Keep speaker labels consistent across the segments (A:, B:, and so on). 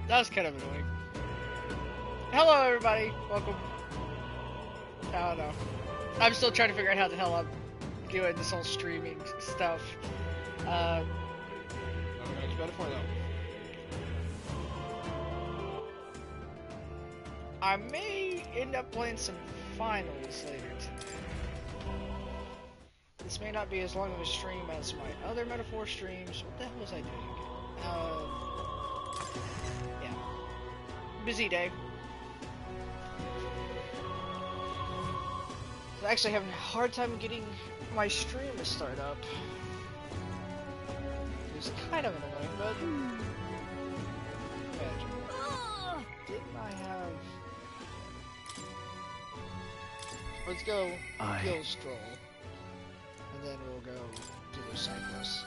A: That was kind of annoying. Hello, everybody. Welcome. I don't know. I'm still trying to figure out how the hell I'm doing this whole streaming stuff. I'm gonna make it better for them. I may end up playing some finals later today. This may not be as long of a stream as my other Metaphor streams. What the hell was I doing? Yeah. Busy day. I'm actually having a hard time getting my stream to start up. It's kind of annoying, but... Imagine. Didn't I have... Let's go Kill Stroll. And then we'll go do the side quests.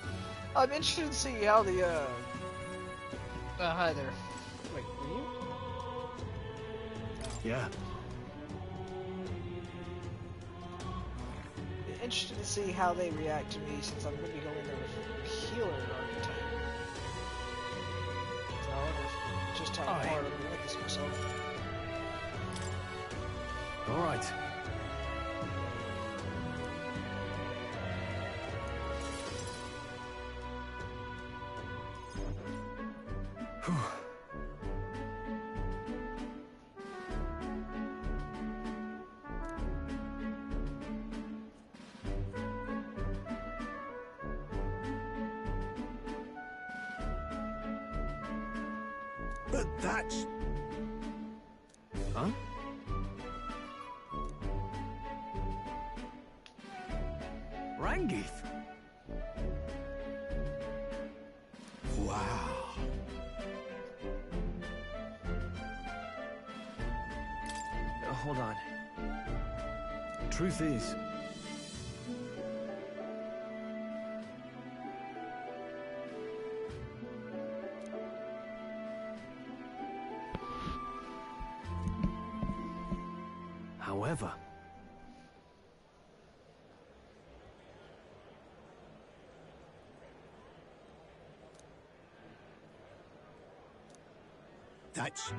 A: I'm interested to see how the, hi there. Wait, were you? No.
B: Yeah.
A: Interested to see how they react to me since I'm going to be going there with healer archetype. So I wonder just how hard I'm going to make this myself.
B: Alright.
C: But that's...
B: Huh? Rangith?
C: Wow.
B: Hold on. Truth is... However...
C: That's...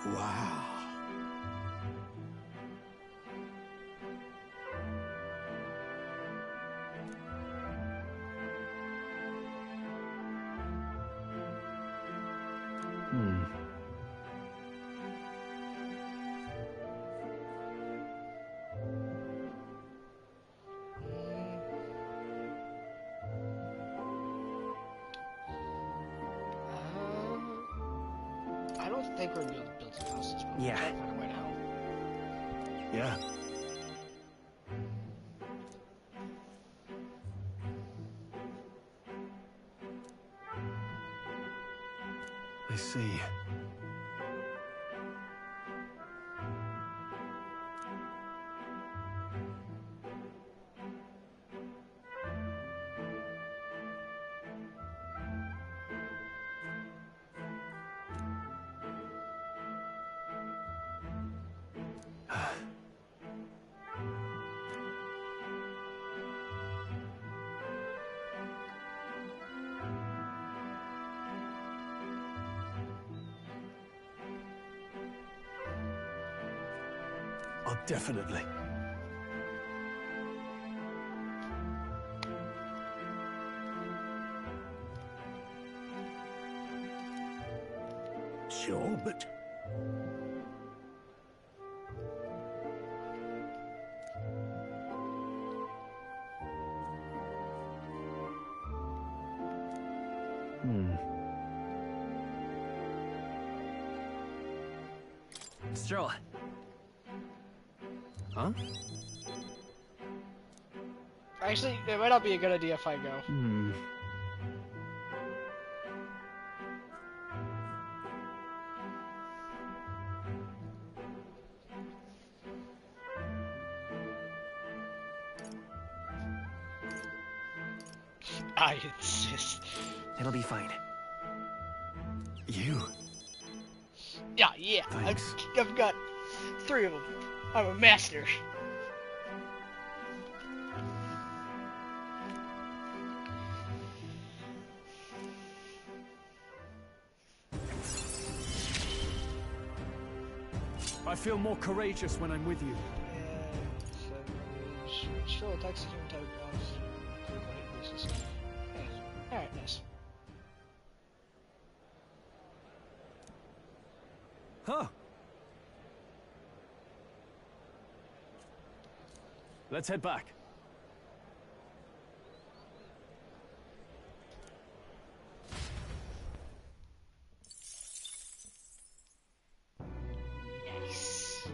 C: Wow.
A: I don't think we're building houses, but
B: Yeah.
A: we'll try to find a way to help.
B: Yeah. I see.
C: Oh, definitely. Sure, but...
B: Stroll. Huh?
A: Actually, it might not be a good idea if I go. I insist.
B: It'll be fine. You?
A: Yeah.
B: Thanks.
A: I've got 3 of them. I'm a master.
B: I feel more courageous when I'm with you.
A: Yeah, so still attacks the human type boss. Alright, nice.
B: Huh. Let's head back.
A: Nice.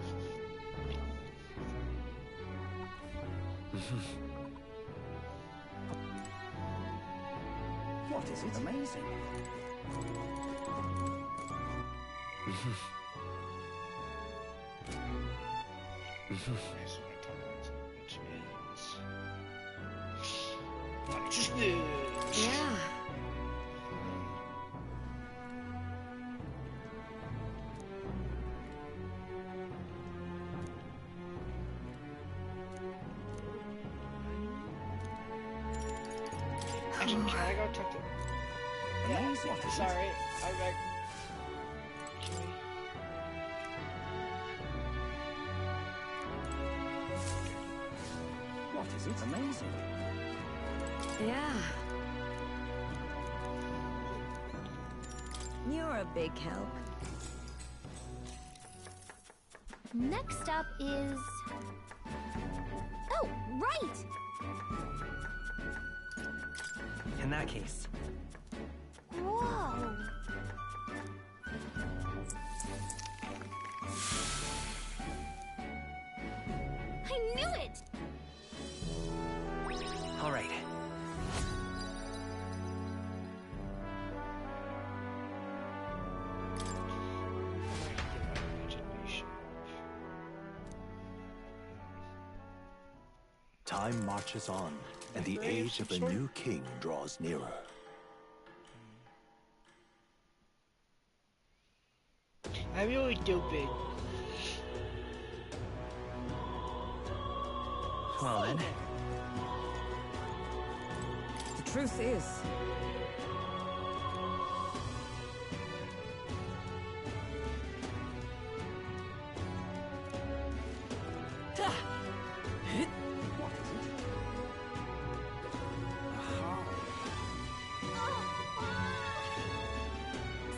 C: What is it? Amazing.
D: Yeah.
A: Actually, can I go talk to... Yeah, sorry. I'm back.
C: What is it? Amazing.
D: Yeah. You're a big help.
E: Next up is... Oh, right!
B: In that case.
E: Whoa! I knew it!
B: All right.
C: Time marches on, and the age of a new king draws nearer.
A: I'm really stupid.
B: Well then.
D: The truth is,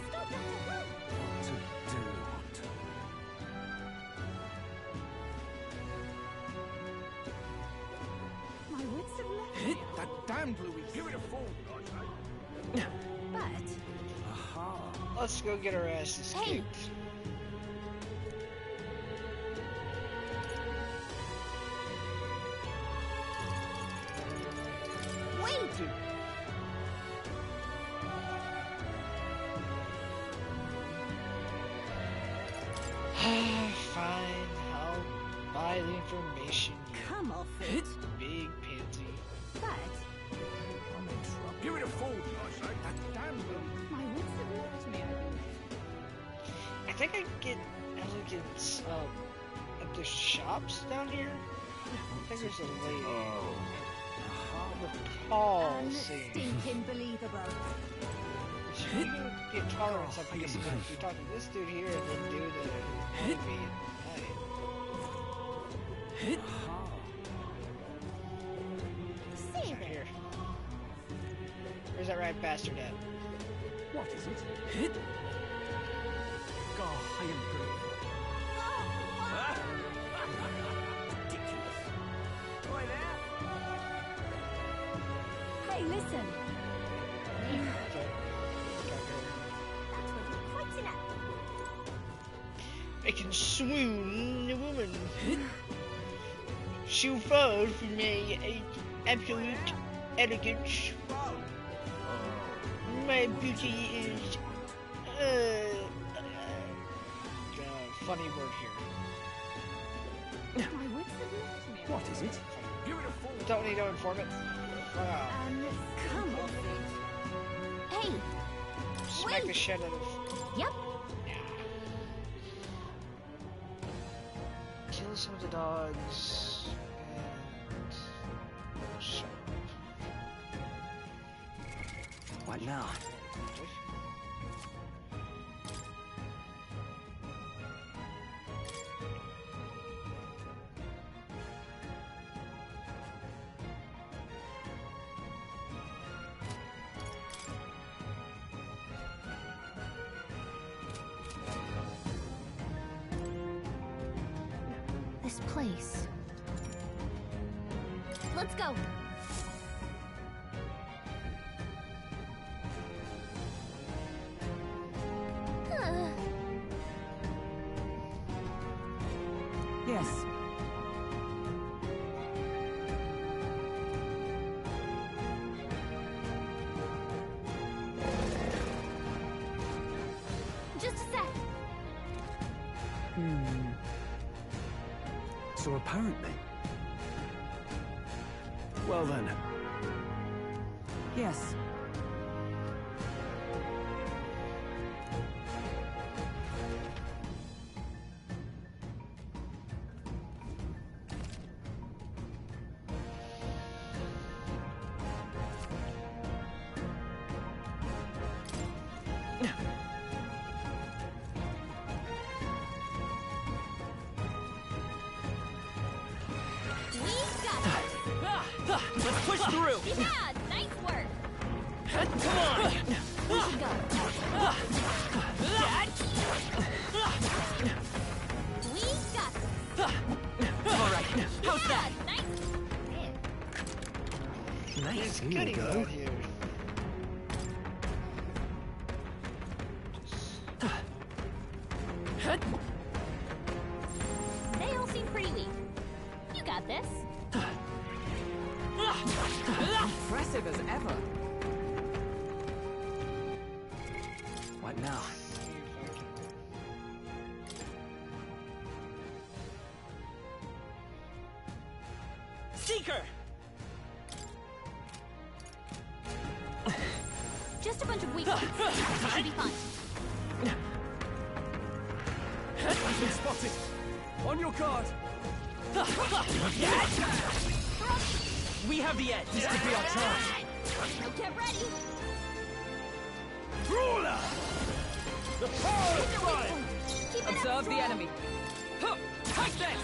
E: Stop that to help! My wits have left me.
C: That damned Louis. Give it a fall,
D: but
A: Let's go get our asses
E: Hey.
A: kicked.
E: Wait!
A: Dude. Fine, I'll buy the information, you
D: come off it.
A: big pansy.
D: But
C: I'm in trouble. Give it a fall, I say. That damned Louis.
E: My wits have left me, I believe.
A: I think I can get elegance at the shops down here. I think there's a lady.
C: Oh.
A: Recall seeing.
E: Unstinking believable.
A: You get tolerance up because if you talk to this dude here and then do the movie at night.
E: Save
A: Right
E: it.
A: here. Where's that right bastard at?
C: What is it?
B: God, I am grateful.
C: Ridiculous.
B: Boy there.
E: Hey, listen.
A: Okay.
E: That would be quite enough.
A: I can swoon a woman. She'll fall from my absolute elegance. My beauty is funny word here.
E: My wits have left me.
C: What is it?
A: Don't need to inform it. Wow.
E: Come on. Hey.
A: Smack the
E: Wait.
A: shit out of.
E: Yep.
A: Kill some of the dogs. And. Shut
B: What now?
A: up.
E: This place. Let's go.
D: Yes.
E: Just a sec.
C: So apparently. Well then,
D: Yes.
E: We've got it.
B: Let's push through!
E: Yeah, nice work.
B: Come on!
E: We should go. We've got it.
B: Alright, how's that?
E: Yeah, nice.
B: Nice.
A: It's getting out here.
E: They all seem pretty weak. You got this.
D: Impressive as ever.
B: What now? Seeker!
E: Just a bunch of weak ones. Should be fine.
C: you've been spotted. On your guard.
B: We have the edge.
C: This could be our chance.
E: Now get ready.
C: Brawler! The power of
E: Keep
C: fire!
E: it up,
D: Observe the
E: Troll.
D: enemy. Huh, take this!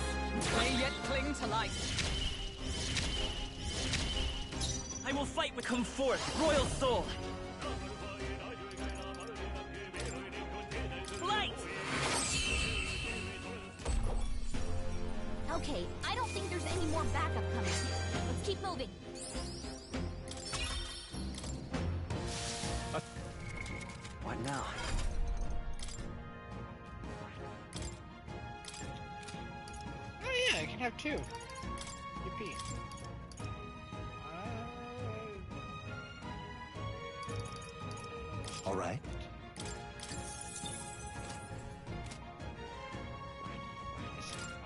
D: May yet cling to life.
B: I will fight with come forth, royal soul. Light!
E: Okay, I don't think there's any more backup coming here. Let's keep moving.
B: What now?
A: Oh yeah, I can have two. Yippee.
C: All right.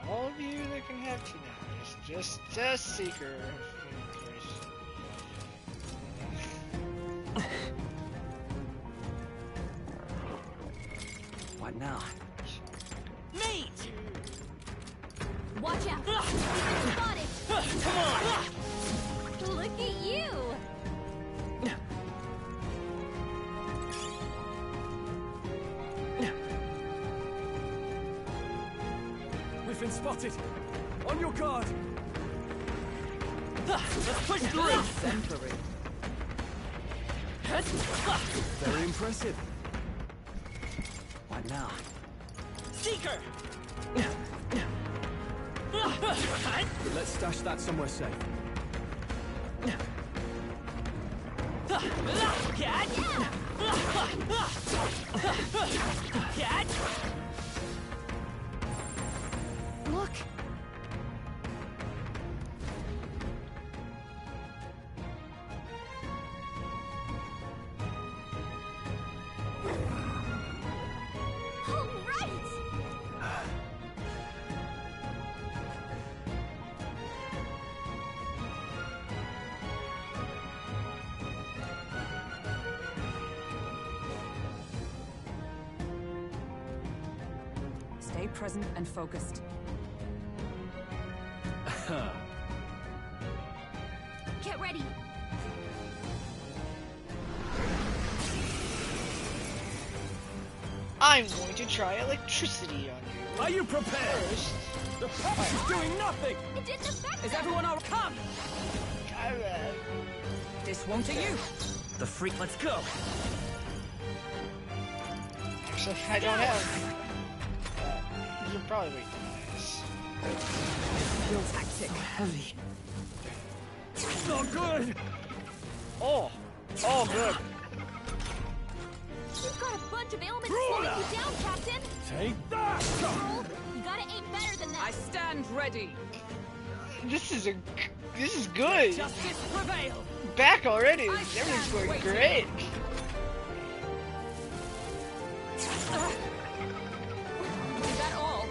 A: All of you that can have two now. It's just Seeker.
B: What now? Mate!
E: Watch out. Spotted.
B: Come on!
E: Look at you.
C: We've been spotted. On your guard.
B: Let's push through!
D: Exemplary.
C: Very impressive.
B: What now? Seeker!
C: Let's stash that somewhere safe.
B: Catch!
E: Look. All right.
F: Stay present and focused.
E: Get ready.
A: I'm going to try electricity on you.
B: Are you prepared?
A: First,
B: The punch is doing nothing!
E: It didn't affect
F: Is
E: them.
F: everyone all come? This won't do you.
B: The freak, let's go!
A: actually, I don't have. You're probably waiting nice.
F: Real tactic.
B: Heavy. So good!
A: Oh, oh, good.
E: You've got a bunch of ailments slowing you down, Captain.
B: Take that!
E: Stroll, you gotta aim better than
F: I
E: that.
F: stand ready.
A: This is good.
F: Justice prevail.
A: Back already.
F: I
A: Everything's
F: stand
A: going
F: waiting.
A: great.
F: Is that all?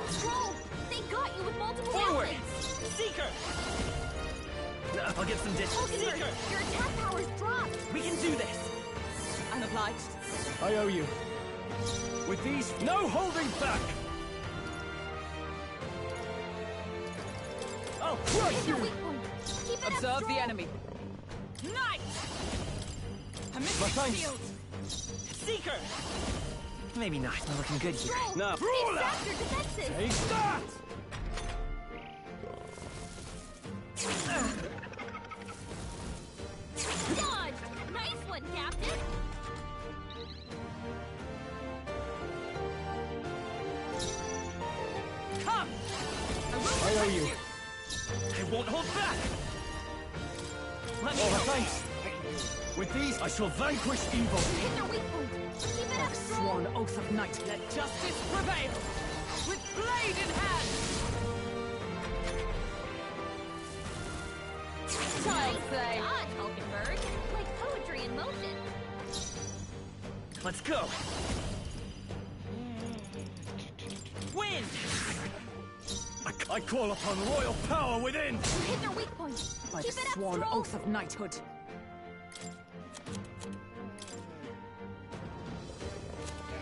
E: Stroll, they got you with multiple
B: Forward!
E: ailments.
B: Seeker! I'll get some distance.
E: Hulkenberg,
B: Seeker!
E: your attack power's dropped.
B: We can do this!
F: I'm obliged.
B: I owe you. With these, no holding back! I'll crush
E: Hit
B: you!
E: your weak point. Keep it up,
F: Observe
E: Stroll.
F: the enemy. Knight!
B: My
F: Permission
B: thanks.
F: shield.
B: Seeker! Maybe not. Not looking good here.
E: Stroll,
B: No.
E: they've zapped your defenses.
B: Take that!
E: Dodge! Nice one, Captain.
F: Come!
B: I owe you. I won't hold back! Let me help. Thanks. With these, I shall vanquish evil.
E: Hit their weak point. Keep it up, Stroll.
F: Sworn oath of knight. Let justice prevail. With blade in hand. Child play.
E: Dodge, Hulkenberg. Like poetry in motion.
B: Let's go. Win! I call upon royal power within!
E: Hit their weak point.
F: By
E: Keep
F: the
E: it up,
F: sworn
E: Stroll.
F: oath of knighthood.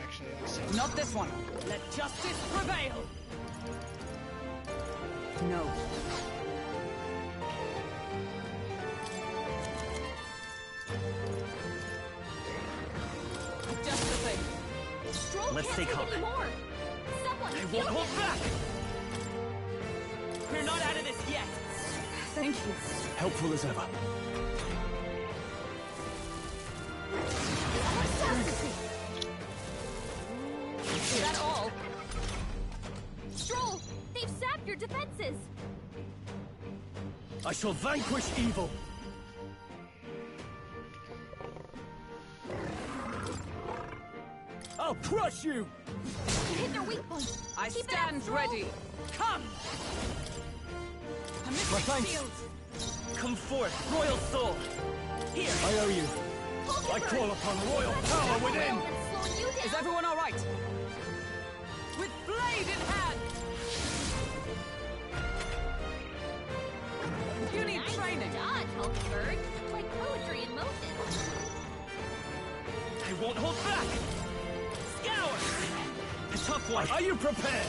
A: Actually, I'll say
F: Not this one. Let justice prevail. No. Just the thing.
E: Stroll
B: Let's
E: can't
B: take
E: take
B: Hulk.
E: any more. Someone
B: I
E: heal
B: won't hold
E: him.
B: back! We're not out of this yet!
F: Thank you.
B: Helpful as ever.
E: Is that all? Stroll, they've sapped your defenses.
B: I shall vanquish evil! I'll crush you!
E: Hit their weak point.
F: I
E: Keep it up,
F: stand
E: Stroll.
F: ready. Come! Permission
B: thanks.
F: shield.
B: Come forth, royal soul! Here! I owe you. I
E: Hulkenberg,
B: call upon royal
E: that's
B: power
E: several
B: within!
E: ailments slowing you down.
F: Is everyone all right? With blade in hand. You need
E: Nice
F: training.
E: dodge, Hulkenberg. Like poetry in motion.
B: I won't hold back! Scour! A tough one! Are you prepared?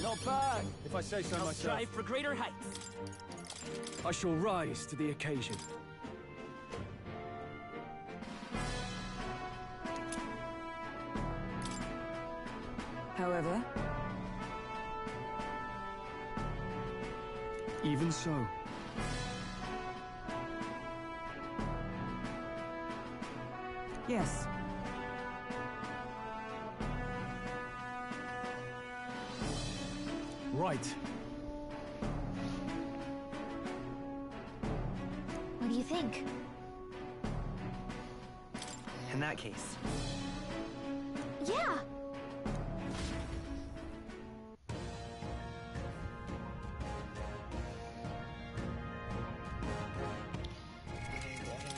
B: Not bad, if I say so
D: I'll
B: myself.
D: strive for greater heights.
B: I shall rise to the occasion.
F: However,
B: Even so.
F: yes.
B: Right.
E: What do you think?
B: In that case,
E: Yeah.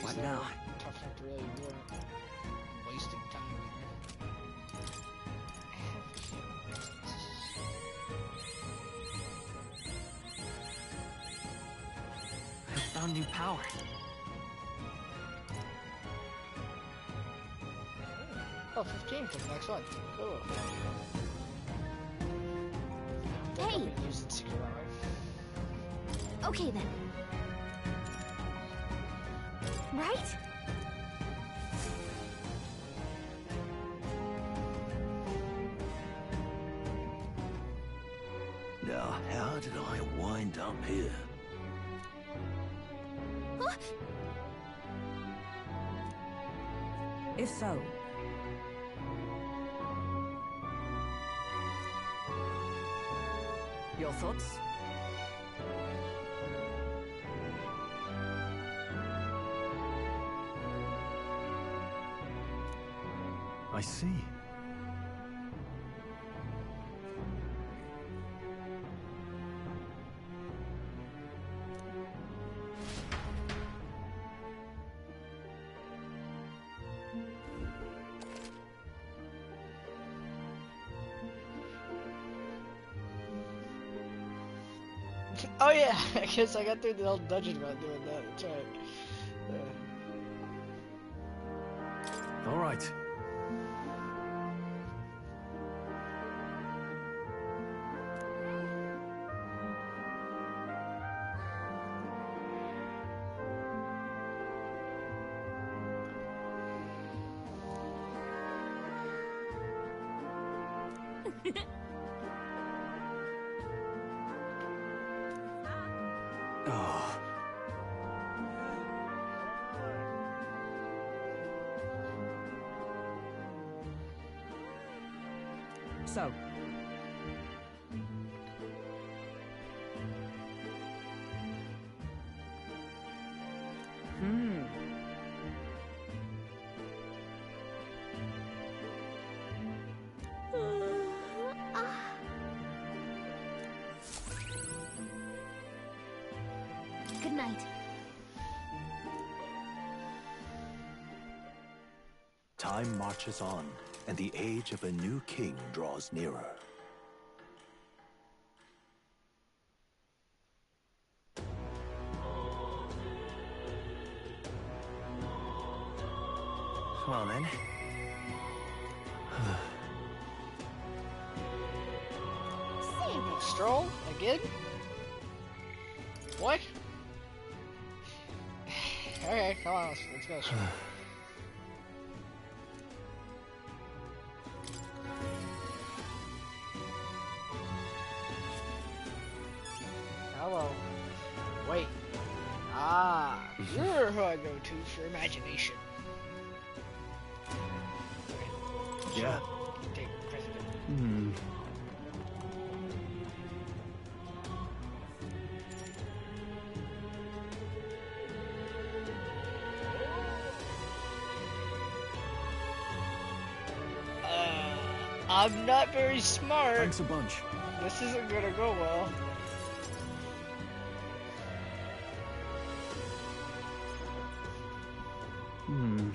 B: what now?
A: tough enough to really work. Wasting time
D: found new power.
A: Oh, 15 for the next one. Cool.
E: Hey!
A: Use it secure armor.
E: Okay then. Right?
C: Now, how did I wind up here?
E: Huh?
F: If so, your thoughts?
C: I see.
A: Oh yeah, I guess I got through the old dungeon without doing that. That's right.
C: All right. Oh.
F: So,
E: Good night.
C: Time marches on, and the age of a new king draws nearer.
D: Well then.
A: Stroll again? What? Okay, come on, let's go. Hello. Wait. Ah, you're who I go to for imagination.
C: Yeah.
A: Take precedent.
C: Hmm.
A: I'm not very smart.
C: Thanks a bunch.
A: This isn't gonna go well.
C: Hmm.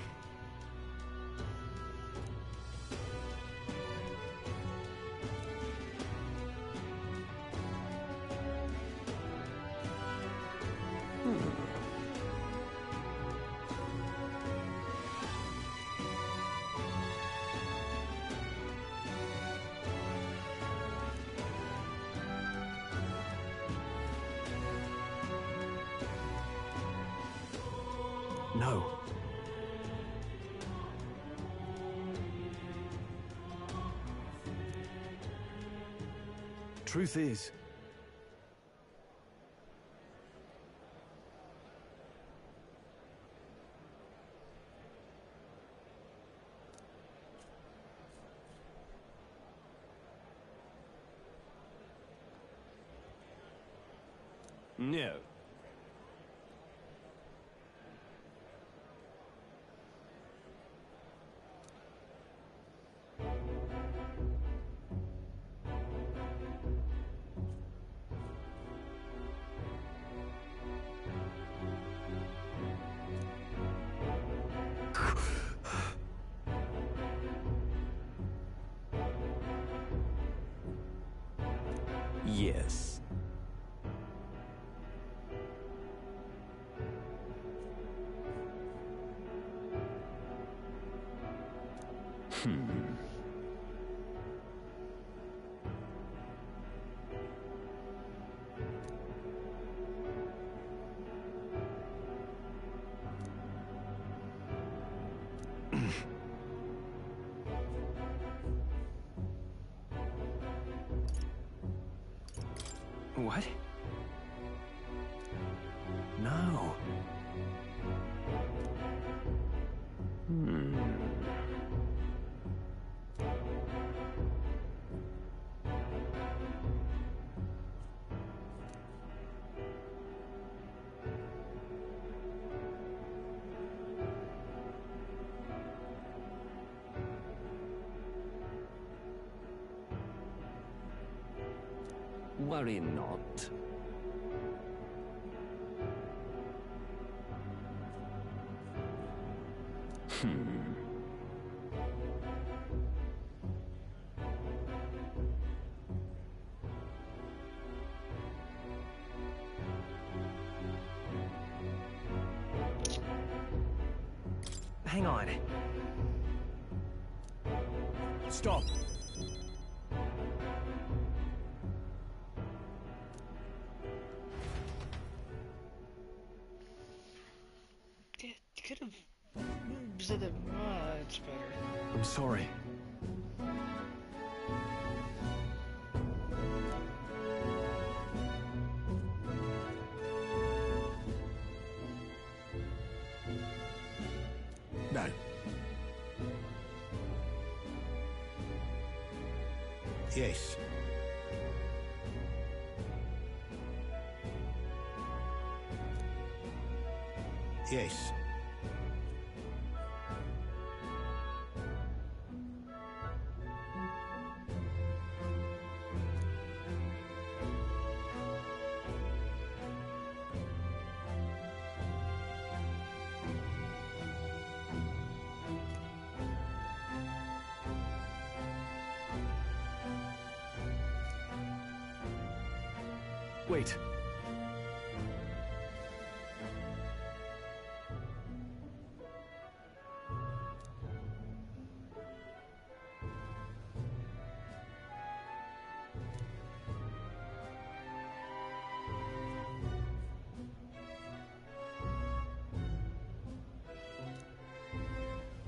C: No. Truth is, no. Yes.
B: What? No. Worry not. Hang on. Stop.
A: You could have said it much better.
B: I'm sorry. No.
C: Yes. Yes.
B: Wait.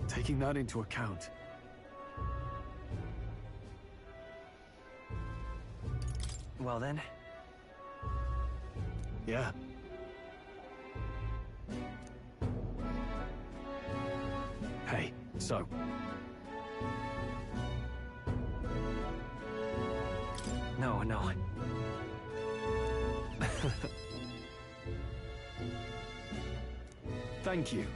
B: Taking that into account. Well then. Yeah. Hey, so. No, no. Thank you.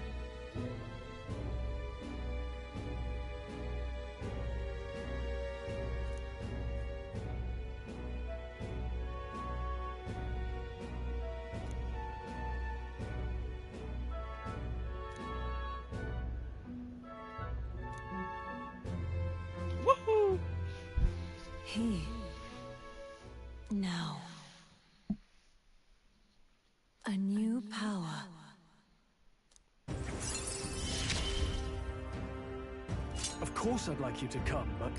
A: Woohoo!
E: Now, a new power.
B: Of course I'd like you to come, but...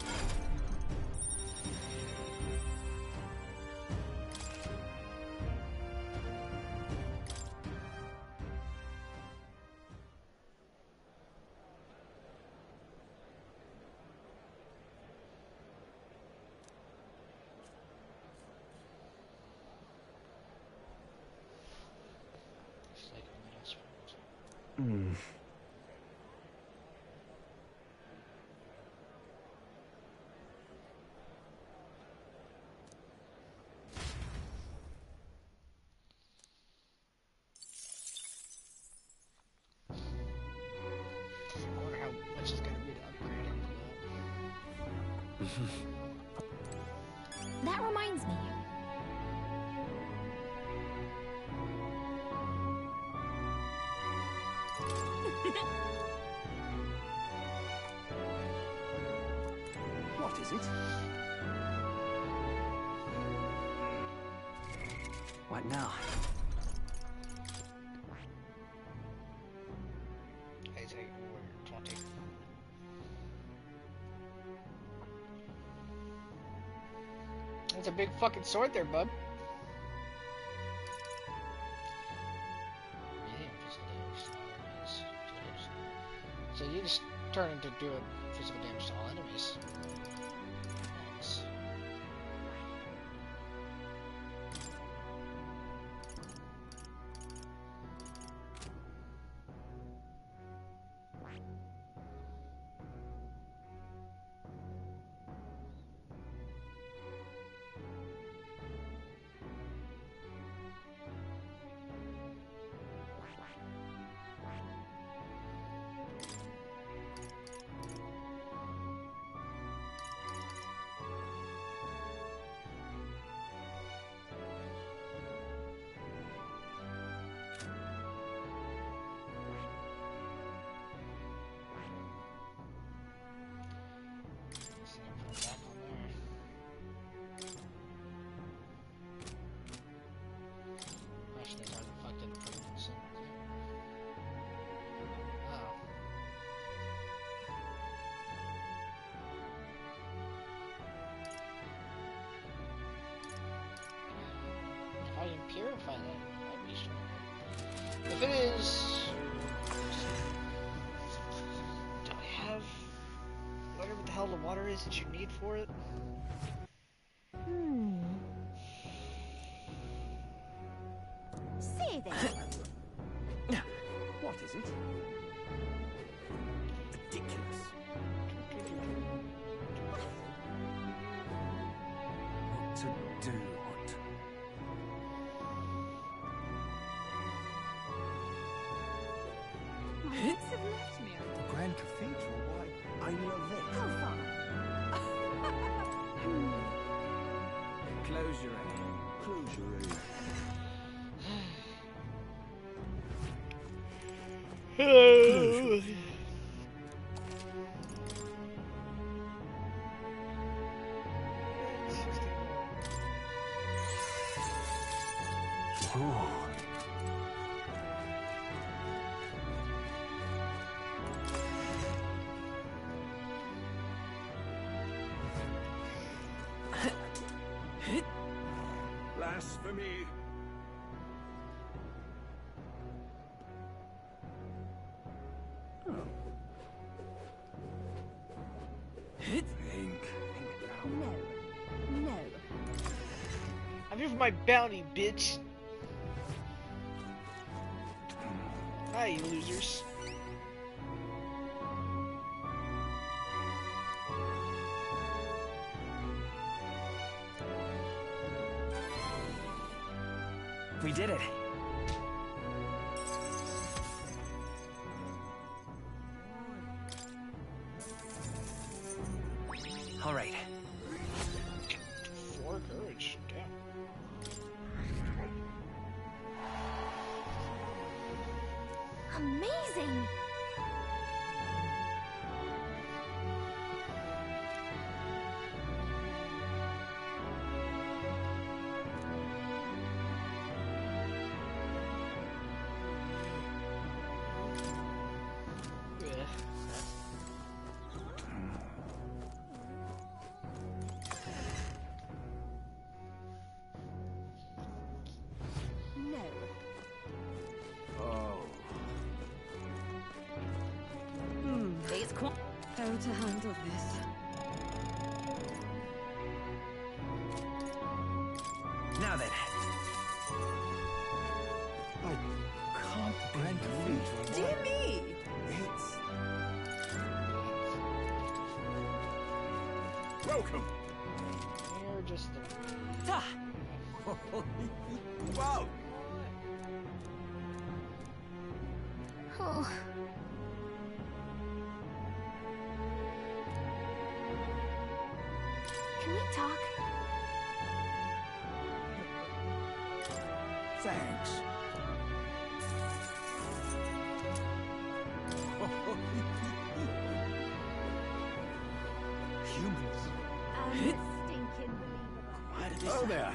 A: I wonder how much it's gonna be to upgrade it.
E: That reminds me.
B: What is it? What now?
A: 18 or 20. That's a big fucking sword there, bub. So you just turn into doing physical damage to all enemies. Nice. I can purify that. Might be stronger. If it is, do I have whatever the hell the water is that you need for it?
E: Say then.
B: What is it? Ridiculous. What to do?
E: My wits have left me.
C: The Grand Cathedral, why, I love it.
E: How far?
B: Close your eyes.
C: Close your eyes.
A: Hello.
B: Blasphemy!
E: No. No.
A: I'm here for my bounty, bitch. Hi, you losers.
B: We did it. All right.
A: 4 courage. Damn.
E: Amazing.
A: Yeah.
E: No.
C: Oh.
F: These
E: How to handle this?
B: Now then.
C: I can't Grand Cathedral.
F: Dear me!
C: It's...
B: Welcome.
A: You're just
F: Ah,
B: Wow.
E: Oh. Can we talk?
C: Thanks. Humans.
E: Stinking believable.
C: Why did this there.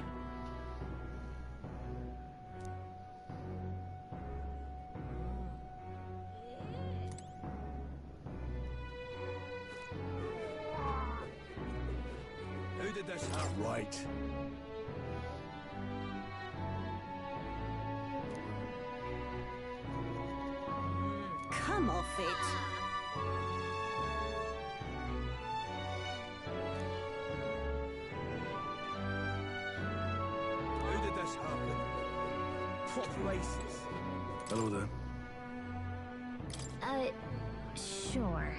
B: Who did this?
C: Right.
E: come off it.
B: How did this happen? What places? Hello there.
E: Sure.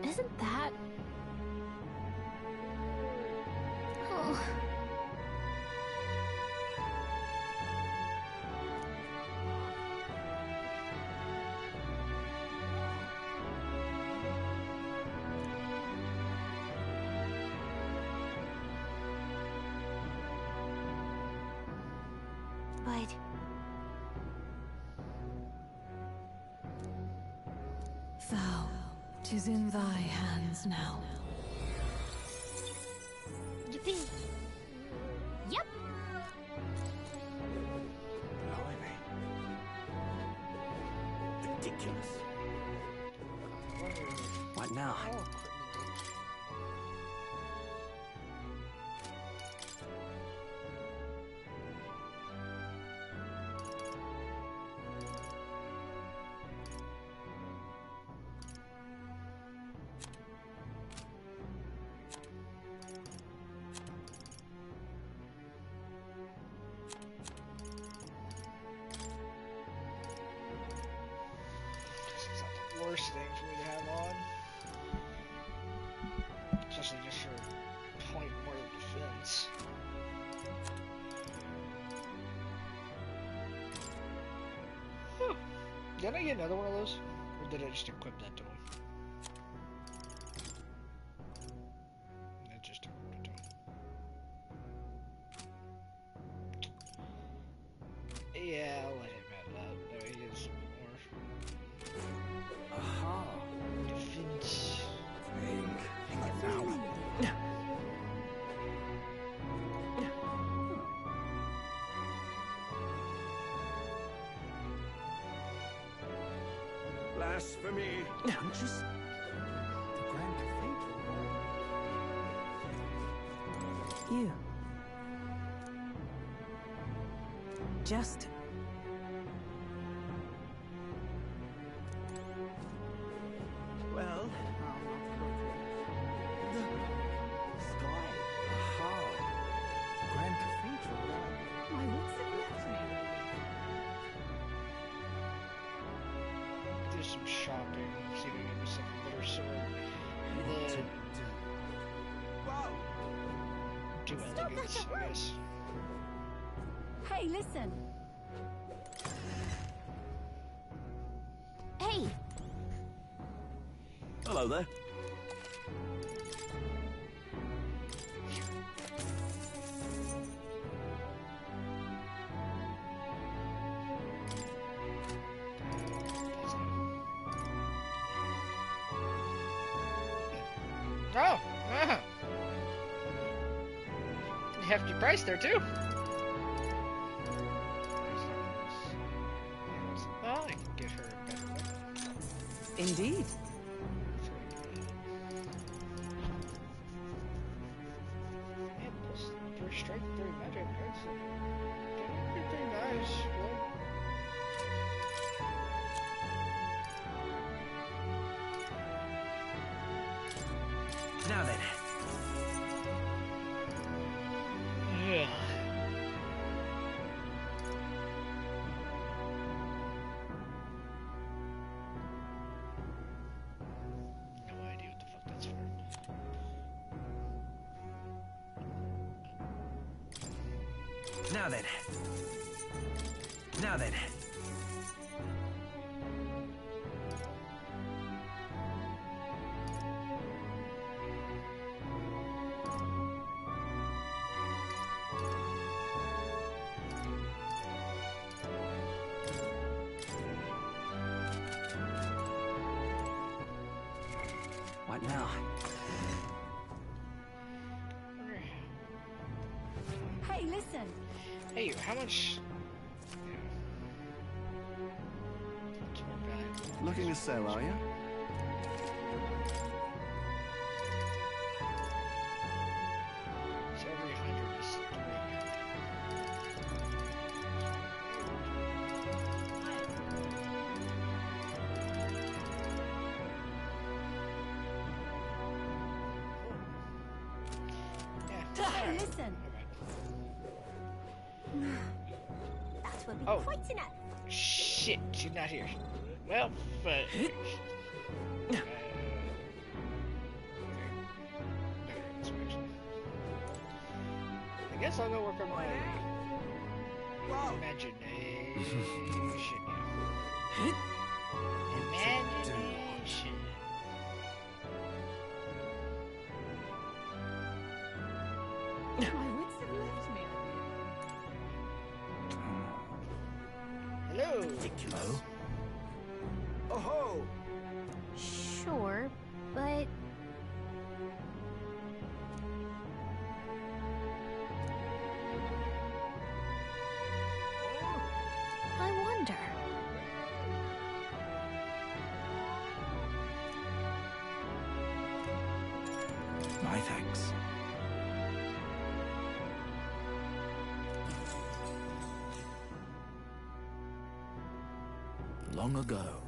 E: Isn't that... Oh. But...
G: Thou, 'tis in thy hands now.
E: Yippee! Yep!
B: Blimey. Ridiculous. What now?
A: Worst thing for me to have on. Especially just for point more of defense. Huh. Did I get another one of those? Or did I just equip that to him? I just equipped it to him. Yeah, I'll let him have that. That way he gets some more.
B: Aha.
A: Defense.
B: Think now. Blasphemy.
C: Just the Grand Cathedral.
G: You. Just...
B: Well, the sky. Aha.
C: The Grand Cathedral.
E: My wits have left me.
A: Do some shopping, see if we can get myself a better sword. And then
B: Wow.
A: do
E: Stop
A: elegance,
E: that at
A: I guess.
E: Hey, listen. Hey,
B: Hello there.
A: Oh, yeah. Hefty price there too. Well, I can get her a better weapon.
G: Indeed.
A: Yeah, plus 3 strength, 3 magic. That's pretty nice. Well,
B: Now then.
A: yeah. No idea what the fuck that's for.
B: Now then. Now then. What now?
E: hey, listen.
A: Hey, how much? Yeah. It's more valuable.
C: Looking to sell, are you?
A: So every 100 is 3.
E: Listen. That will be quite enough.
A: Shit, she's not here. Well, but. I guess I'll go work on my imagination. Imagination.
E: My wits have left me.
A: Hello.
C: Hello?
B: Oh-ho!
E: Sure, but I wonder.
C: My thanks. Long ago,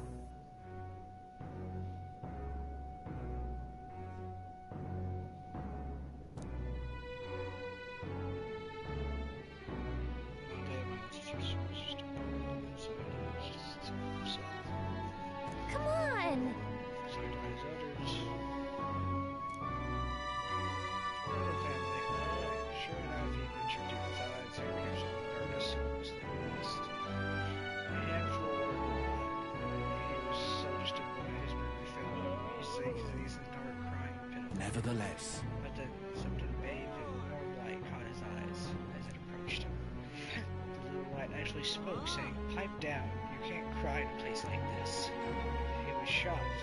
E: Come on!
C: nevertheless,
A: But then something bathed in warm light caught his eyes as it approached him. The little light actually spoke, saying, "Pipe down, you can't cry in a place like this." He was shocked.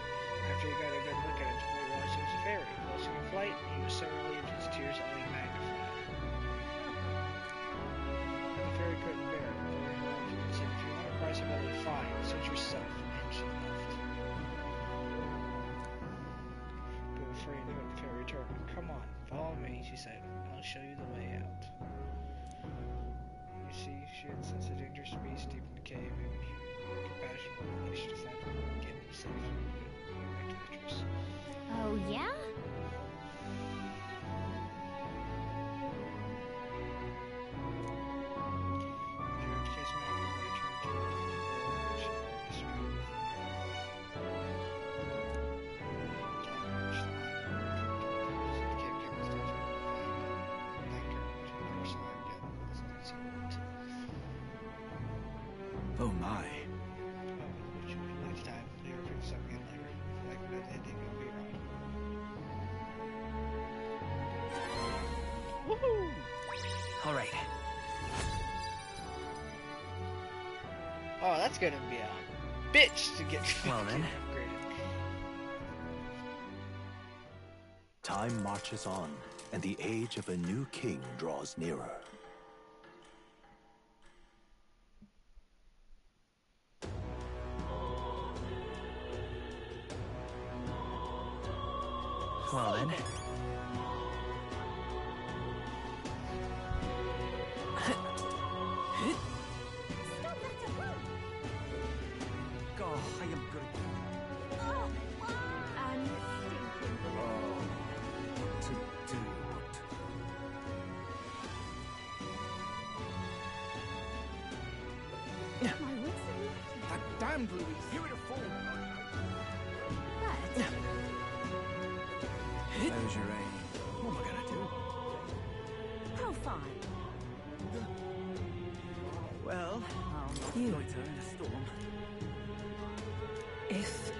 A: After he got a good look at it, he realized it was a fairy. Closing in flight, he was so relieved his tears only magnified. The fairy couldn't bear it. The fairy held him and said, "If you want to cry somebody, fine, suit yourself." And she left. But before he knew it, the fairy returned. "Come on, follow me," she said. "I'll show you the way out." You see, she had sensed a dangerous beast deep in the cave, and compassion would she decided to get him safe and go back to the mistress.
E: Oh, yeah?
C: oh my.
A: Next time, you'll pick this up again later. Like that ending, I'll be around. Woohoo!
B: All right.
A: Oh, that's gonna be a bitch to get
B: Well then.
A: upgraded.
C: Time marches on, and the age of a new king draws nearer.
B: Well then.
E: Stop that at once!
B: God, I am good.
E: Oh, and stinking.
B: What to do?
E: My wits have left me.
B: That damned Louise. You would have fallen.
E: But
B: There's your aim. What am I gonna do?
E: profile.
B: Well, I'll not loiter in a storm.
G: If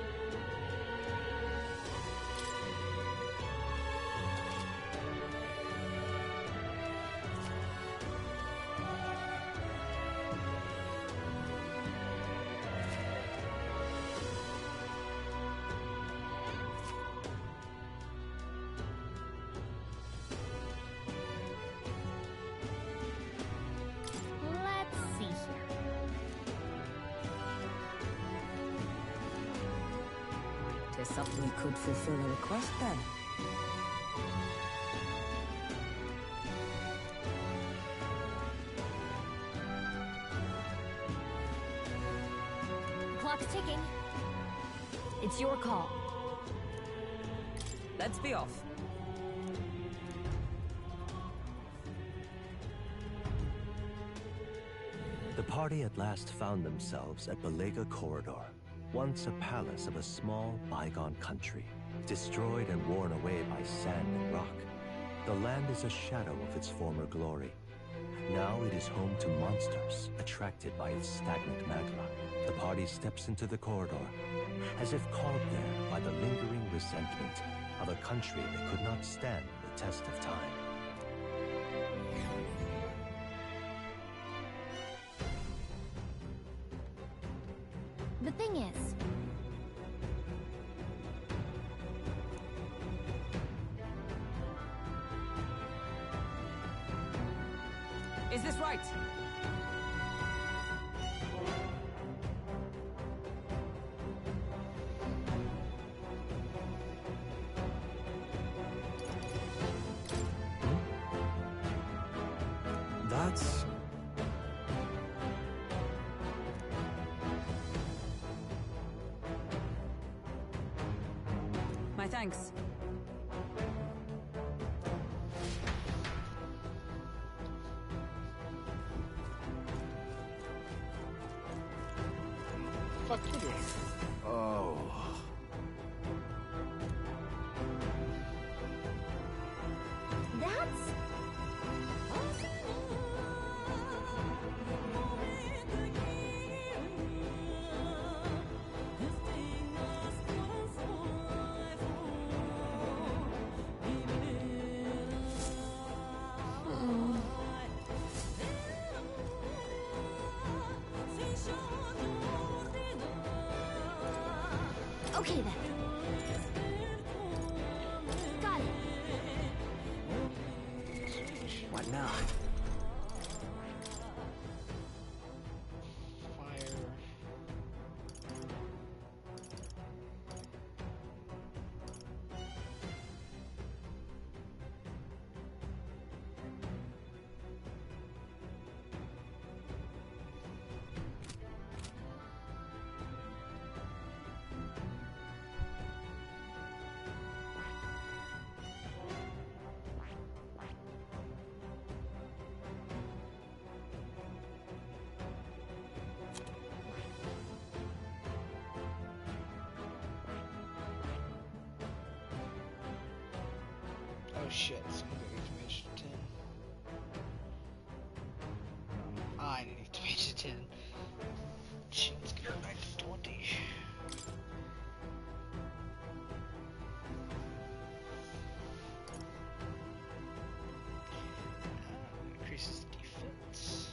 E: Let's see here.
G: tis up, we could fulfill a request then.
E: Clock's ticking. It's your call.
G: Let's be off.
C: The party at last found themselves at Belega Corridor, once a palace of a small, bygone country, destroyed and worn away by sand and rock. The land is a shadow of its former glory. Now it is home to monsters attracted by its stagnant magma. The party steps into the corridor, as if called there by the lingering resentment of a country that could not stand the test of time.
E: The thing is,
F: this right?
C: That's...
F: My thanks.
A: Fuck you doing?
C: Oh...
E: that's... Okay then. Got it.
B: What now?
A: Fire. Oh shit, so I'm gonna need to match to 10. I need to match to 10. Shit, let's go back to 20. Increases defense.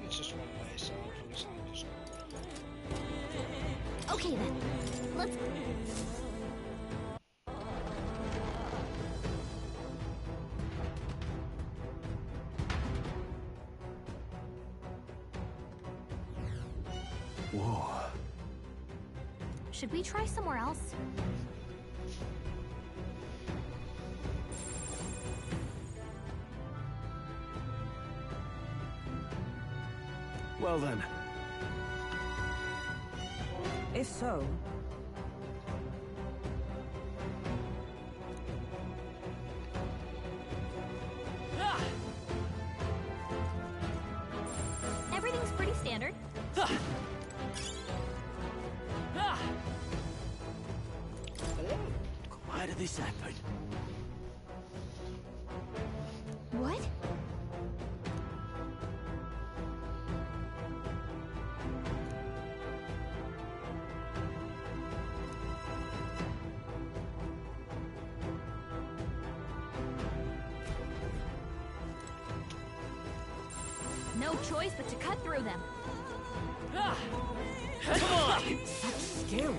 A: It's just one way, so I'm just
E: Okay then. Let's...
C: Whoa.
E: Should we try somewhere else?
C: Well then.
F: If so,
E: Everything's pretty standard.
B: Why did this happen?
E: What? No choice but to cut through them.
B: Come on!
F: such scary.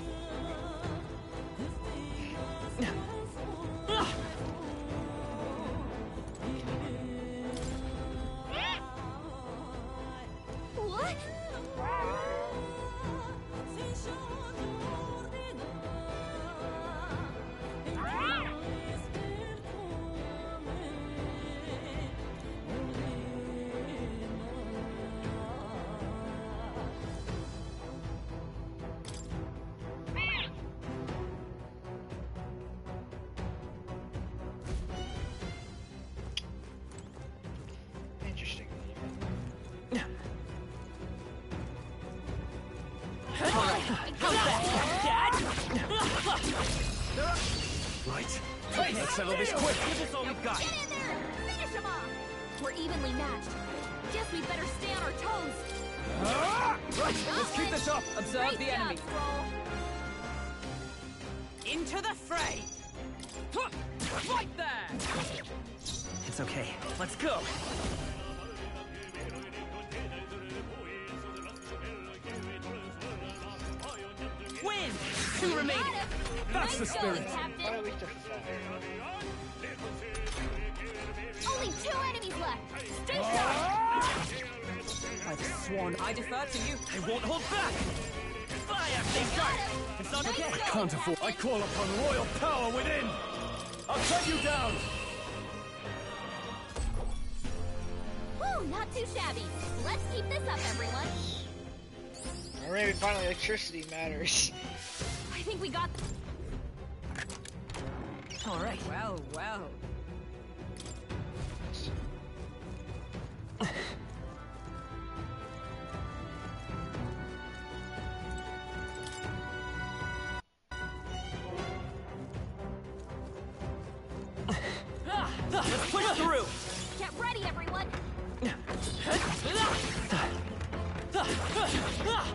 E: What?
A: Interesting.
B: Right. Let's settle this quick. Give us all we've got.
E: Get in there! Finish him off! We're evenly matched. Guess we better stay on our toes.
B: Right, let's keep this up.
F: Observe
E: Great
F: the
E: job,
F: enemy.
E: Stroll.
F: Into the fray. Right there.
B: It's okay. Let's go.
F: Win. 2 remaining.
B: That's the
E: Nice
B: spirit.
E: going, Captain.
A: Why are we to fire?
E: Only 2 enemies left. Stay sharp.
F: I've sworn I defer to you. I won't hold back. Fire, stay sharp. It's not okay.
B: I can't afford. I call upon royal power within. I'll cut you down.
E: Whew, not too shabby. Let's keep this up, everyone.
A: Or maybe finally electricity matters.
E: I think we got.
F: All right. Well, well. Let's push through.
E: Get ready, everyone.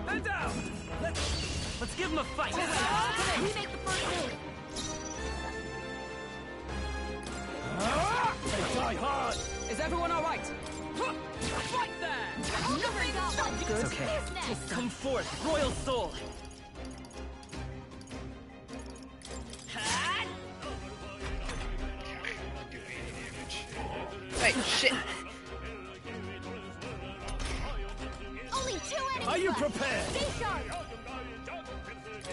B: Head down.
F: Let's give him a fight.
E: We make the first move.
B: They die hard.
F: Is everyone all right? Right there.
E: Never got one.
F: Good.
E: Who's next?
F: Come forth, royal soul.
A: Wait, shit.
E: Only 2 enemies
B: Are you
E: left.
B: prepared?
E: Stay sharp.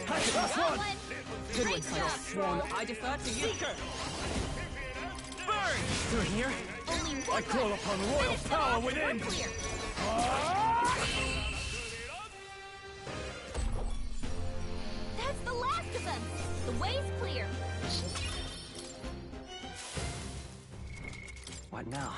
B: That's
E: Got
B: one.
E: one.
F: Good
E: Great
F: one,
E: job,
F: sworn.
E: Stroll.
F: I defer to you. Seeker. Burn. Through here.
E: Only 1
B: I call
E: left.
B: upon royal
E: Finish them
B: power
E: off.
B: within.
E: We're clear. That's the last of them. The way's clear.
F: What now?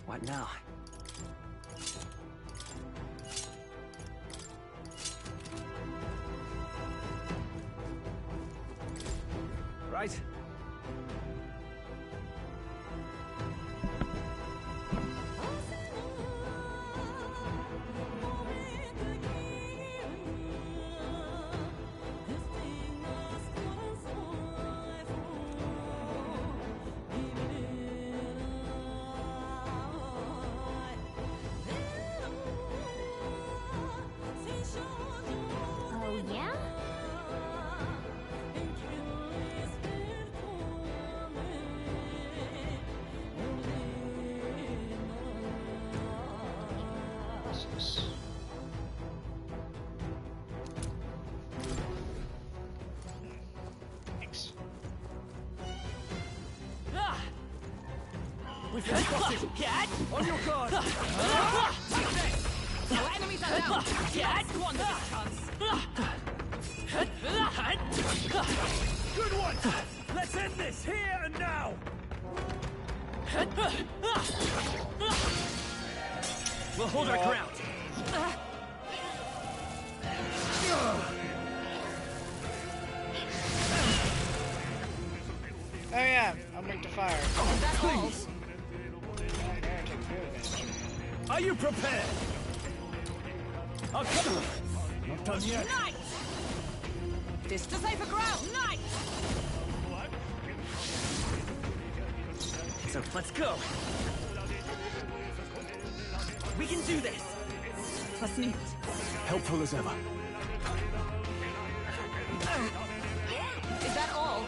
F: What now? Right.
E: Oh, yeah?
A: Thanks.
B: We've been spotted. On your guard.
F: No enemies are down. Can't squander this chance.
B: Good one. Let's end this here and now. We'll hold our ground.
A: Oh yeah, I'll make the fire.
B: Please. Are you prepared? I'll come. Not done yet.
F: Nice! This to safer ground! Nice!
B: So let's go. We can do this.
F: Trust me.
B: Helpful as ever.
F: Is that all?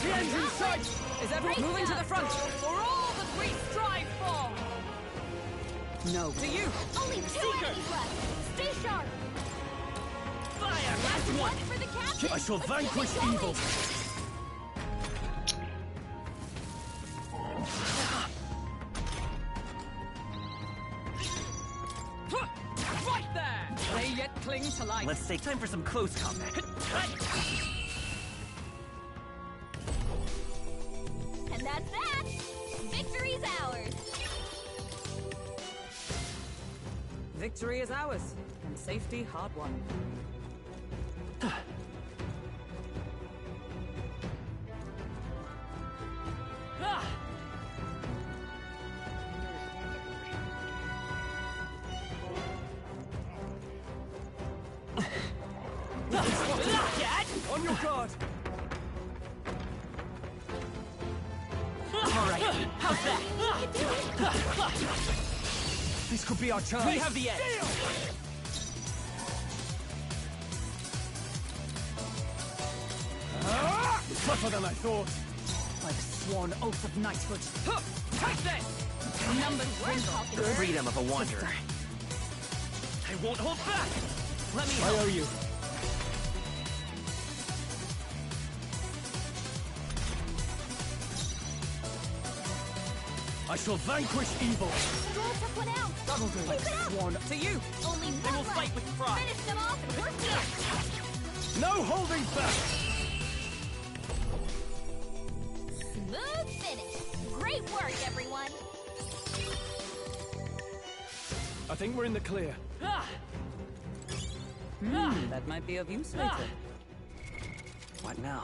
B: The end's in sight!
F: Is everyone moving to the front? For all that we strive for! No. To you!
E: Only two enemies left. Stay sharp.
B: Fire!
E: Last one for the captain.
B: I shall
E: Let's
B: vanquish
E: keep it going.
B: evil.
F: Right there! They yet cling to life.
B: Let's take time for some close combat.
E: And that's that. Victory's ours.
F: Victory is ours, and safety hard won.
B: On your guard!
F: Alright, how's that?
B: This could be our chance.
F: We have the edge.
B: Tougher than I thought.
F: I've sworn oath of knighthood. Take this! Numbers win.
B: The freedom of a wanderer. I won't hold back! Let me help. I owe you. I shall vanquish evil.
E: Stroll took one out.
B: That'll do.
E: Keep it up.
F: Sworn to you.
E: Only one
F: They will
E: left.
F: fight with pride.
E: Finish them off and we're here.
B: No holding back!
E: Smooth finish. Great work, everyone.
B: I think we're in the clear.
F: That might be of use later.
B: What now?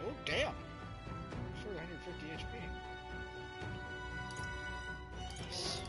A: Oh damn. 450 HP. Nice.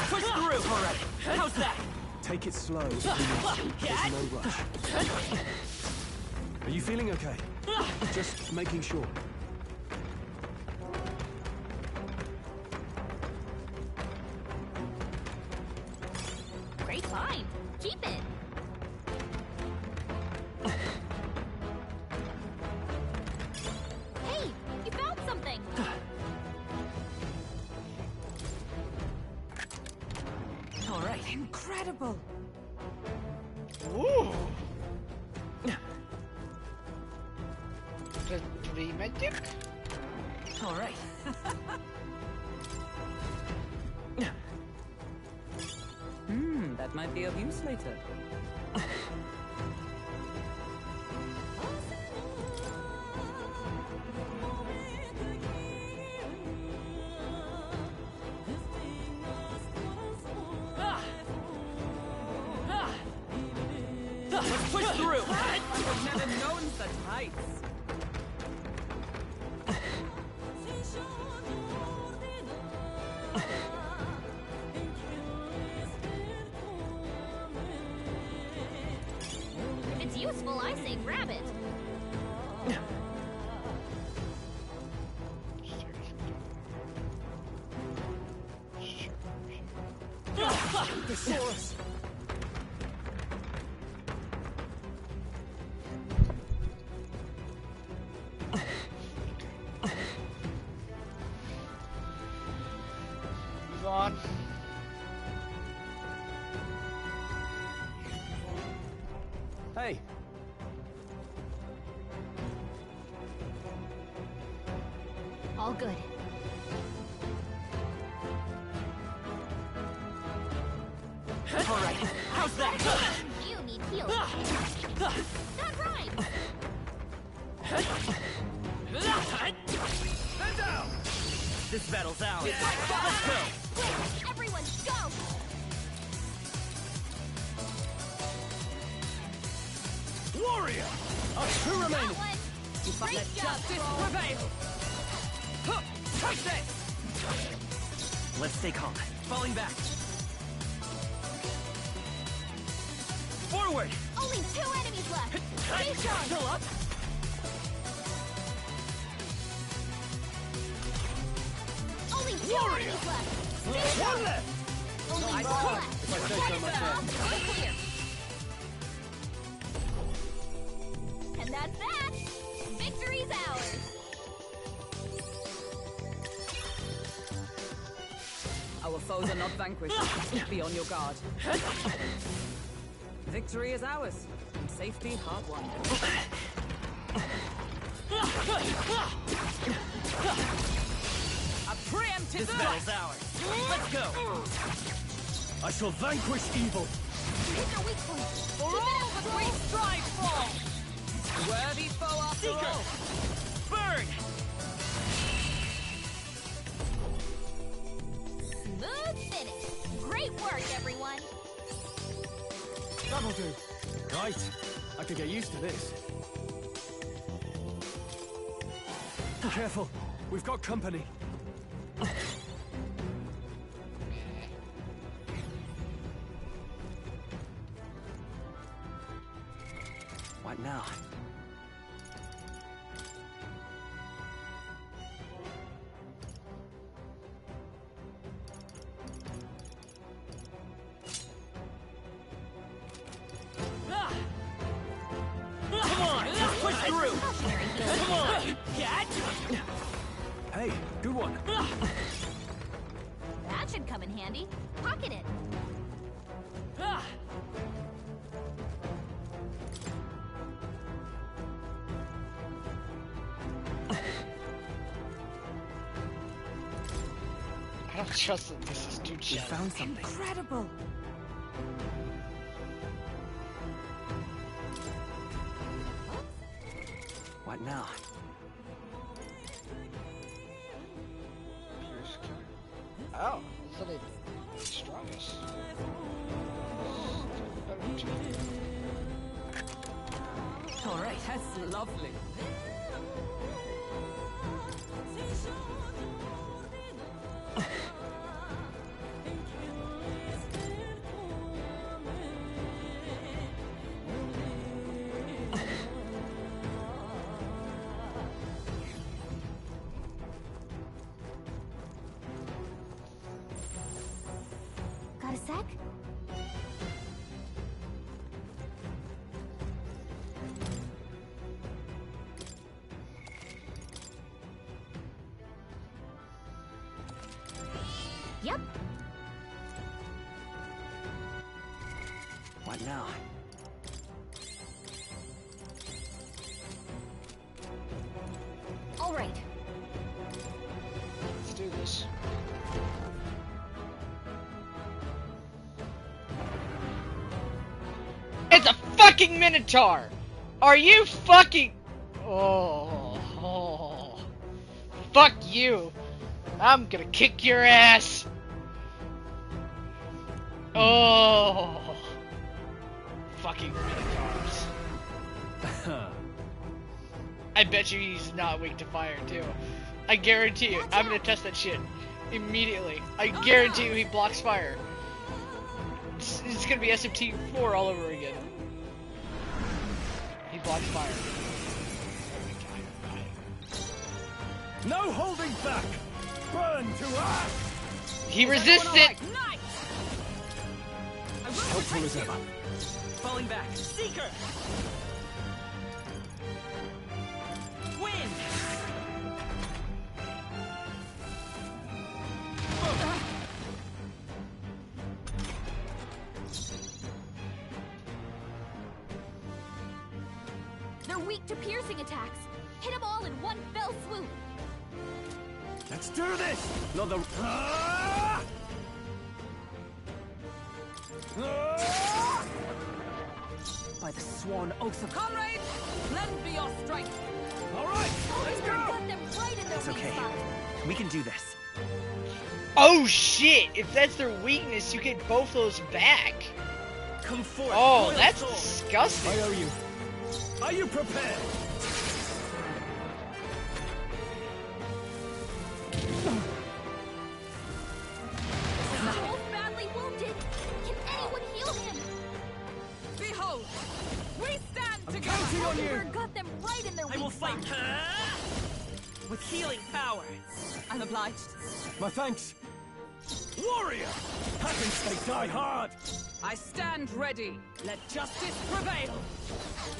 B: Push through! Alright, how's that? Take it slow. There's no rush. Are you feeling okay? Just making sure.
E: Great find. Keep it. Hey, you found something.
F: All right, incredible.
A: Ooh. The magic?
F: All right. That might be of use later. Let's push through! I've never known such heights.
E: If it's useful, I say grab it.
B: Thesaurus!
A: Move on.
B: Hey!
E: All good.
F: Alright, how's that?
E: You need healing. That rhymes.
F: Stand down! This battle's ours. Let's go!
E: Quick, everyone, go!
B: Warrior! Our two
E: That
B: remaining!
E: one.
F: Let
E: Great job,
F: justice
E: Troll.
F: prevail! Huh, take this! Let's stay calm. Falling back. Forward!
E: Only 2 enemies left. Stay strong.
F: Still up?
E: Only 2 enemies left. Stay
B: One
E: strong.
B: left!
E: Only 4 left.
B: If I say so myself.
E: We're clear. And that's that. Victory's ours.
F: Our foes are not vanquished. Be on your guard. Victory is ours. And safety hard won. A preemptive This battle's ours. Let's go.
B: I shall vanquish evil!
E: Hit your weak point.
F: For all that we strive for! Worthy foe after all! Burn!
E: Smooth finish. Great work, everyone.
B: That'll do. Right. I could get used to this. Careful. We've got company.
F: What now? Come on! Let's push through! Come on! Catch!
B: Hey, good one.
E: That should come in handy. Pocket it.
A: I don't trust that this is dude
F: We
A: shit.
F: found something.
G: Incredible.
F: What now?
A: Oh, so they strongest.
F: All right, that's lovely.
E: Got a sec? Yep.
F: What now?
E: All right.
A: Let's do this. It's a fucking Minotaur! Are you fucking... Oh. Fuck you. I'm gonna kick your ass. Oh. fucking Minotaurs. I bet you he's not weak to fire too. I guarantee you. I'm gonna test that shit immediately. I guarantee you he blocks fire. It's gonna be SMT4 all over again. He blocks fire.
B: No holding back! Burn to ash!
A: He resists it!
F: Nice! I will
B: Helpful as
F: protect
B: ever.
F: you. Falling back. Seeker! Wind!
E: They're weak to piercing attacks. Hit them all in one fell swoop.
B: Let's do this! Not the...
F: By the sworn oath of comrades, lend me your strength.
B: All right, let's go!
E: Got them right in their
F: It's
E: weak
F: okay.
E: spot.
F: We can do this.
A: Oh shit! If that's their weakness, you get both those back.
F: Come forth.
A: Oh,
F: royal
A: that's
F: soul.
A: disgusting.
B: I owe you. Are you prepared?
E: Joel's badly wounded. Can anyone heal him?
F: Behold, we stand
B: I'm
F: together.
B: counting on you!
E: Heisenberg got them right in their
F: I
E: weak
F: will
E: spot.
F: fight with healing power. I'm obliged.
B: My thanks. Warrior! Hackenstay die hard!
F: I stand ready. Let justice prevail.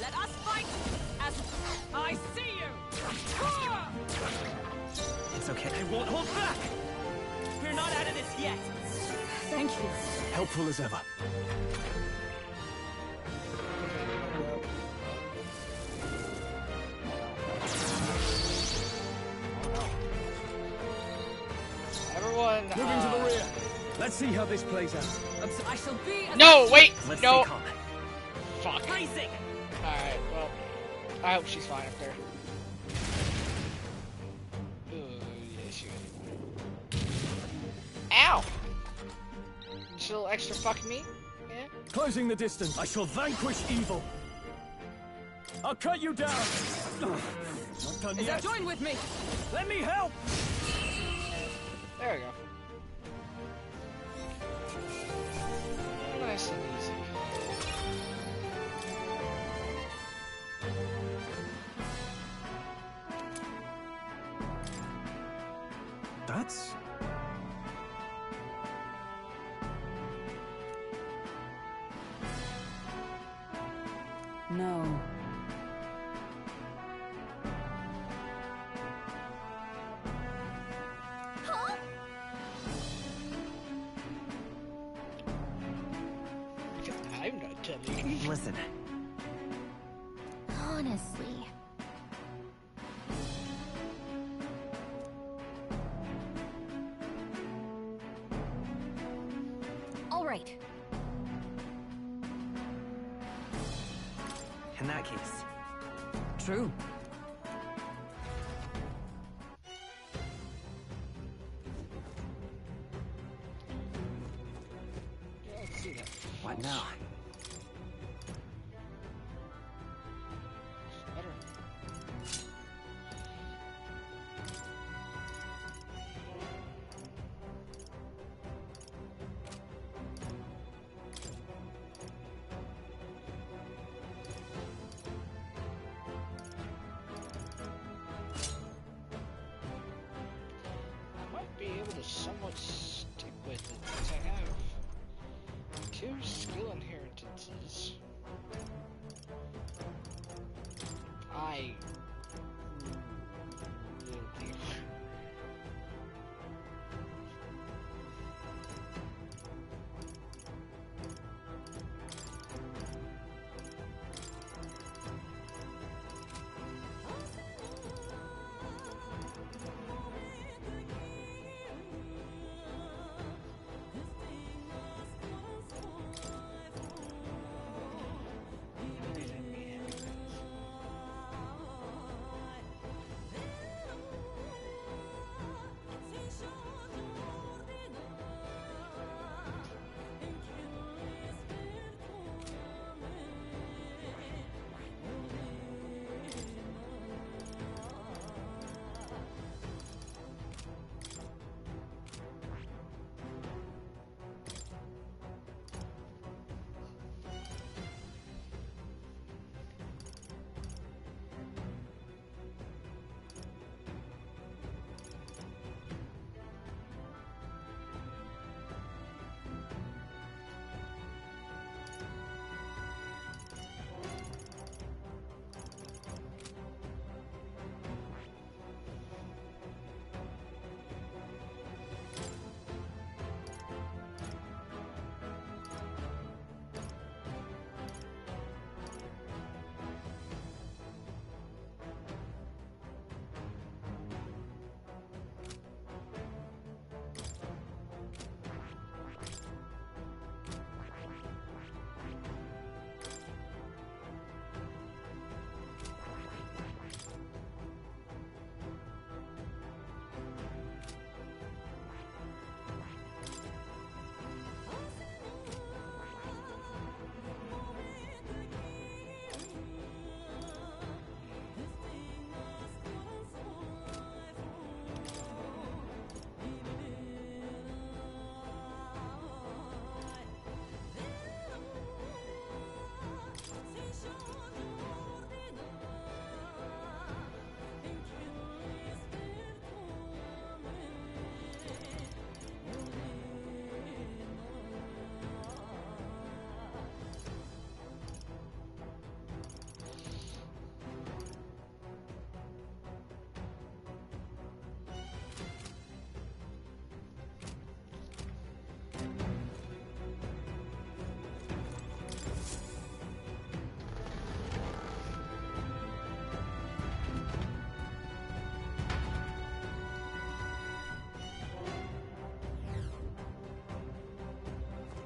F: Let us fight as I see you. It's okay. I won't hold back. We're not out of this yet. Thank you.
B: Helpful as ever.
A: Everyone,
B: Moving to the rear. Let's see how this plays out.
F: I shall be. As
A: No, wait,
F: Let's
A: no.
F: stay calm.
A: Fuck.
F: Racing.
A: Alright, well, I hope she's fine up there. Yeah, she is. Ow! Just a little extra fuck me? Yeah?
B: Closing the distance. I shall vanquish evil. I'll cut you down. Not done
F: Is
B: yet.
F: that join with me?
B: Let me help.
A: There we go. Nice and easy.
B: That's...
G: No.
E: Huh?
A: I'm not telling you.
F: Listen.
E: Honestly. All right.
F: In that case. True.
A: Yeah, let's see that.
F: What now?
A: Better. I might be able to somewhat stick with it because I have 2 skill inheritances. I will do.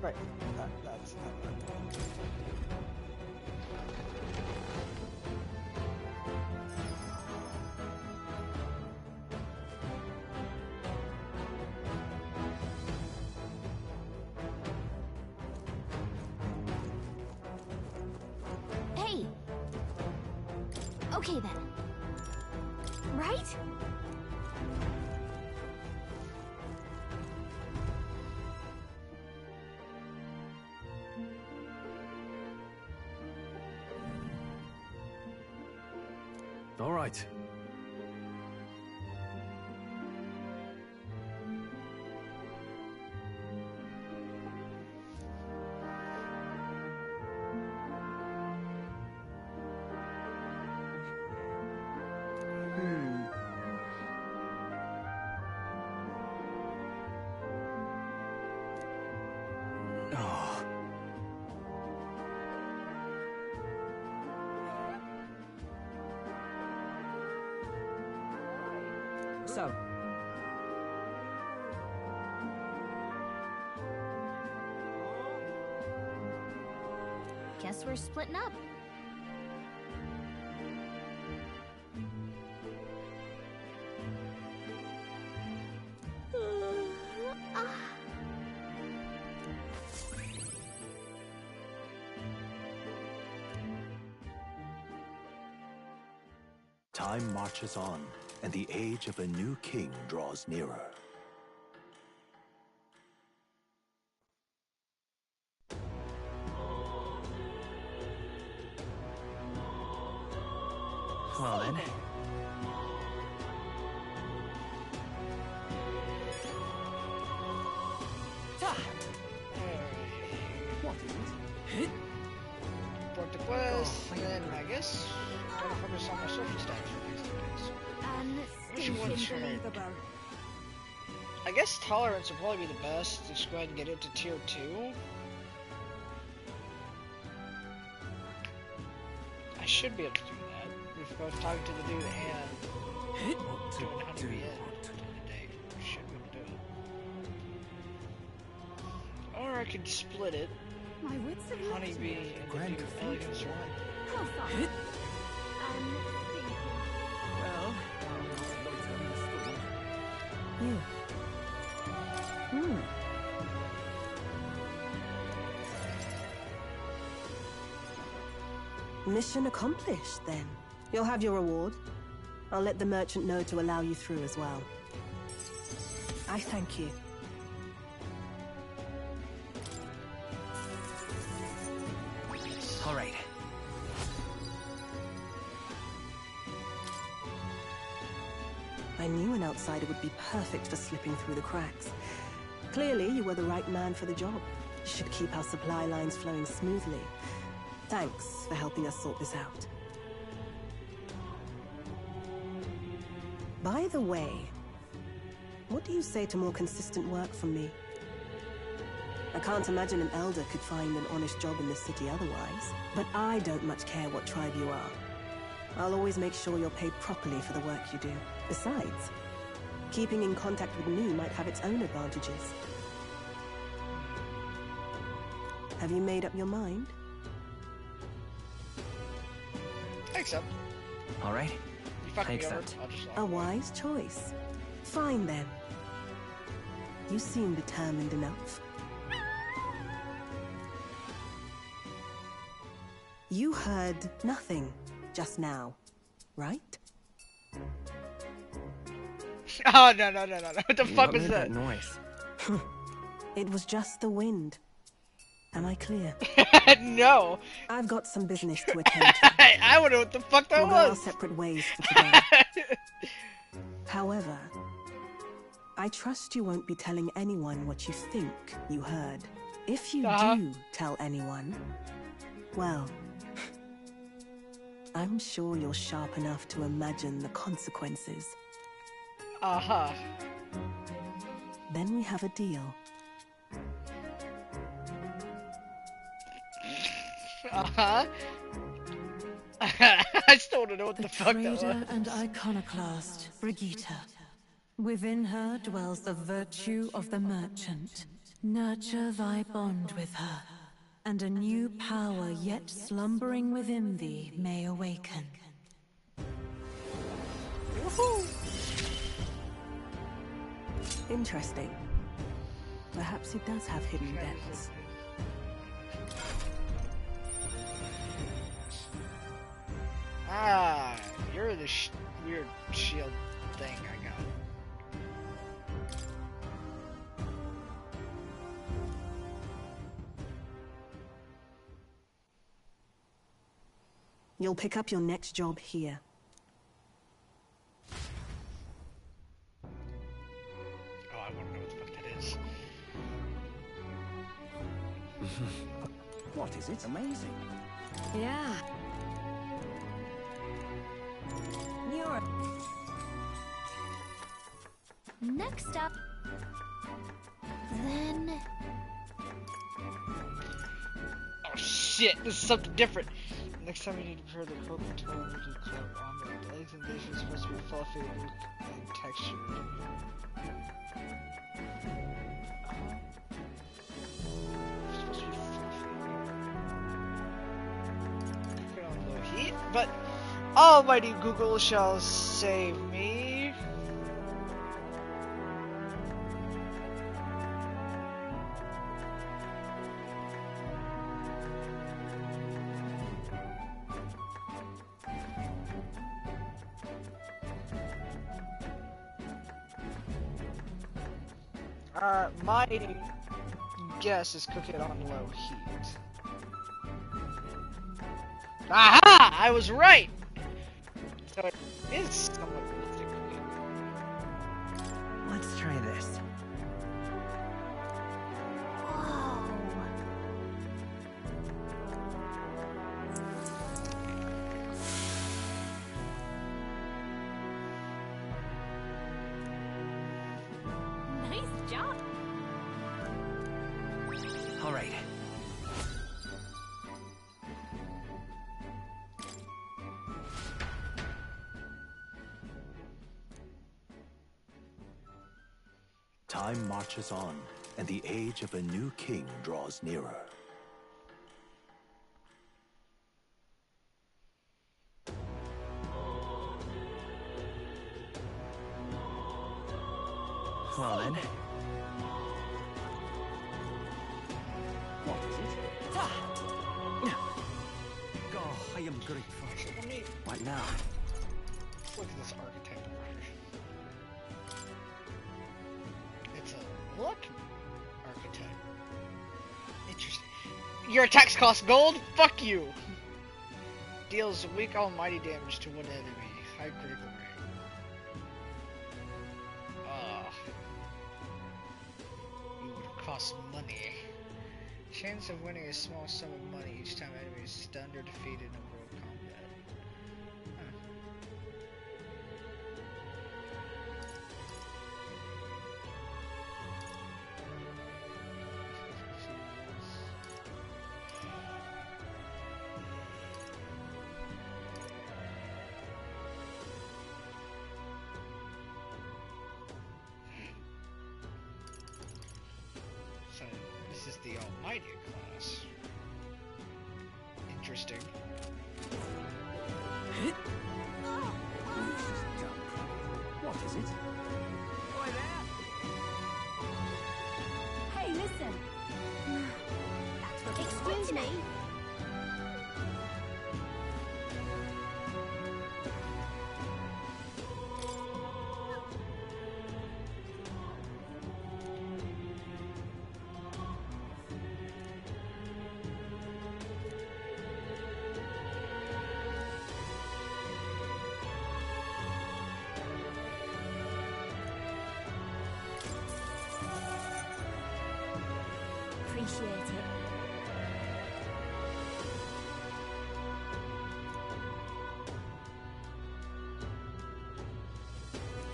A: Right. That's not what I want.
E: Hey! Okay then. Right?
B: All right. Oh.
F: So,
E: Guess we're splitting up.
C: Time marches on, and the age of a new king draws nearer.
B: Well then. What is it?
A: Report the quest, and then I guess gotta focus on my social stats for these 2 days. Which one should I guess tolerance would probably be the best. Just go ahead and get it to tier 2. I should be able to do that. If both talking to the dude and doing honeybee in the day. Should be able to do it. Or I could split it.
E: My wits have left
A: Honeybee
E: me.
A: and do elegance one.
E: How far?
B: Well,
H: Mission accomplished, then. You'll have your reward. I'll let the merchant know to allow you through as well. I thank you.
B: all right.
H: I knew an outsider would be perfect for slipping through the cracks. Clearly, you were the right man for the job. You should keep our supply lines flowing smoothly. Thanks for helping us sort this out. By the way, what do you say to more consistent work from me? I can't imagine an elder could find an honest job in this city otherwise. But I don't much care what tribe you are. I'll always make sure you're paid properly for the work you do. Besides, keeping in contact with me might have its own advantages. Have you made up your mind?
A: Accept.
B: All right.
A: You fuck me over.
B: Accept.
A: I'll just
H: A wise choice. Fine then. You seem determined enough. You heard nothing just now, right?
A: Oh, no. What the fuck
B: What
A: was
B: made
A: that?
B: noise?
H: It was just the wind. Am I clear?
A: No.
H: I've got some business to attend to.
A: I wonder what the fuck that
H: We'll go our
A: was.
H: separate ways for today. However, I trust you won't be telling anyone what you think you heard. If you do tell anyone, well, I'm sure you're sharp enough to imagine the consequences.
A: Uh-huh.
H: Then we have a deal.
A: Uh-huh. I still don't know what the fuck that was.
G: Trader and iconoclast, Brigitte. Within her dwells the virtue of the merchant. Nurture thy bond with her, and a new power yet slumbering within thee may awaken.
A: Woohoo!
H: Interesting. Perhaps it does have hidden depths.
A: Ah, you're the weird shield thing I got.
H: You'll pick up your next job here.
A: Oh, I want to know what the fuck that is.
B: What is it? Amazing.
E: Yeah. You're... Next up... Then...
A: Oh shit, this is something different. Next time you need to prepare the cloak to club on the legs and dishes supposed to be fluffy and textured. It's supposed to be fluffy. Cook it on low heat, but almighty Google shall save me. My guess is cook it on low heat. Aha! I was right! So it is somewhat realistic.
B: Let's try this.
E: Nice job.
B: All right.
C: Time marches on, and the age of a new king draws nearer.
B: Well then. What is it? Oh, I am grateful. What now?
A: Look at this architect. It's a look architect. Interesting. Your attacks cost gold? Fuck you! Deals weak almighty damage to one enemy. High critical rate. You would cost money. Chance of winning a small sum of money each time enemy is stunned or defeated in world combat. Huh. So, this is the Almighty class. Interesting.
B: What is it?
F: Boy there.
E: Hey, listen. Excuse me. Appreciate it.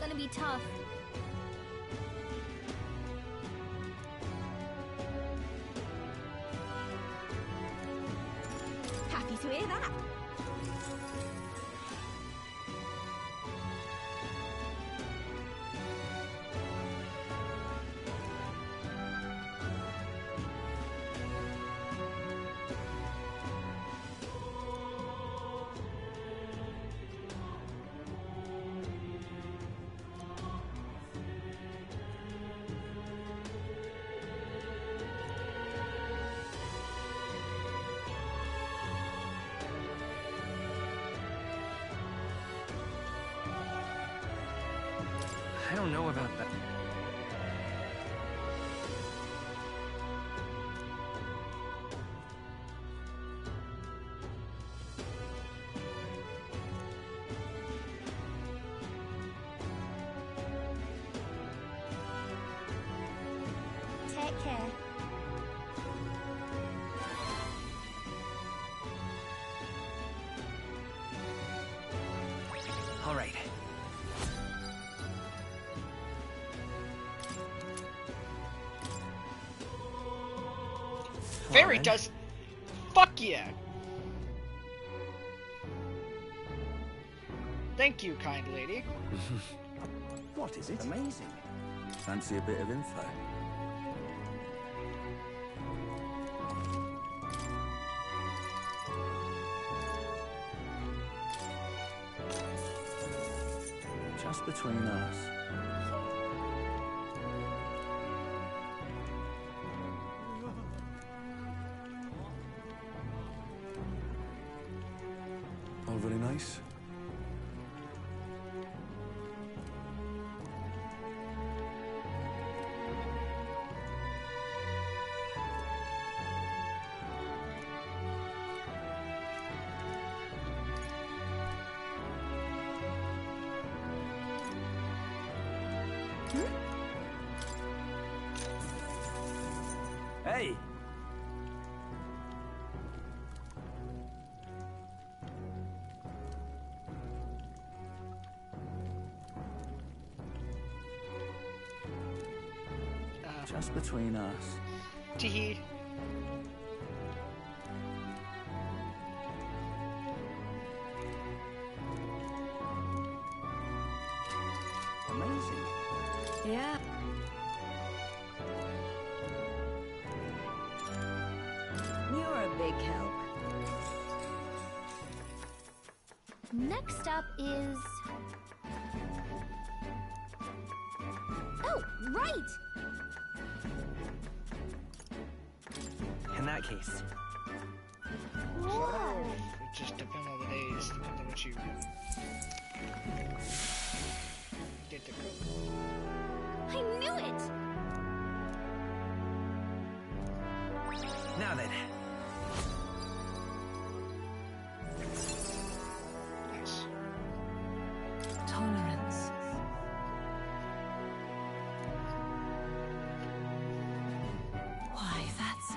E: Gonna be tough. Happy to hear that.
D: I don't know about that.
E: Take care.
D: All right.
A: Fairy
C: then.
A: dust. Fuck yeah. Thank you, kind lady.
C: What is it?
B: Amazing.
C: Fancy a bit of info? Just between us. All very nice.
B: Hey!
C: Just between us.
A: Teehee.
B: Amazing.
G: Yeah. You're a big help.
E: Next up is... Oh, right!
D: In that case,
E: Whoa!
A: It just depends on the days, depends on what you get to cook.
E: I knew it!
D: now then.
A: Nice.
G: Tolerance. Why, that's...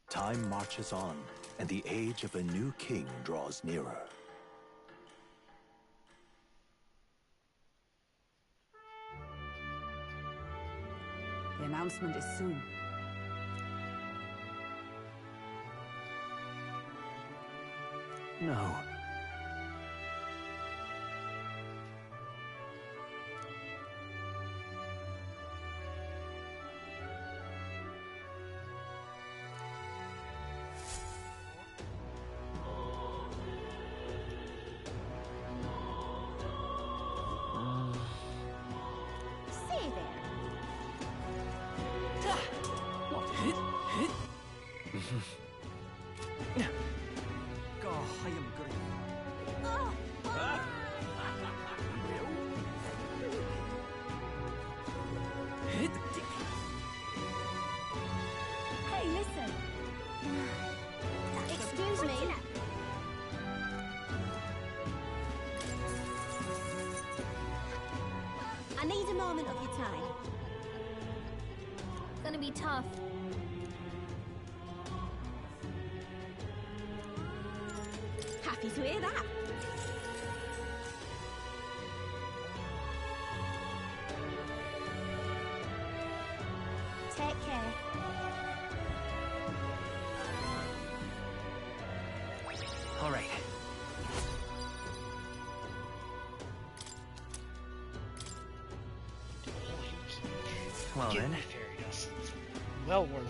C: Time marches on, and the age of a new king draws nearer.
F: The announcement is soon.
C: No.
E: Say there.
B: God, I am great.
E: Oh, oh. Hey, listen. Excuse me. I need a moment of your time. Gonna be tough. Happy to hear that. Take care.
D: All right. Well
A: Get
D: then.
A: me fairy dust. It's well worth it.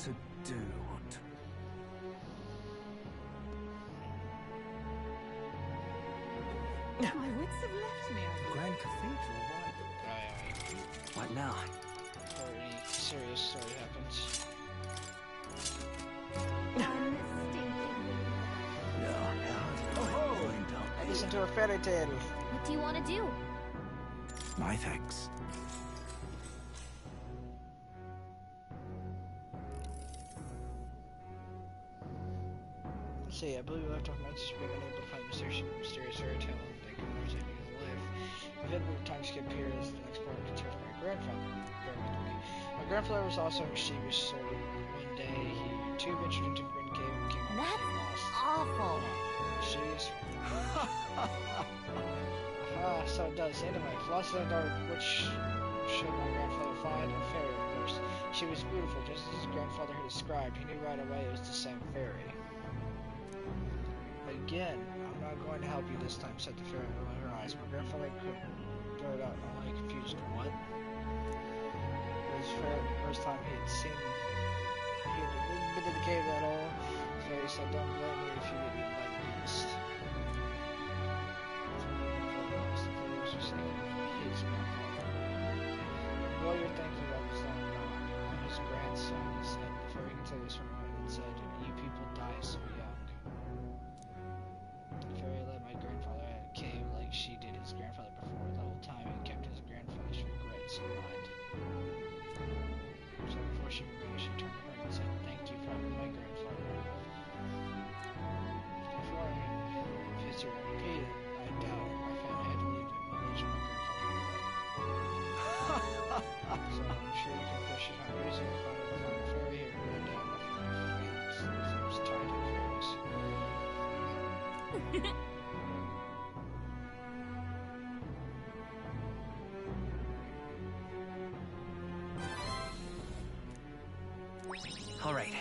B: to do.
F: My wits have left me.
B: Grand Cathedral, why? What now?
A: Already serious story happens. Listen to a fairy tale.
E: What do you want to do?
B: My thanks.
A: So yeah, I believe we left off Manchester being unable to find mysterious fairy tale and they couldn't understand his life. We've had a bit of time skip here as the next part concerns my grandfather. Bear with me. My grandfather was also a mischievous sort of. One day he too ventured into Grin Cave and came up
E: That's
A: lost.
E: awful.
A: She's so it does. Anyway, lost in the dark, which should my grandfather find a fairy, of course. She was beautiful, just as his grandfather had described. He knew right away it was the same fairy. Again, I'm not going to help you this time, said the fairy with her eyes. My grandfather could blurt out, only confused. What? It was the first time he had seen. He had been to the cave at all. So he said, don't blame me if you get eaten by the beast. While you're thinking about this, I'm his grandson, and the fairy can tell you this from a moment, said, you people die so young. The fairy led my grandfather out of the cave like she did his grandfather before. The whole time he kept his grandfather's regrets in mind. So before she moved, she turned to her and said, thank you for having my grandfather. Before history repeated, I doubt my family had believed in my legend my grandfather died. So I'm sure you can push it out easier if I was on a fairy here, but down my feet seems tied in fairies.
C: All right.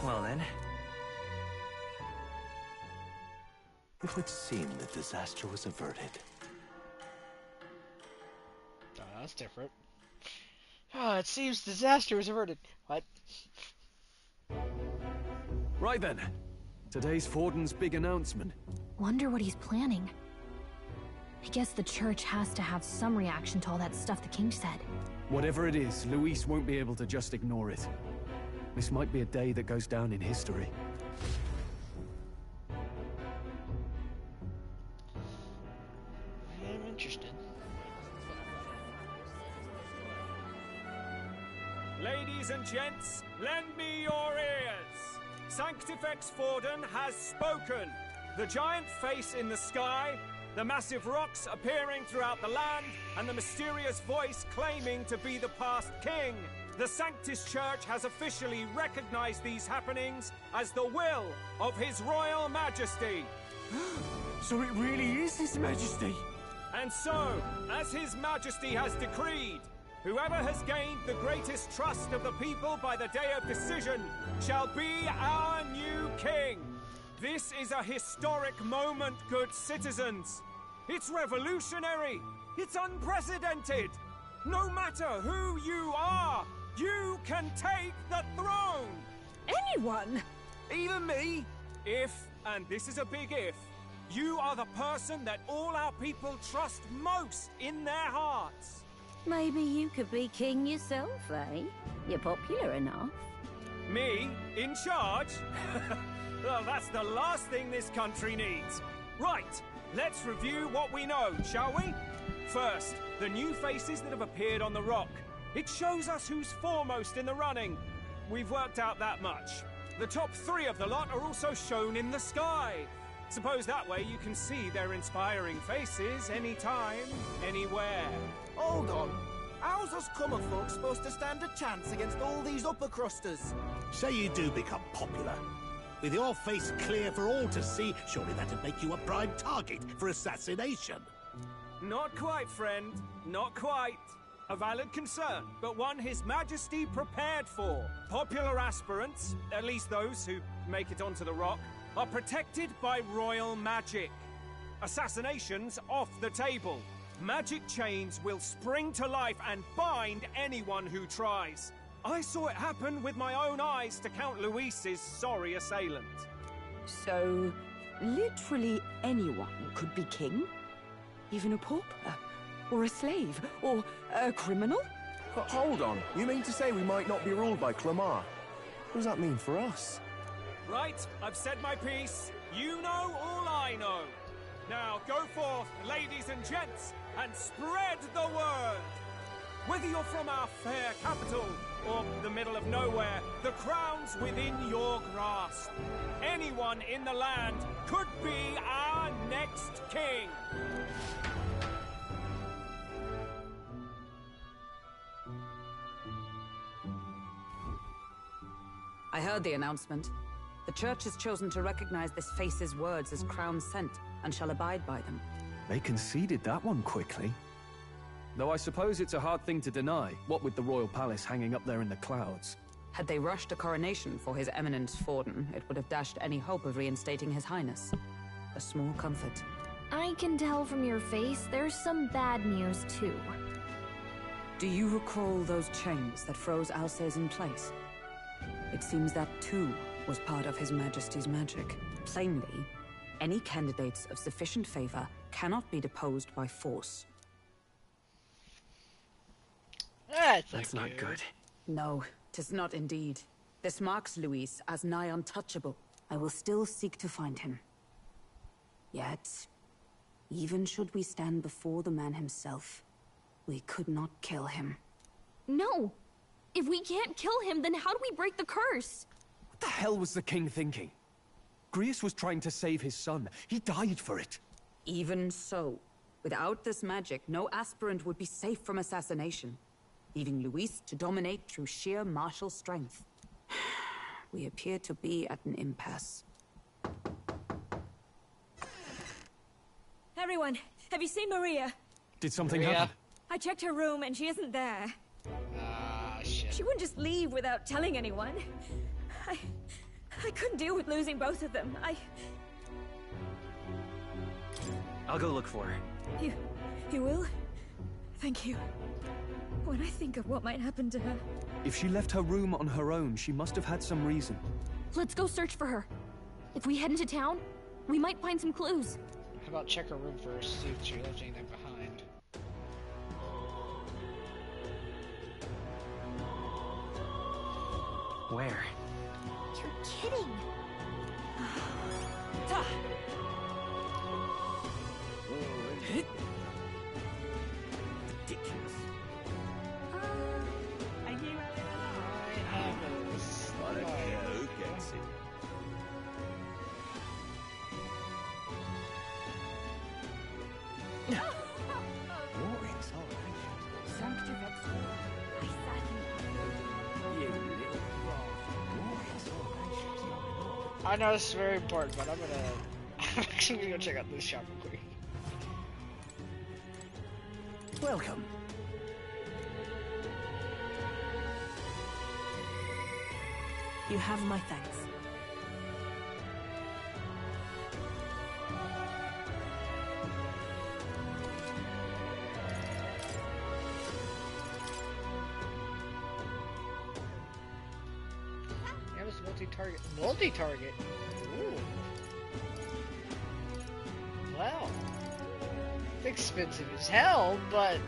C: Well then. It would seem that disaster was averted.
A: Oh, that's different. Oh, it seems disaster was averted. What?
B: Right then. Today's Forden's big announcement.
E: Wonder what he's planning. I guess the church has to have some reaction to all that stuff the king said.
B: Whatever it is, Luis won't be able to just ignore it. This might be a day that goes down in history.
A: I'm interested.
I: Ladies and gents, lend me your ears. Sanctifex Forden has spoken. The giant face in the sky, the massive rocks appearing throughout the land, and the mysterious voice claiming to be the past king. The Sanctus Church has officially recognized these happenings as the will of His Royal Majesty.
B: So it really is His Majesty?
I: And so, as His Majesty has decreed, whoever has gained the greatest trust of the people by the day of decision shall be our new king. This is a historic moment, good citizens. It's revolutionary. It's unprecedented. No matter who you are, you can take the throne.
F: Anyone?
I: Even me. If, and this is a big if, you are the person that all our people trust most in their hearts.
J: Maybe you could be king yourself, eh? You're popular enough.
I: Me? In charge? Well, that's the last thing this country needs. Right, let's review what we know, shall we? First, the new faces that have appeared on the rock. It shows us who's foremost in the running. We've worked out that much. The top 3 of the lot are also shown in the sky. Suppose that way you can see their inspiring faces anytime, anywhere.
K: Hold on. How's us common folk supposed to stand a chance against all these upper crusters?
L: Say you do become popular. With your face clear for all to see, surely that'd make you a prime target for assassination.
I: Not quite, friend. Not quite. A valid concern, but one His Majesty prepared for. Popular aspirants, at least those who make it onto the rock, are protected by royal magic. Assassinations off the table. magic chains will spring to life and bind anyone who tries. I saw it happen with my own eyes to Count Luis's sorry assailant.
F: So, literally anyone could be king? Even a pauper? Or a slave? Or a criminal?
B: Hold on. You mean to say we might not be ruled by Clamar? What does that mean for us?
I: Right, I've said my piece. You know all I know. Now go forth, ladies and gents, and spread the word. Whether you're from our fair capital or the middle of nowhere, the crown's within your grasp. Anyone in the land could be our next king.
F: I heard the announcement. The Church has chosen to recognize this face's words as crown sent, and shall abide by them.
B: They conceded that one quickly. Though I suppose it's a hard thing to deny, what with the royal palace hanging up there in the clouds.
F: Had they rushed a coronation for His Eminence Forden, it would have dashed any hope of reinstating His Highness. A small comfort.
E: I can tell from your face there's some bad news, too.
F: Do you recall those chains that froze Alsace in place? It seems that, too, was part of His Majesty's magic. Plainly, any candidates of sufficient favor cannot be deposed by force.
A: That's not good.
F: No, 'tis not indeed. This marks Luis as nigh untouchable. I will still seek to find him. Yet, even should we stand before the man himself, we could not kill him.
E: No! If we can't kill him, then how do we break the curse?
B: What the hell was the king thinking? Grius was trying to save his son. He died for it.
F: Even so, without this magic, no aspirant would be safe from assassination, leaving Luis to dominate through sheer martial strength. We appear to be at an impasse.
M: Everyone, have you seen Maria?
B: Did something happen?
M: I checked her room and she isn't there.
A: Shit.
M: She wouldn't just leave without telling anyone. I couldn't deal with losing both of them.
B: I'll go look for her.
M: You will? Thank you. When I think of what might happen to her...
B: If she left her room on her own, she must have had some reason.
E: Let's go search for her. If we head into town, we might find some clues.
A: How about check her room first, see if she left anything behind.
B: Where?
E: You're kidding.
L: Ridiculous.
A: I have a
L: I don't care who gets it.
A: I know this is very important, but I'm actually gonna go check out this shop real quick.
L: Welcome.
H: You have my thanks.
A: Yeah, it's multi-target. Multi-target? Ooh. Wow. It's expensive as hell, but...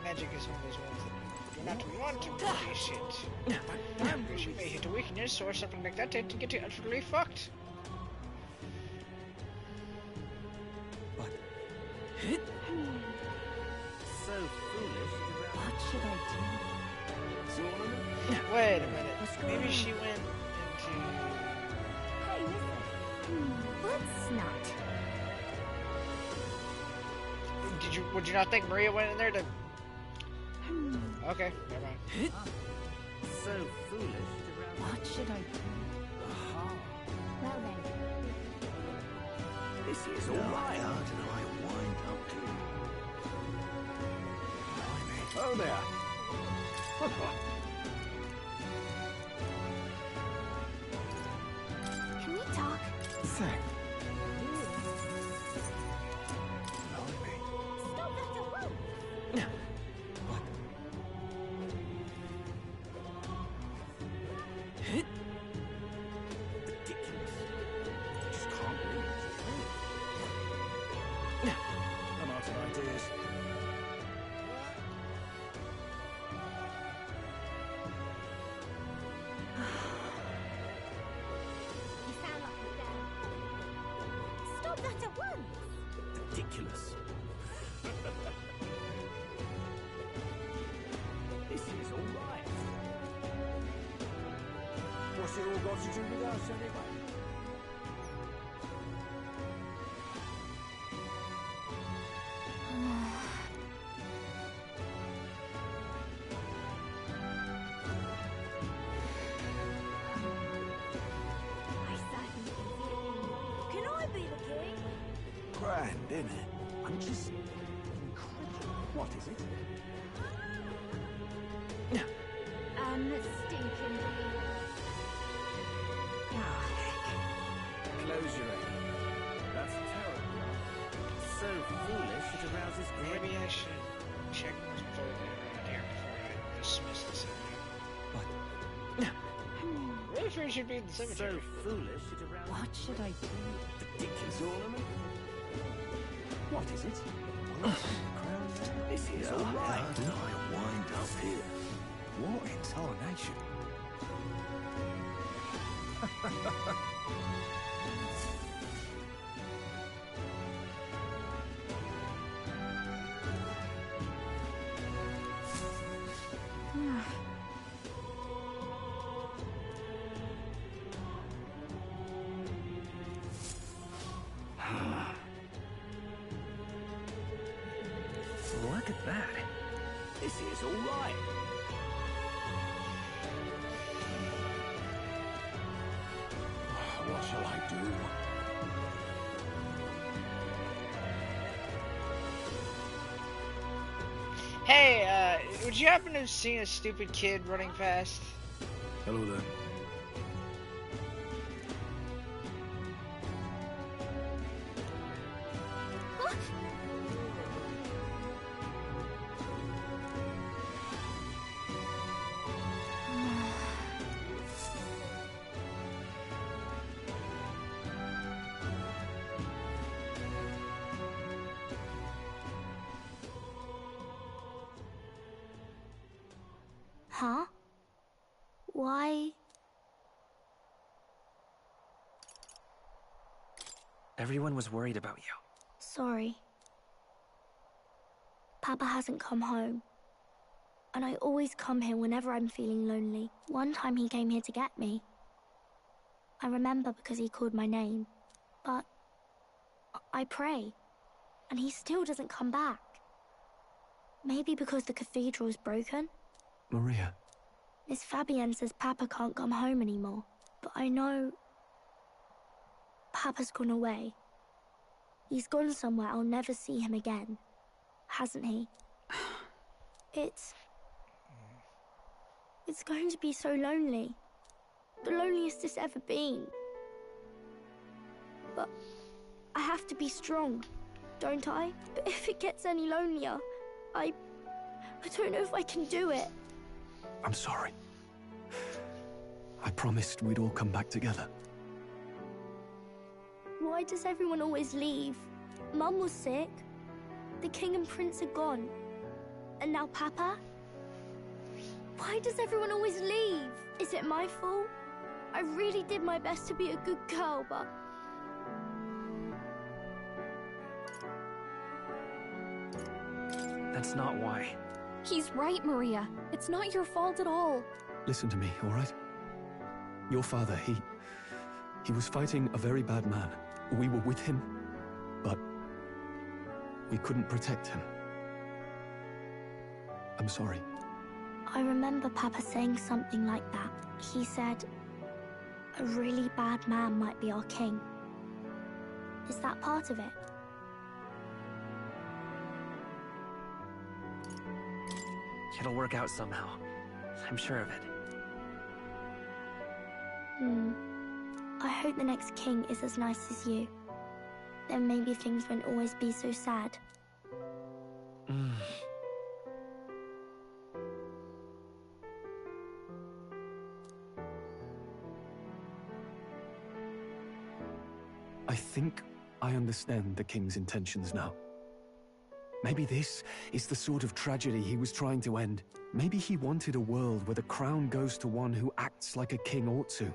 A: Magic is one of those ones that you do not want to do this shit. Because you may hit a weakness or something like that and get you utterly fucked.
K: So foolish.
J: What should I do?
A: Wait a minute. Maybe she went into...
E: Hey, listen. Let's not.
A: Would you not think Maria went in there to... Okay, never mind.
K: So foolish.
J: What should I do?
E: Well then.
L: This is all right. How did I wind up here?
B: Hello there.
E: Can we talk?
B: Thanks.
I: I'm out of ideas.
M: You sound like a girl. Stop that at once!
B: Ridiculous. This is all right.
I: What's it all got to do with us anyway?
M: I certainly can be the king. Can I be the king?
B: Grand, isn't it? I'm just incredulous. What is it?
M: I'm the stinking leader.
B: Ah, heck. Close your eyes. That's terrible. So foolish it arouses great...
A: Maybe I should check what's floating around here before I dismiss this idea. Really sure it should be in the cemetery.
B: So foolish it arouses...
F: What should I do?
B: Ridiculous ornament? What is it? This is all right.
L: How did I wind up here?
B: What in tarnation? Look at that. This is all right. What shall I do?
A: Hey, would you happen to have seen a stupid kid running past?
B: Hello there.
E: Huh? Why?
N: Everyone was worried about you.
E: Sorry. Papa hasn't come home. And I always come here whenever I'm feeling lonely. One time he came here to get me. I remember because he called my name. But I pray. And he still doesn't come back. Maybe because the cathedral's broken?
N: Maria.
E: Miss Fabienne says Papa can't come home anymore. But I know... Papa's gone away. He's gone somewhere I'll never see him again. Hasn't he? It's going to be so lonely. The loneliest it's ever been. But I have to be strong, don't I? But if it gets any lonelier, I don't know if I can do it.
N: I'm sorry. I promised we'd all come back together.
E: Why does everyone always leave? Mum was sick. The king and prince are gone. And now Papa? Why does everyone always leave? Is it my fault? I really did my best to be a good girl, but...
N: That's not why.
E: He's right, Maria. It's not your fault at all.
N: Listen to me, all right? Your father, he was fighting a very bad man. We were with him, but we couldn't protect him. I'm sorry.
E: I remember Papa saying something like that. He said, a really bad man might be our king. Is that part of it?
O: It'll work out somehow. I'm sure of it.
E: I hope the next king is as nice as you. Then maybe things won't always be so sad.
N: I think I understand the king's intentions now. Maybe this is the sort of tragedy he was trying to end. Maybe he wanted a world where the crown goes to one who acts like a king ought to.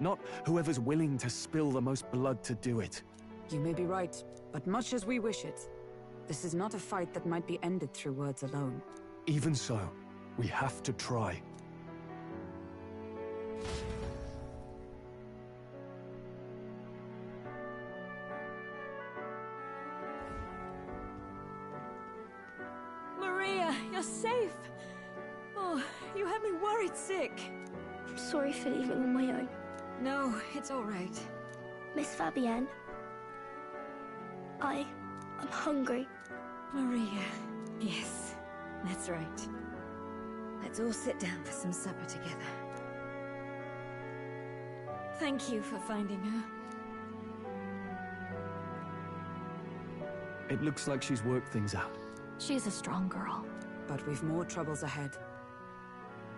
N: Not whoever's willing to spill the most blood to do it.
F: You may be right, but much as we wish it, this is not a fight that might be ended through words alone.
N: Even so, we have to try.
M: Maria, you're safe! Oh, you had me worried sick.
E: I'm sorry for leaving on my own.
M: No, it's all right.
E: Miss Fabienne, I'm hungry.
M: Maria, yes, that's right. Let's all sit down for some supper together. Thank you for finding her.
N: It looks like she's worked things out.
P: She's a strong girl.
F: But we've more troubles ahead.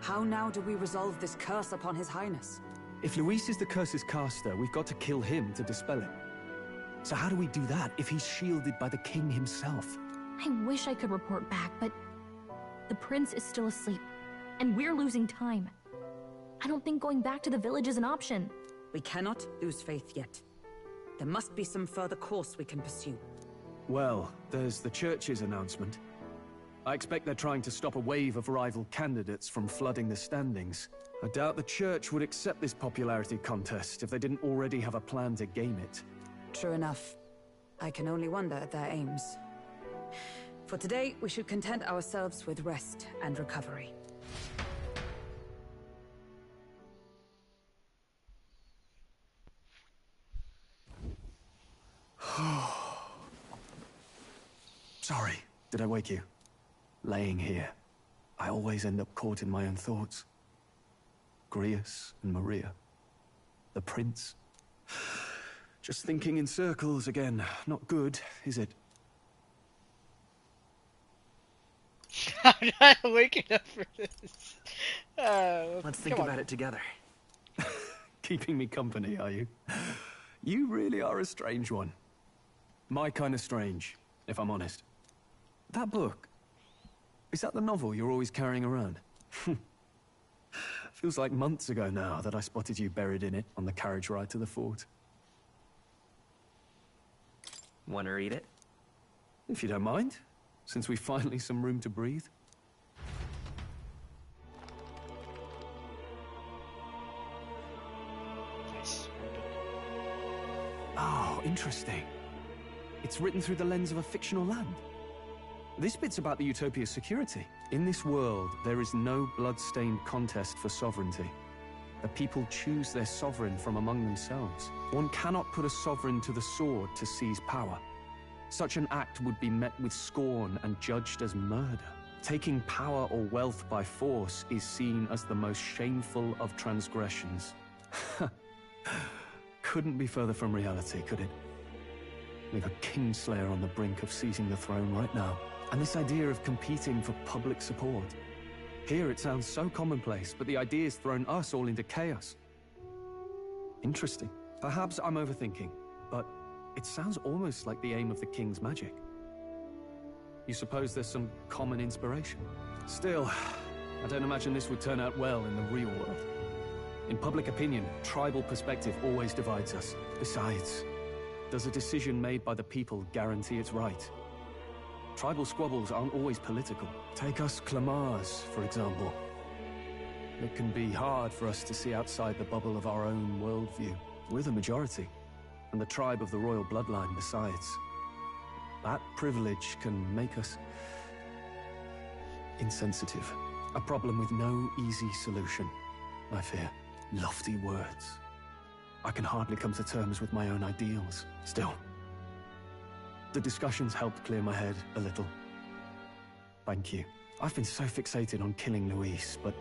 F: How now do we resolve this curse upon His Highness?
N: If Luis is the curse's caster, we've got to kill him to dispel it. So how do we do that if he's shielded by the king himself?
P: I wish I could report back, but the prince is still asleep, and we're losing time. I don't think going back to the village is an option.
F: We cannot lose faith yet. There must be some further course we can pursue.
N: Well, there's the church's announcement. I expect they're trying to stop a wave of rival candidates from flooding the standings. I doubt the church would accept this popularity contest if they didn't already have a plan to game it.
F: True enough. I can only wonder at their aims. For today, we should content ourselves with rest and recovery.
N: Sorry, did I wake you? Laying here, I always end up caught in my own thoughts. Grius and Maria. The prince. Just thinking in circles again. Not good, is it?
A: I'm not waking up for this.
O: Let's think about it together.
N: Keeping me company, are you? You really are a strange one. My kind of strange, if I'm honest. That book, is that the novel you're always carrying around? Feels like months ago now that I spotted you buried in it on the carriage ride to the fort.
O: Want to read it?
N: If you don't mind, since we've finally some room to breathe.
A: Nice.
N: Oh, interesting. It's written through the lens of a fictional land. This bit's about the Utopia's security. In this world, there is no blood-stained contest for sovereignty. The people choose their sovereign from among themselves. One cannot put a sovereign to the sword to seize power. Such an act would be met with scorn and judged as murder. Taking power or wealth by force is seen as the most shameful of transgressions. Couldn't be further from reality, could it? We've a kingslayer on the brink of seizing the throne right now. And this idea of competing for public support. Here it sounds so commonplace, but the idea's thrown us all into chaos. Interesting. Perhaps I'm overthinking, but it sounds almost like the aim of the king's magic. You suppose there's some common inspiration? Still, I don't imagine this would turn out well in the real world. In public opinion, tribal perspective always divides us. Besides, does a decision made by the people guarantee it's right? Tribal squabbles aren't always political. Take us Clamars, for example. It can be hard for us to see outside the bubble of our own worldview. We're the majority, and the tribe of the royal bloodline besides. That privilege can make us insensitive. A problem with no easy solution, I fear. Lofty words. I can hardly come to terms with my own ideals. Still, the discussions helped clear my head a little. Thank you. I've been so fixated on killing Luis, but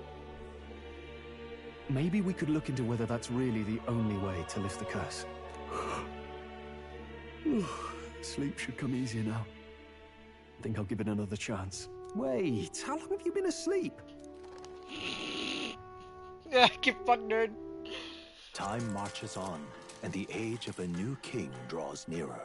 N: maybe we could look into whether that's really the only way to lift the curse. Sleep should come easier now. I think I'll give it another chance. Wait, how long have you been asleep?
A: Yeah, get fucked, nerd.
C: Time marches on, and the age of a new king draws nearer.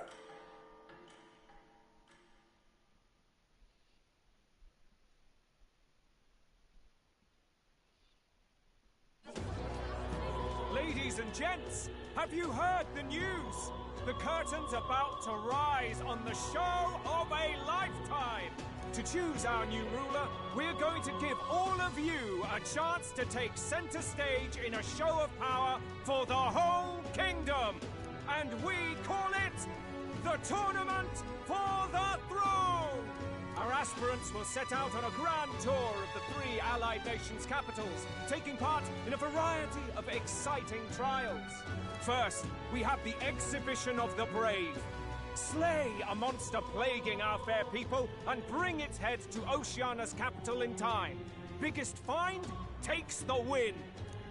I: Ladies and gents, have you heard the news? The curtain's about to rise on the show of a lifetime. To choose our new ruler, we're going to give all of you a chance to take center stage in a show of power for the whole kingdom. And we call it the Tournament for the Throne. Our aspirants will set out on a grand tour of the 3 allied nations' capitals, taking part in a variety of exciting trials. First, we have the Exhibition of the Brave. Slay a monster plaguing our fair people and bring its head to Oceania's capital in time. Biggest find takes the win.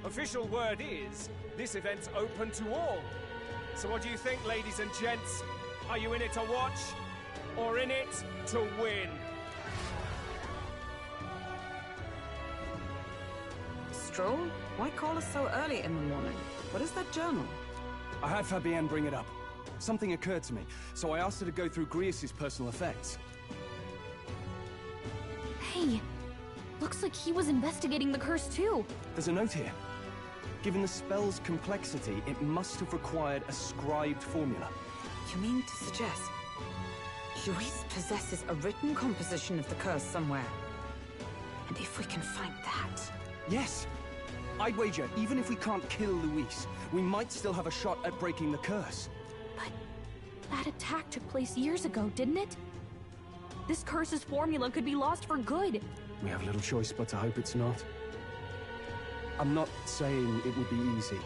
I: Official word is, this event's open to all. So what do you think, ladies and gents? Are you in it to watch, or in it to win?
F: Stroll? Why call us so early in the morning? What is that journal?
N: I had Fabienne bring it up. Something occurred to me, so I asked her to go through Grius' personal effects.
P: Hey, looks like he was investigating the curse too.
N: There's a note here. Given the spell's complexity, it must have required a scribed formula.
F: You mean to suggest Luis possesses a written composition of the curse somewhere? And if we can find that...
N: Yes! I'd wager, even if we can't kill Luis, we might still have a shot at breaking the curse.
P: But that attack took place years ago, didn't it? This curse's formula could be lost for good.
N: We have little choice but to hope it's not. I'm not saying it would be easy.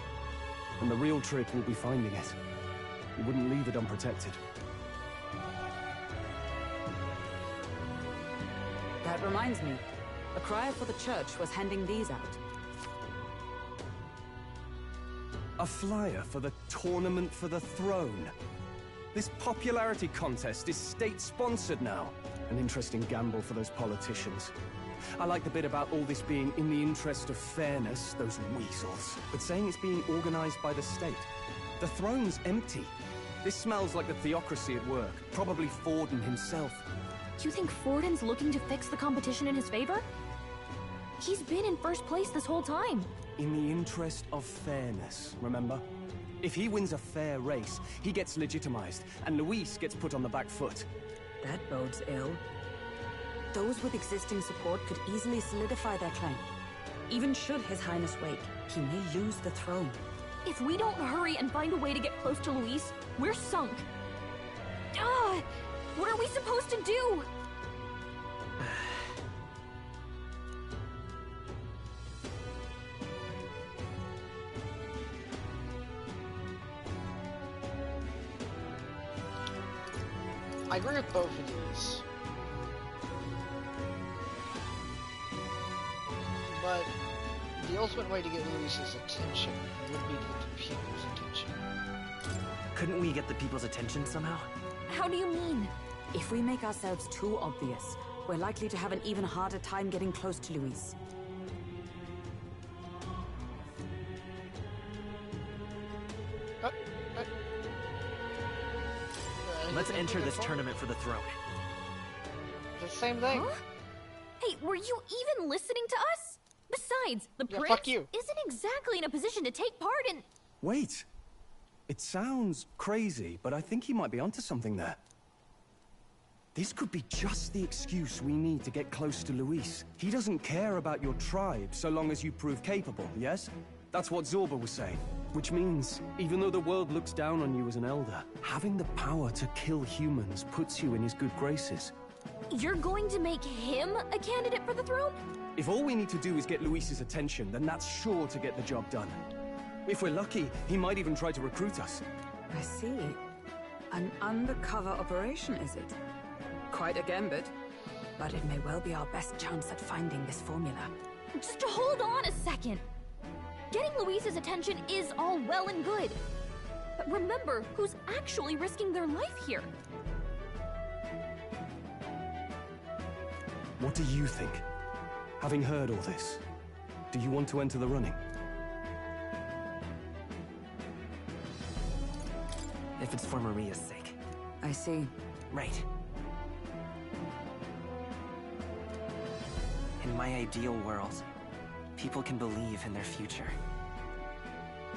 N: And the real trick will be finding it. We wouldn't leave it unprotected.
F: That reminds me. A crier for the church was handing these out.
N: A flyer for the Tournament for the Throne. This popularity contest is state-sponsored now. An interesting gamble for those politicians. I like the bit about all this being in the interest of fairness, those weasels. But saying it's being organized by the state. The throne's empty. This smells like the theocracy at work. Probably Forden himself.
P: Do you think Forden's looking to fix the competition in his favor? He's been in first place this whole time.
N: In the interest of fairness, remember? If he wins a fair race, he gets legitimized, and Luis gets put on the back foot.
F: That bodes ill. Those with existing support could easily solidify their claim. Even should His Highness wake, he may lose the throne.
P: If we don't hurry and find a way to get close to Luis, we're sunk. What are we supposed to do?
A: I agree with both of these. But the ultimate way to get Luis's attention would be to get the people's attention.
O: Couldn't we get the people's attention somehow?
P: How do you mean?
F: If we make ourselves too obvious, we're likely to have an even harder time getting close to Luis.
O: Let's enter this tournament for the throne.
A: The same thing.
P: Huh? Hey, were you even listening to us? Besides, the prince
A: fuck you.
P: isn't exactly in a position to take part in...
N: Wait. It sounds crazy, but I think he might be onto something there. This could be just the excuse we need to get close to Luis. He doesn't care about your tribe so long as you prove capable, yes? That's what Zorba was saying. Which means, even though the world looks down on you as an elder, having the power to kill humans puts you in his good graces.
P: You're going to make him a candidate for the throne?
N: If all we need to do is get Luis's attention, then that's sure to get the job done. If we're lucky, he might even try to recruit us.
F: I see. An undercover operation, is it? Quite a gambit. but it may well be our best chance at finding this formula.
P: Just hold on a second. Getting Luisa's attention is all well and good. But remember who's actually risking their life here.
N: What do you think? Having heard all this, do you want to enter the running?
O: If it's for Maria's sake.
F: I see.
O: Right. In my ideal world, people can believe in their future.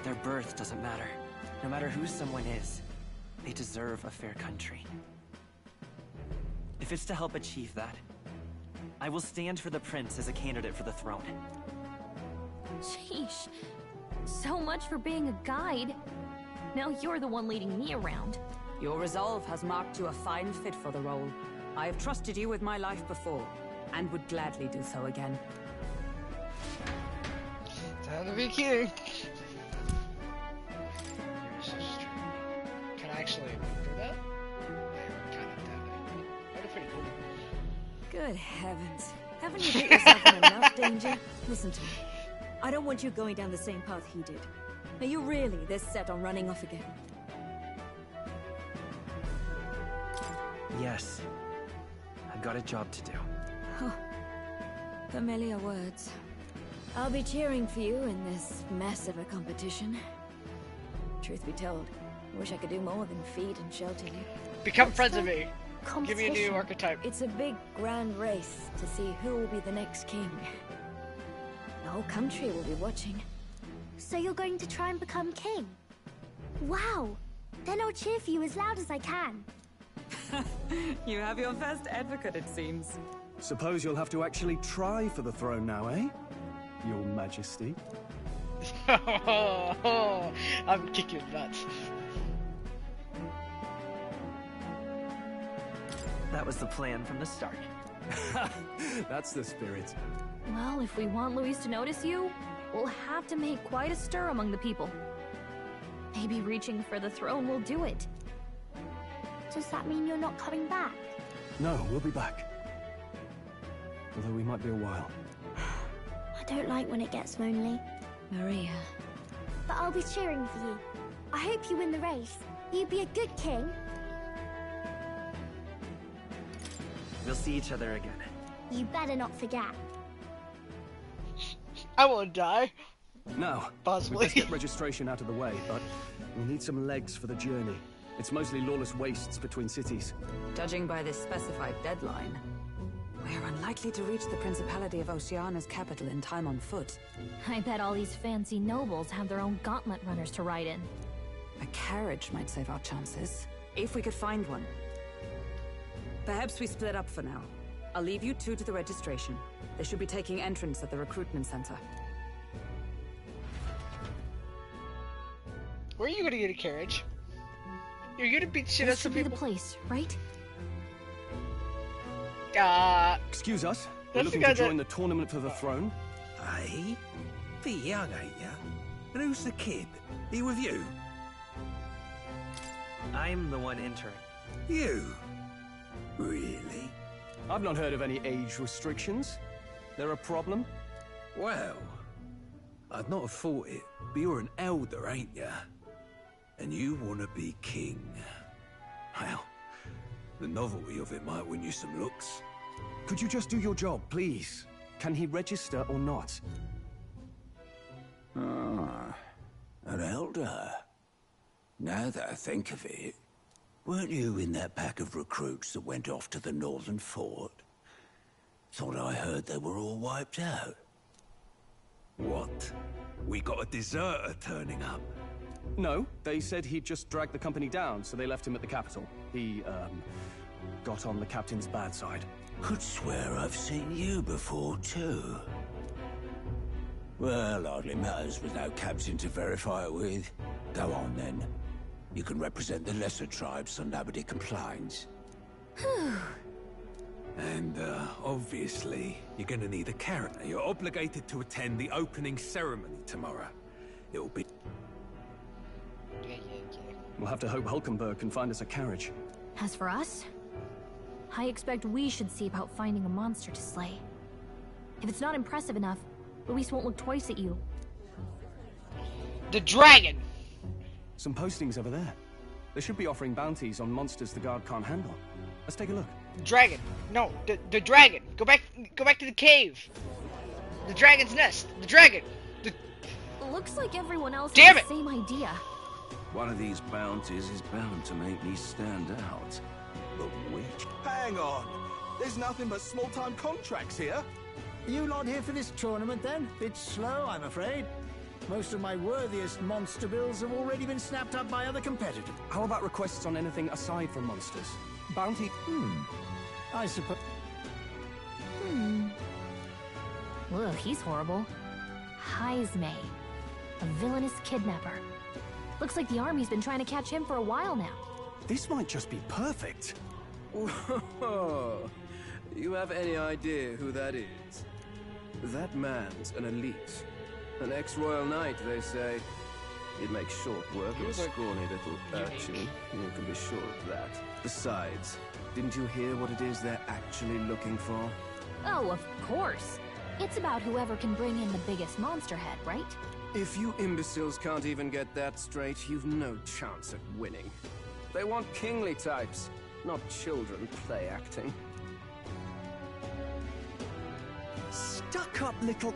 O: Their birth doesn't matter. No matter who someone is, they deserve a fair country. If it's to help achieve that, I will stand for the prince as a candidate for the throne.
P: Sheesh. So much for being a guide. Now you're the one leading me around.
F: Your resolve has marked you a fine fit for the role. I have trusted you with my life before, and would gladly do so again.
A: Time to be king. Can I actually do that? I kind of doubt it. That'd be pretty cool.
M: Good heavens. Haven't you put yourself in enough danger? Listen to me. I don't want you going down the same path he did. Are you really this set on running off again?
O: Yes. I've got a job to do.
M: Oh, familiar words. I'll be cheering for you in this mess of a competition. Truth be told, I wish I could do more than feed and shelter you.
A: Become friends with me. Give me a new archetype.
M: It's a big, grand race to see who will be the next king. The whole country will be watching.
E: So you're going to try and become king? Wow! Then I'll cheer for you as loud as I can.
F: You have your first advocate, it seems.
N: Suppose you'll have to actually try for the throne now, eh? Your Majesty.
A: I'm kicking nuts.
O: That was the plan from the start.
N: That's the spirit.
P: Well, if we want Luis to notice you, we'll have to make quite a stir among the people. Maybe reaching for the throne will do it.
E: Does that mean you're not coming back?
N: No, we'll be back. Although we might be a while.
E: I don't like when it gets lonely.
M: Maria.
E: But I'll be cheering for you. I hope you win the race. You'd be a good king.
O: We'll see each other again.
E: You better not forget.
A: I won't die.
N: Now,
A: possibly.
N: Let's get registration out of the way, but we'll need some legs for the journey. It's mostly lawless wastes between cities.
F: Judging by this specified deadline, we're unlikely to reach the Principality of Oceana's capital in time on foot.
P: I bet all these fancy nobles have their own gauntlet runners to ride in.
F: A carriage might save our chances, if we could find one. Perhaps we split up for now. I'll leave you two to the registration. They should be taking entrance at the recruitment center.
A: Where are you gonna get a carriage? You're gonna beat shit out
P: This
A: some
P: should be
A: people.
P: the place, right?
N: Excuse us. We're
A: That's the
N: looking
A: guy
N: to join the tournament for the throne.
L: Aye? Bit young, ain't ya? And who's the kid? He with you?
O: I'm the one entering.
L: You? Really?
N: I've not heard of any age restrictions. There a problem?
L: Well, I'd not have thought it, but you're an elder, ain't ya? And you want to be king. Well, the novelty of it might win you some looks.
N: Could you just do your job, please? Can he register or not?
L: Ah, an elder. Now that I think of it, weren't you in that pack of recruits that went off to the northern fort? Thought I heard they were all wiped out. What? We got a deserter turning up?
N: No, they said he'd just dragged the company down, so they left him at the capital. He, got on the captain's bad side.
L: Could swear I've seen you before, too. Well, hardly matters with no captain to verify it with. Go on, then. You can represent the lesser tribes so nobody complains. And, obviously, you're gonna need a character. You're obligated to attend the opening ceremony tomorrow. It'll be...
N: We'll have to hope Hulkenberg can find us a carriage.
P: As for us, I expect we should see about finding a monster to slay. If it's not impressive enough, Luis won't look twice at you.
A: The dragon!
N: Some postings over there. They should be offering bounties on monsters the guard can't handle. Let's take a look.
A: Dragon. No, the dragon. Go back to the cave. The dragon's nest. The dragon.
P: Looks like everyone else
A: Damn
P: has
A: it!
P: the same idea.
L: One of these bounties is bound to make me stand out. But which?
K: Hang on. There's nothing but small-time contracts here.
Q: You lot here for this tournament then? Bit slow, I'm afraid. Most of my worthiest monster bills have already been snapped up by other competitors.
N: How about requests on anything aside from monsters? Bounty?
Q: I suppose...
P: Ugh, he's horrible. Heisme. A villainous kidnapper. Looks like the army's been trying to catch him for a while now.
N: This might just be perfect.
R: Whoa. You have any idea who that is? That man's an elite. An ex-royal knight, they say. He'd make short work of a scrawny little urchin. You can be sure of that. Besides, didn't you hear what it is they're actually looking for?
P: Oh, of course. It's about whoever can bring in the biggest monster head, right?
R: If you imbeciles can't even get that straight, you've no chance at winning. They want kingly types, not children play acting.
N: Stuck-up little...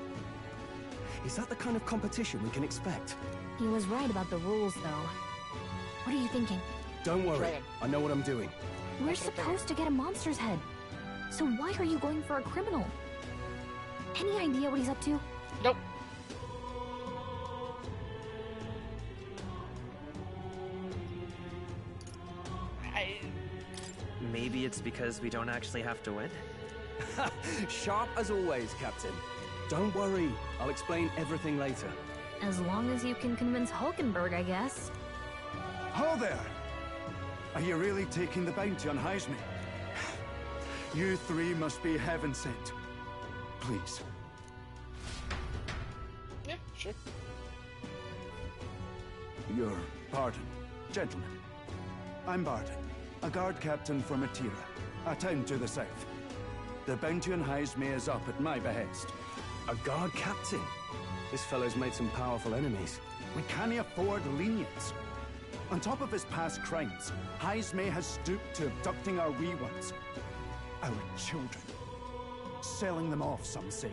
N: Is that the kind of competition we can expect?
P: He was right about the rules, though. What are you thinking?
N: Don't worry, I know what I'm doing.
P: We're supposed to get a monster's head. So why are you going for a criminal? Any idea what he's up to?
A: Nope.
O: Maybe it's because we don't actually have to win?
N: Sharp as always, Captain. Don't worry, I'll explain everything later.
P: As long as you can convince Hulkenberg, I guess.
S: Ho there! Are you really taking the bounty on Heisme? You three must be heaven sent. Please.
A: Yeah, sure.
S: Your pardon, gentlemen. I'm Barton, a guard captain for Matira, a town to the south. The bounty on Heisme is up at my behest.
N: A guard captain? This fellow's made some powerful enemies.
S: We can't afford lenience. On top of his past crimes, Heisme has stooped to abducting our wee ones. Our children. Selling them off, some say.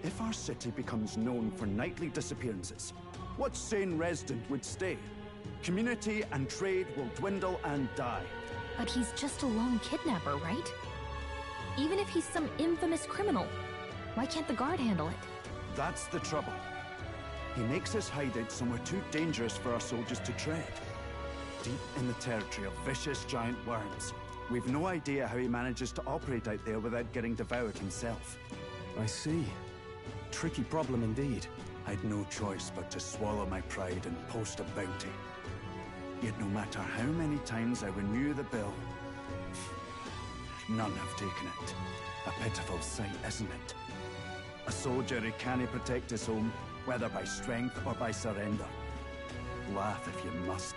S: If our city becomes known for nightly disappearances, what sane resident would stay? Community and trade will dwindle and die.
P: But he's just a lone kidnapper, right? Even if he's some infamous criminal, why can't the guard handle it?
S: That's the trouble. He makes his hideout somewhere too dangerous for our soldiers to tread. Deep in the territory of vicious giant worms. We've no idea how he manages to operate out there without getting devoured himself.
N: I see. Tricky problem indeed.
S: I'd no choice but to swallow my pride and post a bounty. Yet no matter how many times I renew the bill, none have taken it. A pitiful sight, isn't it? A soldier who can't protect his home, whether by strength or by surrender. Laugh if you must.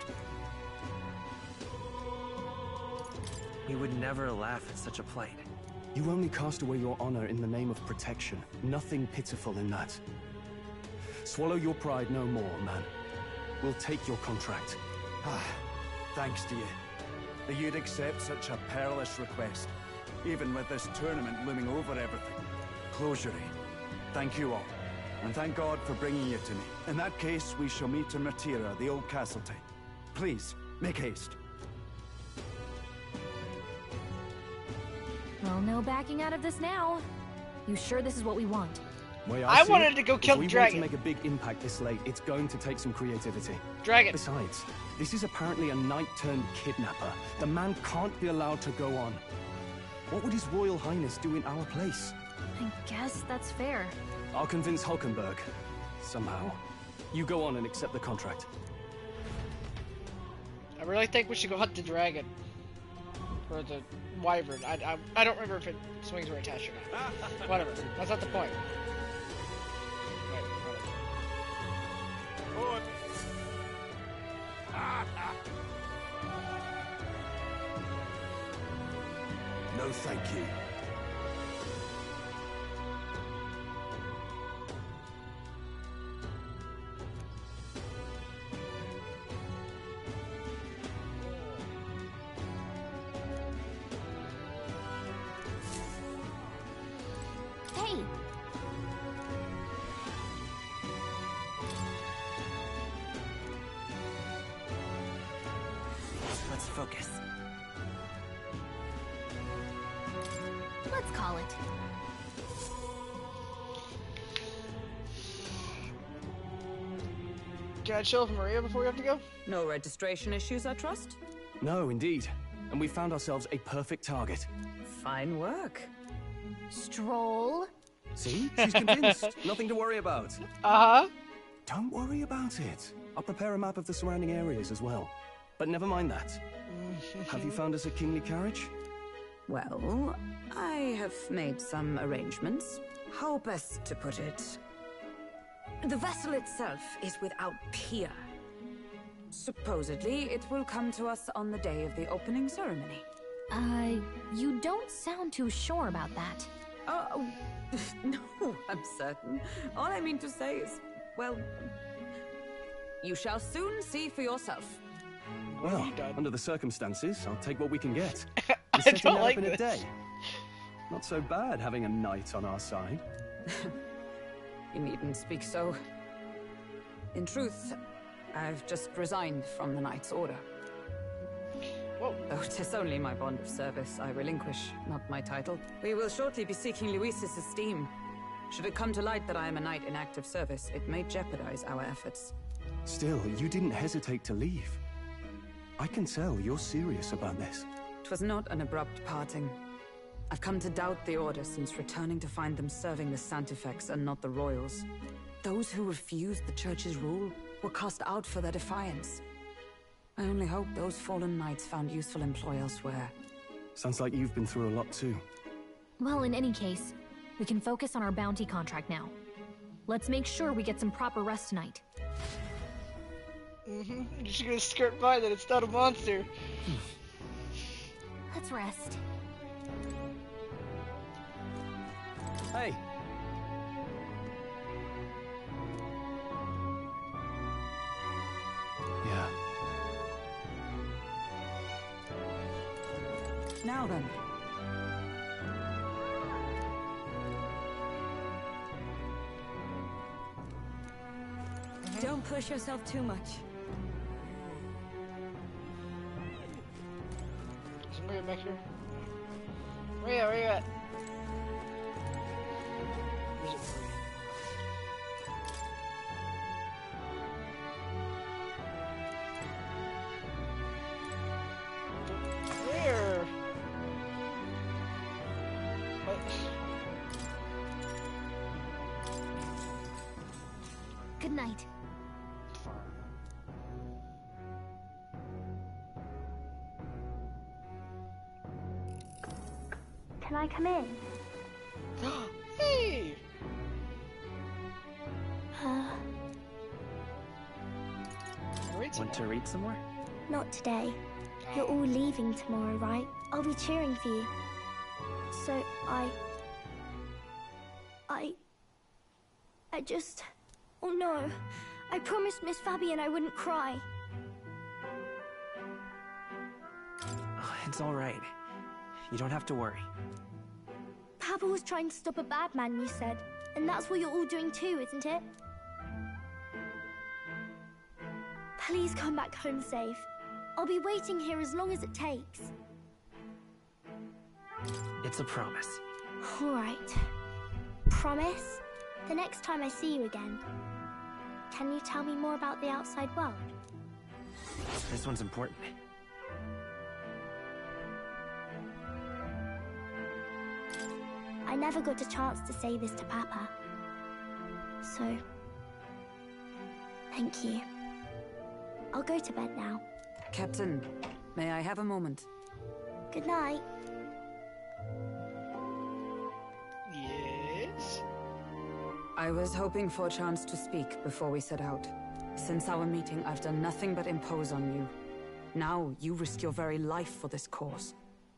O: We would never laugh at such a plight.
N: You only cast away your honor in the name of protection. Nothing pitiful in that. Swallow your pride no more, man. We'll take your contract.
S: Thanks to you. That you'd accept such a perilous request, even with this tournament looming over everything. Closure. Thank you all, and thank God for bringing you to me. In that case, we shall meet in Matira, the old Castletide. Please, make haste.
P: Well, no backing out of this now. You sure this is what we want?
A: I wanted to go kill the dragon.
N: If we want to make a big impact this late, it's going to take some creativity.
A: Dragon.
N: Besides, this is apparently a knight-turned-kidnapper. The man can't be allowed to go on. What would His Royal Highness do in our place?
P: I guess that's fair.
N: I'll convince Hulkenberg. Somehow. You go on and accept the contract.
A: I really think we should go hunt the dragon. Or the wyvern. I don't remember if it swings were attached or not. Whatever. That's not the point.
L: No thank you.
P: Hey!
O: Let's focus.
P: Let's call it.
A: Can I chill with Maria before we have to go?
F: No registration issues, I trust?
N: No, indeed. And we found ourselves a perfect target.
F: Fine work.
P: Stroll.
N: See? She's convinced. Nothing to worry about.
A: Uh-huh.
N: Don't worry about it. I'll prepare a map of the surrounding areas as well. But never mind that. Have you found us a kingly carriage?
F: Well, I have made some arrangements. How best to put it? The vessel itself is without peer. Supposedly, it will come to us on the day of the opening ceremony.
P: You don't sound too sure about that.
F: Oh, no, I'm certain. All I mean to say is, well, you shall soon see for yourself.
N: Well, under the circumstances, I'll take what we can get.
A: I don't like
N: in
A: this.
N: a day. Not so bad having a knight on our side.
F: You needn't speak so. In truth, I've just resigned from the Knight's Order.
A: Whoa.
F: Though 'tis only my bond of service I relinquish, not my title. We will shortly be seeking Luis's esteem. Should it come to light that I am a knight in active service, it may jeopardize our efforts.
N: Still, you didn't hesitate to leave. I can tell you're serious about this.
F: 'Twas not an abrupt parting. I've come to doubt the Order since returning to find them serving the Santifex and not the Royals. Those who refused the Church's rule were cast out for their defiance. I only hope those fallen knights found useful employ elsewhere.
N: Sounds like you've been through a lot too.
P: Well, in any case, we can focus on our bounty contract now. Let's make sure we get some proper rest tonight.
A: You're just gonna skirt by that it's not a monster.
P: Let's rest.
N: Hey! Yeah.
F: Now then.
M: Don't push yourself too much.
A: Is Maria back here? Maria, where you at? Where's it, Maria? Where? What?
P: Good night.
E: Can I come in?
A: Hey!
O: Want to read some more?
E: Not today. You're all leaving tomorrow, right? I'll be cheering for you. So I just... Oh no. I promised Miss Fabian I wouldn't cry.
O: Oh, it's all right. You don't have to worry.
E: Papa was trying to stop a bad man, you said. And that's what you're all doing too, isn't it? Please come back home safe. I'll be waiting here as long as it takes.
O: It's a promise.
E: All right. Promise? The next time I see you again. Can you tell me more about the outside world?
O: This one's important.
E: I never got a chance to say this to Papa. So... thank you. I'll go to bed now.
F: Captain, may I have a moment?
E: Good night.
A: Yes?
F: I was hoping for a chance to speak before we set out. Since our meeting, I've done nothing but impose on you. Now, you risk your very life for this cause.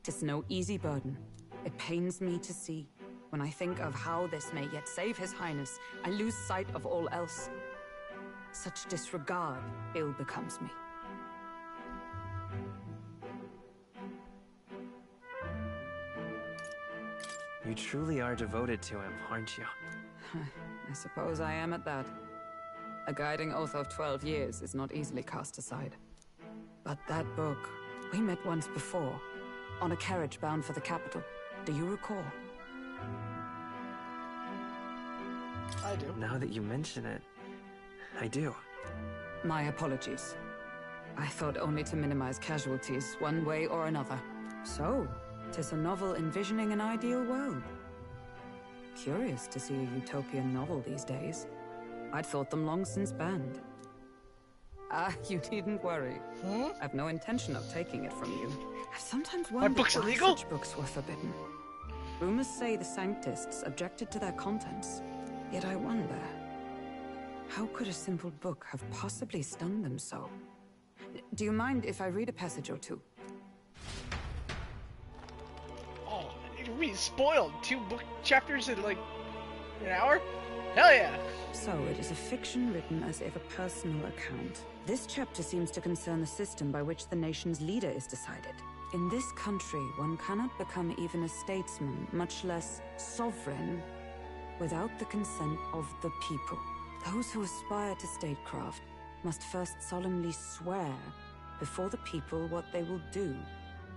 F: 'Tis no easy burden. It pains me to see. When I think of how this may yet save His Highness, I lose sight of all else. Such disregard ill becomes me.
O: You truly are devoted to him, aren't you?
F: I suppose I am at that. A guiding oath of 12 years is not easily cast aside. But that book, we met once before, on a carriage bound for the capital. Do you recall?
A: I do.
O: Now that you mention it, I do.
F: My apologies. I thought only to minimize casualties, one way or another. So, 'tis a novel envisioning an ideal world. Curious to see a utopian novel these days. I'd thought them long since banned. Ah, you needn't worry. I've no intention of taking it from you. I've sometimes wondered
A: books
F: why
A: illegal?
F: such books were forbidden. Rumors say the Sanctists objected to their contents. Yet I wonder, how could a simple book have possibly stung them so? Do you mind if I read a passage or two?
A: Oh, we spoiled 2 book chapters in like an hour? Hell yeah!
F: So it is a fiction written as if a personal account. This chapter seems to concern the system by which the nation's leader is decided. In this country, one cannot become even a statesman, much less sovereign, without the consent of the people. Those who aspire to statecraft must first solemnly swear before the people what they will do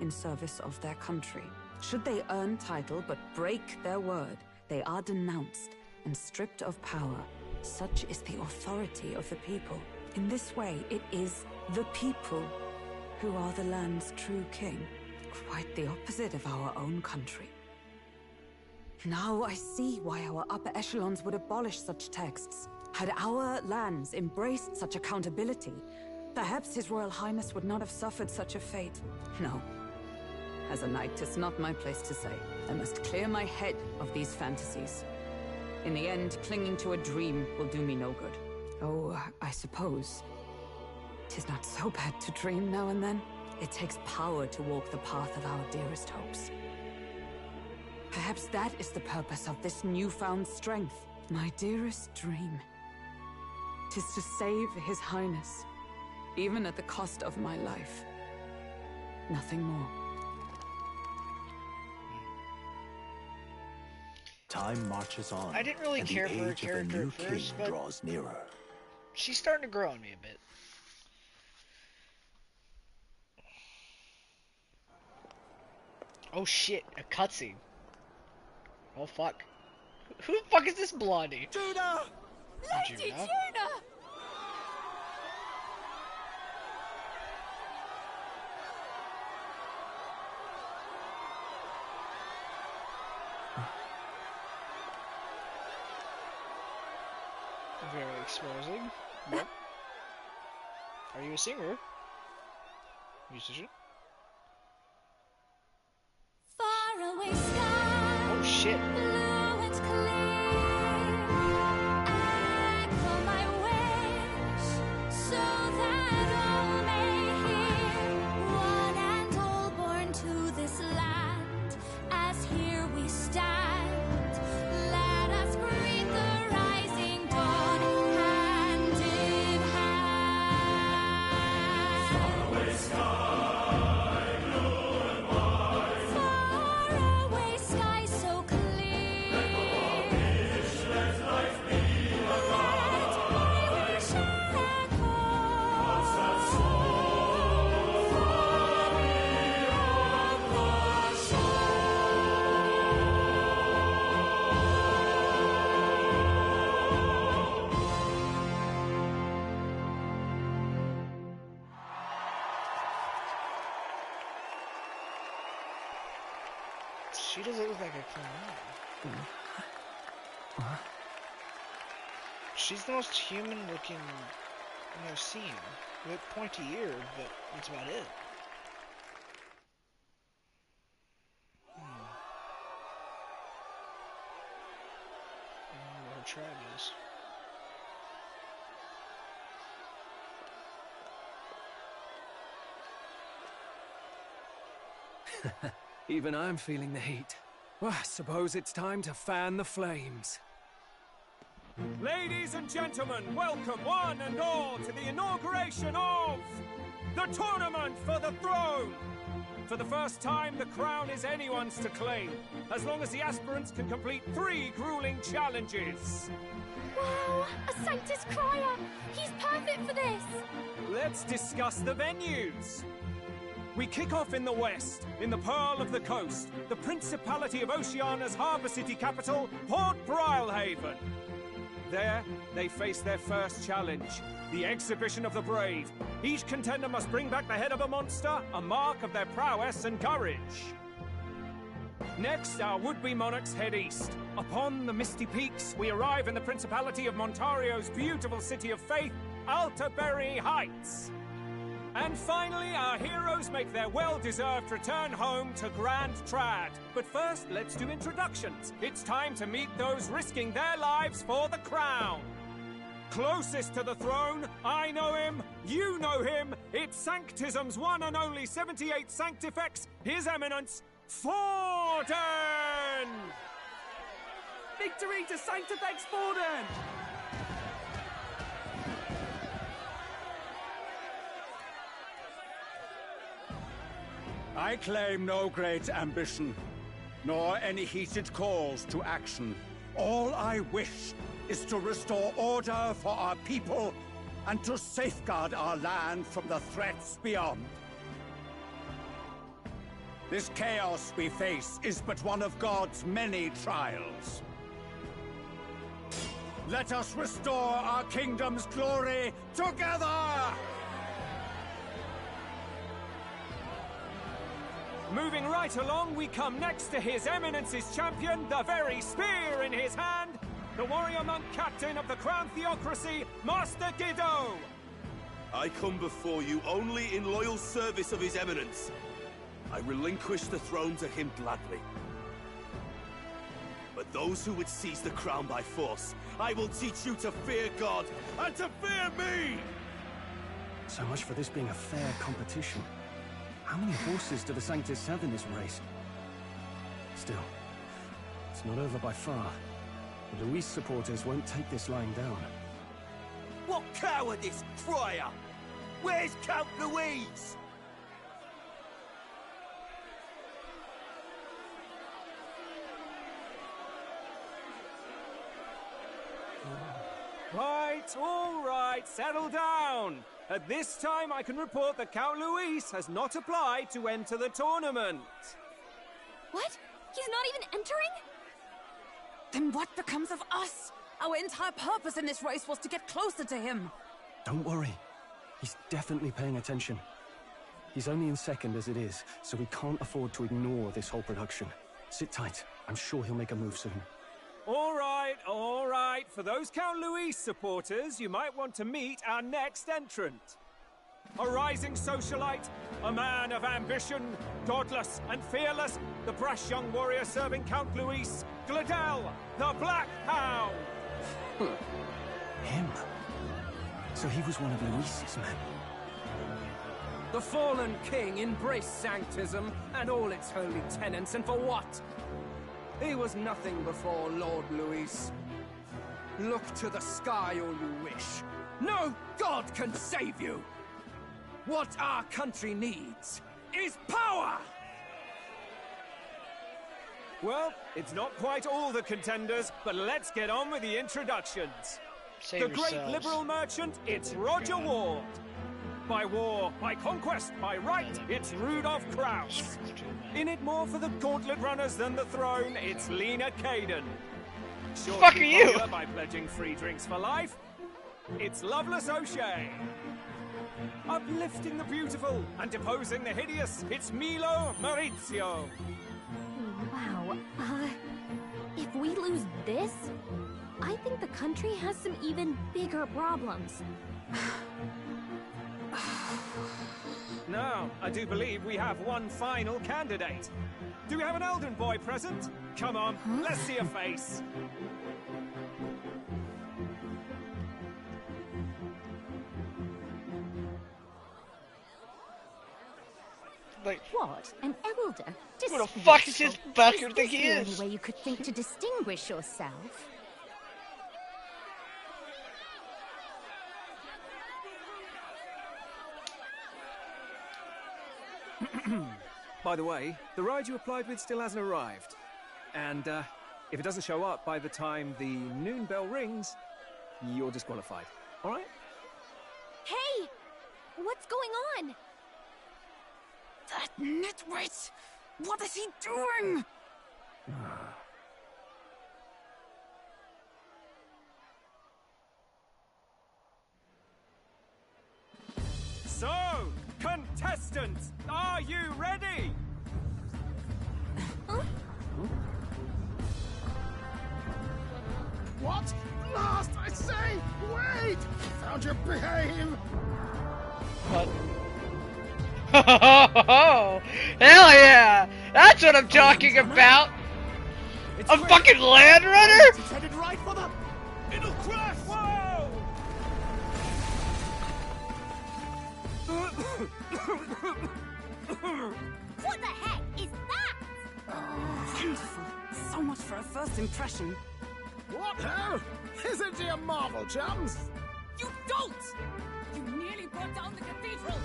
F: in service of their country. Should they earn title but break their word, they are denounced and stripped of power. Such is the authority of the people. In this way, it is the people who are the land's true king. Quite the opposite of our own country. Now I see why our upper echelons would abolish such texts. Had our lands embraced such accountability, perhaps His Royal Highness would not have suffered such a fate. No. As a knight, 'tis not my place to say. I must clear my head of these fantasies. In the end, clinging to a dream will do me no good. Oh, I suppose 'tis not so bad to dream now and then. It takes power to walk the path of our dearest hopes. Perhaps that is the purpose of this newfound strength. My dearest dream. 'Tis to save His Highness, even at the cost of my life. Nothing more.
C: Time marches on.
A: I didn't really
C: and
A: care
C: the
A: for her
C: age of the
A: character
C: new
A: at first,
C: king
A: but
C: draws nearer.
A: she's starting to grow on me a bit. Oh shit, a cutscene. Oh fuck. Who the fuck is this blondie?
K: Judah!
A: Lady Judah? Very exposing. Yep. Are you a singer? Musician?
T: Faraway sky.
A: Oh shit.
T: Blue and clear. Echo my wish, so that all may hear. One and all born to this land, as here we stand. Let us greet the rising dawn, hand in hand. Faraway sky, blue and white. Faraway sky so clear. Let life be let my wish echo. What's that soul far beyond the
A: She doesn't look like a clown. She's the most human looking I've seen. With pointy ear, but that's about it. I don't know what her tribe is.
I: Even I'm feeling the heat. Well, I suppose it's time to fan the flames. Ladies and gentlemen, welcome one and all to the inauguration of the Tournament for the Throne! For the first time, the crown is anyone's to claim, as long as the aspirants can complete 3 grueling challenges.
P: Wow! A Sanctus Crier! He's perfect for this!
I: Let's discuss the venues. We kick off in the west, in the Pearl of the Coast, the Principality of Oceania's harbour city capital, Port Brilehaven. There, they face their first challenge, the Exhibition of the Brave. Each contender must bring back the head of a monster, a mark of their prowess and courage. Next, our would-be monarchs head east. Upon the misty peaks, we arrive in the Principality of Montario's beautiful city of faith, Altaberry Heights. And finally, our heroes make their well-deserved return home to Grand Trad. But first, let's do introductions. It's time to meet those risking their lives for the crown. Closest to the throne, I know him, you know him. It's Sanctism's one and only 78 Sanctifex, His Eminence, Forden!
B: Victory to Sanctifex Forden!
S: I claim no great ambition, nor any heated calls to action. All I wish is to restore order for our people and to safeguard our land from the threats beyond. This chaos we face is but one of God's many trials. Let us restore our kingdom's glory together!
I: Moving right along, we come next to His Eminence's champion, the very spear in his hand, the warrior monk captain of the Crown Theocracy, Master Guido!
U: I come before you only in loyal service of His Eminence. I relinquish the throne to him gladly. But those who would seize the crown by force, I will teach you to fear God and to fear me!
N: So much for this being a fair competition. How many horses do the Sanctus have in this race? Still, it's not over by far. The Luis supporters won't take this lying down.
U: What cowardice, Friar! Where's Count Louise?
I: All right, settle down. At this time, I can report that Count Luis has not applied to enter the tournament.
P: What? He's not even entering?
F: Then what becomes of us? Our entire purpose in this race was to get closer to him.
N: Don't worry. He's definitely paying attention. He's only in second as it is, so we can't afford to ignore this whole production. Sit tight. I'm sure he'll make a move soon.
I: All right. For those Count Luis supporters, you might want to meet our next entrant. A rising socialite, a man of ambition, godless and fearless, the brash young warrior serving Count Luis, Gladel, the Black Hound!
N: Him? So he was one of Luis's men?
B: The fallen king embraced Sanctism and all its holy tenets, and for what? He was nothing before Lord Luis. Look to the sky all you wish. No god can save you! What our country needs is power!
I: Well, it's not quite all the contenders, but let's get on with the introductions. The great liberal merchant, it's Roger Ward. By war, by conquest, by right, it's Rudolph Kraus. In it more for the gauntlet runners than the throne, it's Lena Caden. Sure
A: Fuck are you?
I: By pledging free drinks for life, it's Loveless O'Shea. Uplifting the beautiful and deposing the hideous, it's Milo Maurizio.
P: Wow. If we lose this, I think the country has some even bigger problems.
I: Now, I do believe we have one final candidate. Do we have an Elden boy present? Come on, let's see a face.
A: Like,
J: what? An elder?
A: who the fuck is his fucker
J: Is
A: think he
J: this the
A: is?
J: only way you could think to distinguish yourself?
I: By the way, the ride you applied with still hasn't arrived. And, if it doesn't show up by the time the noon bell rings, you're disqualified. Alright?
P: Hey! What's going on?
F: That nitwit! What is he doing?
I: So, contestants, are you ready?
Q: What? Last, I say! Wait! Found your behave!
A: What? Oh, hell yeah! That's what I'm talking about! A fucking Land Runner?
Q: It's headed right for the...
I: It'll crash! Whoa!
J: What the heck is that?
F: Wonderful. So much for a first impression.
Q: What ho? Isn't he a marvel, chums?
F: You don't! You nearly brought down the cathedral!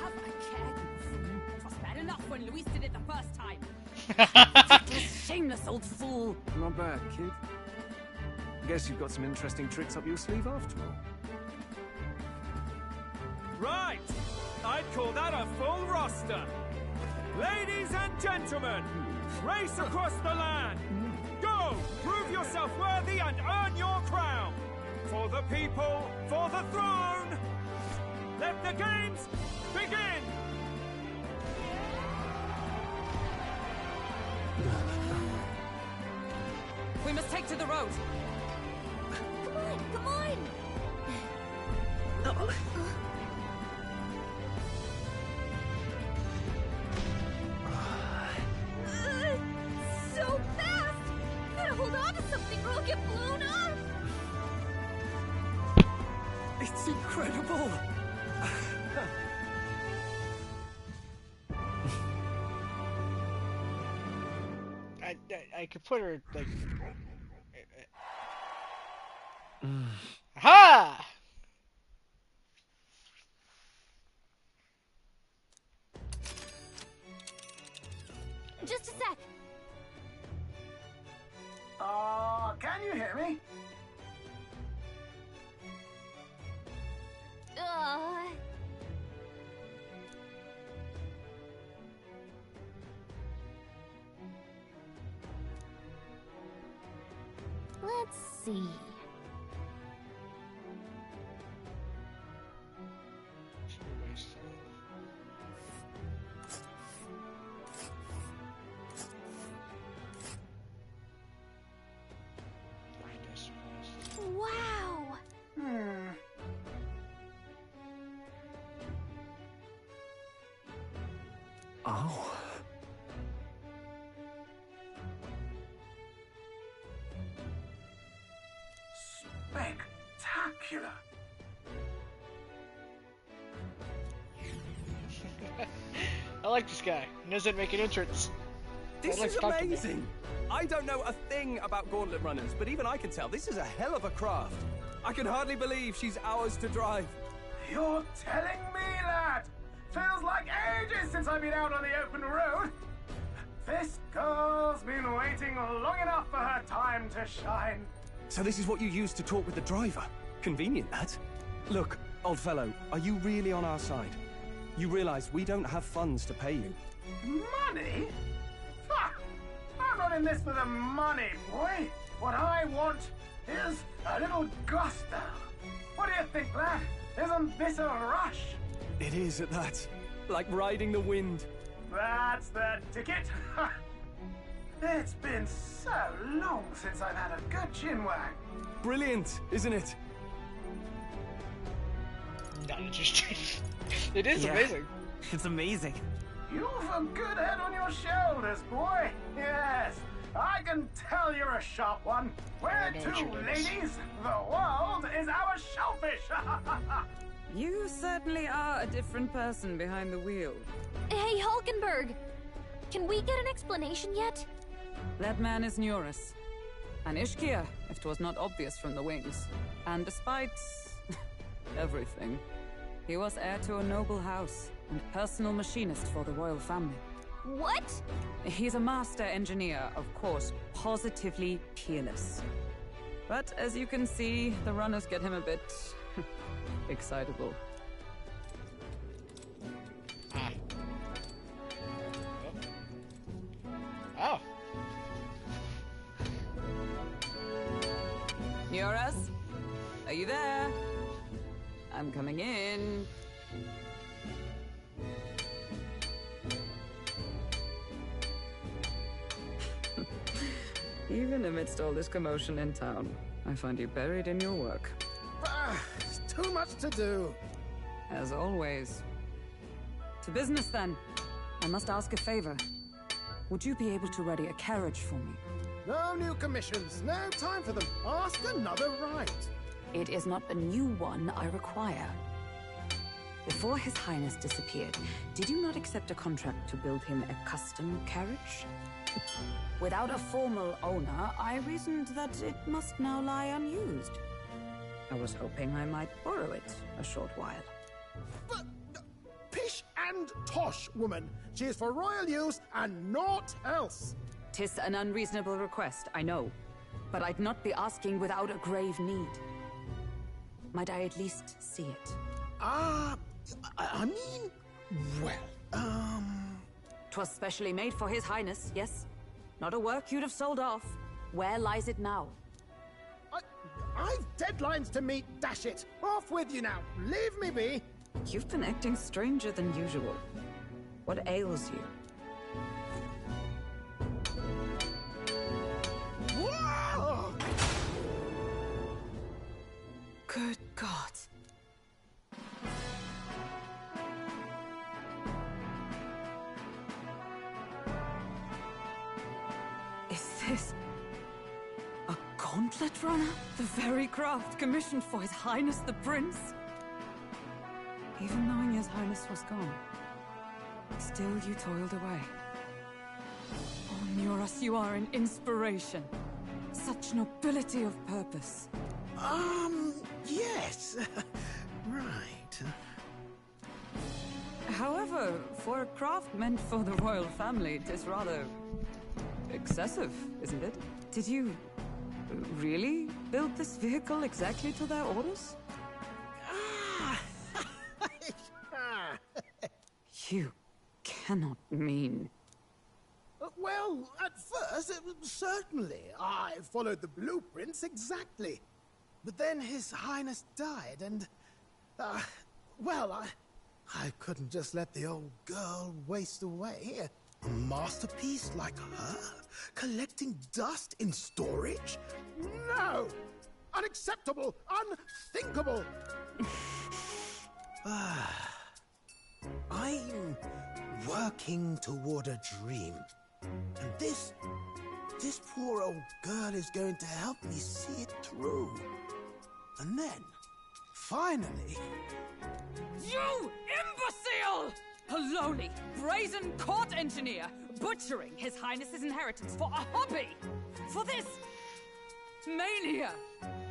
J: Have a care, you fool.
F: It was bad enough when Luis did it the first time. Shameless old fool.
I: Not bad, kid. Guess you've got some interesting tricks up your sleeve after all. Right! I'd call that a full roster. Ladies and gentlemen, race across the land. Go! Prove yourself worthy and earn your crown. For the people, for the throne. Let the games begin!
F: We must take to the road.
P: Come on, come on! So fast! Gotta hold on to something or I'll get blown up!
I: It's incredible!
A: I could put her, like... Ha!
P: Just a sec.
Q: Can you hear me?
P: Let's see. Wow!
N: Oh.
Q: Spectacular!
A: I like this guy. He doesn't make an entrance.
I: This
A: I'd like
I: is
A: to talk to him.
I: amazing! I don't know a thing about gauntlet runners, but even I can tell this is a hell of a craft. I can hardly believe she's ours to drive.
Q: You're telling me that? Feels like ages since I've been out on the open road. This girl's been waiting long enough for her time to shine.
I: So this is what you use to talk with the driver? Convenient, that. Look, old fellow, are you really on our side? You realize we don't have funds to pay you.
Q: Money? Ha! I'm not in this for the money, boy. What I want is a little gusto. What do you think, lad? Isn't this a rush?
I: It is at that. Like riding the wind.
Q: That's the ticket. It's been so long since I've had a good chinwag.
I: Brilliant, isn't it?
A: Not interesting. It is
O: Yeah,
A: amazing.
O: It's amazing.
Q: You've a good head on your shoulders, boy. Yes, I can tell you're a sharp one. Where
A: I know what
Q: to,
A: you're doing.
Q: ladies? The world is our shellfish.
F: You certainly are a different person behind the wheel.
P: Hey, Hulkenberg! Can we get an explanation yet?
F: That man is Neurus. An Ishkia, if 'twas not obvious from the wings. And despite everything, he was heir to a noble house and personal machinist for the royal family.
P: What?
F: He's a master engineer, of course, positively peerless. But as you can see, the runners get him a bit excitable.
A: Oh.
F: Neurus? Are you there? I'm coming in. Even amidst all this commotion in town, I find you buried in your work.
Q: Too much to do.
F: As always. To business, then. I must ask a favor. Would you be able to ready a carriage for me?
Q: No new commissions. No time for them. Ask another right.
F: It is not a new one I require. Before His Highness disappeared, did you not accept a contract to build him a custom carriage? Without a formal owner, I reasoned that it must now lie unused. I was hoping I might borrow it a short while.
Q: But, pish and tosh, woman. She is for royal use and naught else.
F: 'Tis an unreasonable request, I know. But I'd not be asking without a grave need. Might I at least see it?
Q: I mean, well,
F: 'Twas specially made for His Highness, yes? Not a work you'd have sold off. Where lies it now?
Q: I've deadlines to meet, dash it! Off with you now! Leave me be!
F: You've been acting stranger than usual. What ails you?
Q: Whoa!
F: Good God. Is this a gauntlet runner? The very craft commissioned for His Highness the Prince? Even knowing His Highness was gone, still you toiled away. Oh, Neurus, you are an inspiration. Such nobility of purpose.
Q: Yes. Right.
F: However, for a craft meant for the royal family, it is rather excessive, isn't it? Did you really build this vehicle exactly to their orders? You cannot mean...
Q: Well, at first, certainly. I followed the blueprints exactly. But then His Highness died, and... well, I couldn't just let the old girl waste away. A masterpiece like her? Collecting dust in storage? No! Unacceptable! Unthinkable! I'm working toward a dream. And this poor old girl is going to help me see it through. And then, finally...
F: You imbecile! A lowly, brazen court engineer, butchering His Highness's inheritance for a hobby! For this... mania!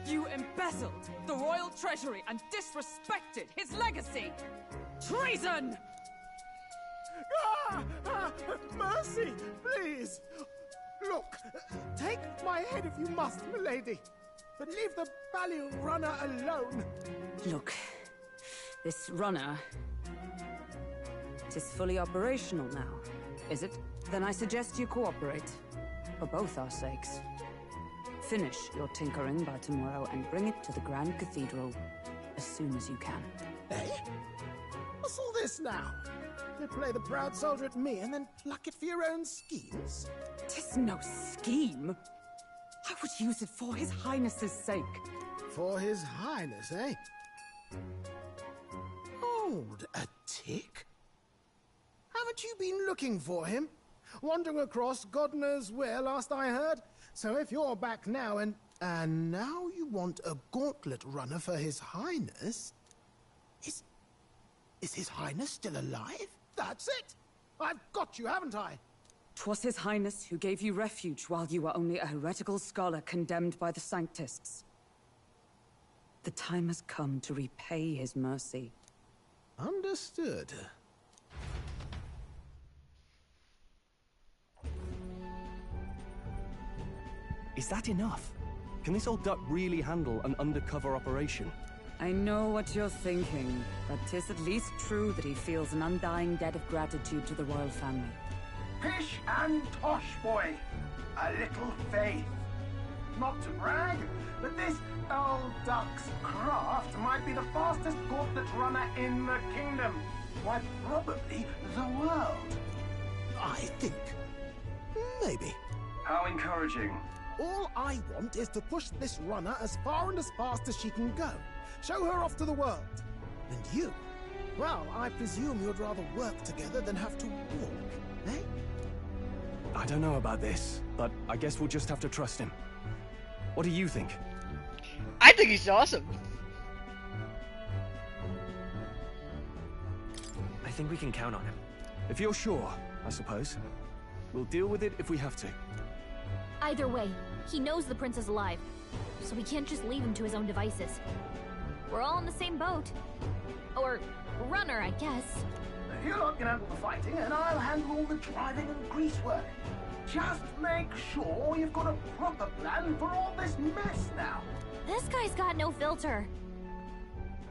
F: You embezzled the royal treasury and disrespected his legacy! Treason!
Q: Mercy, please! Look, take my head if you must, milady. But leave the value runner alone.
F: Look, this runner... it is fully operational now, is it? Then I suggest you cooperate. For both our sakes. Finish your tinkering by tomorrow and bring it to the Grand Cathedral as soon as you can.
Q: Eh? What's all this now? You play the proud soldier at me and then pluck it for your own schemes?
F: 'Tis no scheme. I would use it for His Highness's sake.
Q: For His Highness, eh? Hold a tick. Haven't you been looking for him? Wandering across God knows where, last I heard. So if you're back now and now you want a gauntlet runner for His Highness,
K: Is His Highness still alive? That's it! I've got you, haven't I?
F: 'Twas His Highness who gave you refuge while you were only a heretical scholar condemned by the Sanctists. The time has come to repay his mercy.
K: Understood.
N: Is that enough? Can this old duck really handle an undercover operation?
F: I know what you're thinking, but 'tis at least true that he feels an undying debt of gratitude to the royal family.
Q: Pish and tosh, boy. A little faith. Not to brag, but this old duck's craft might be the fastest gauntlet runner in the kingdom. Why, probably the world.
K: I think. Maybe.
Q: How encouraging.
K: All I want is to push this runner as far and as fast as she can go. Show her off to the world. And you? Well, I presume you'd rather work together than have to walk, eh?
N: I don't know about this, but I guess we'll just have to trust him. What do you think?
A: I think he's awesome.
O: I think we can count on him.
N: If you're sure, I suppose. We'll deal with it if we have to.
P: Either way, he knows the prince is alive, so we can't just leave him to his own devices. We're all in the same boat. Or runner, I guess.
Q: You lot can handle the fighting, and I'll handle all the driving and grease work. Just make sure you've got a proper plan for all this mess now.
P: This guy's got no filter.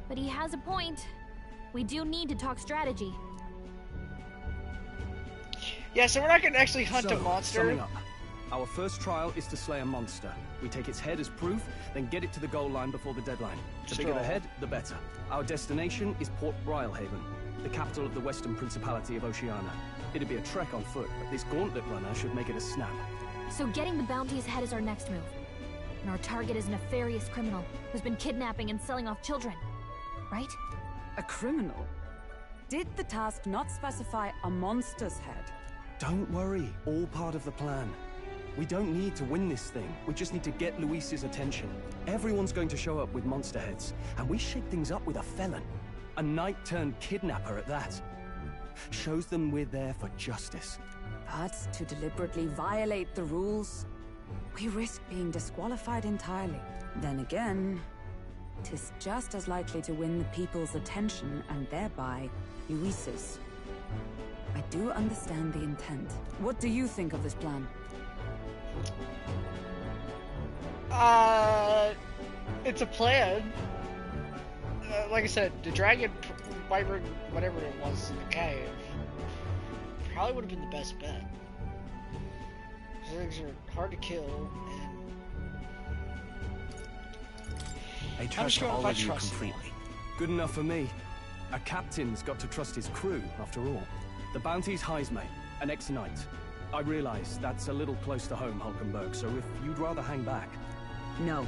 P: But he has a point. We do need to talk strategy.
A: Yeah, so we're not gonna actually hunt a monster.
N: Summing up. Our first trial is to slay a monster. We take its head as proof, then get it to the goal line before the deadline. The bigger the head, the better. Our destination is Port Brylehaven, the capital of the Western Principality of Oceania. It'd be a trek on foot, but this gauntlet runner should make it a snap.
P: So getting the bounty's head is our next move. And our target is a nefarious criminal who's been kidnapping and selling off children. Right?
F: A criminal? Did the task not specify a monster's head?
N: Don't worry, all part of the plan. We don't need to win this thing. We just need to get Luis's attention. Everyone's going to show up with monster heads, and we shake things up with a felon. A knight-turned-kidnapper at that. Shows them we're there for justice.
F: But to deliberately violate the rules, we risk being disqualified entirely. Then again, 'tis just as likely to win the people's attention and thereby Luis's. I do understand the intent. What do you think of this plan?
A: It's a plan. Like I said, the dragon, wyvern, whatever it was in the cave, probably would have been the best bet. Things are hard to kill, and
N: I trust all of you completely. Good enough for me. A captain's got to trust his crew, after all. The bounty's Heismay, an ex-knight. I realize that's a little close to home, Hulkenberg, so if you'd rather hang back...
F: No.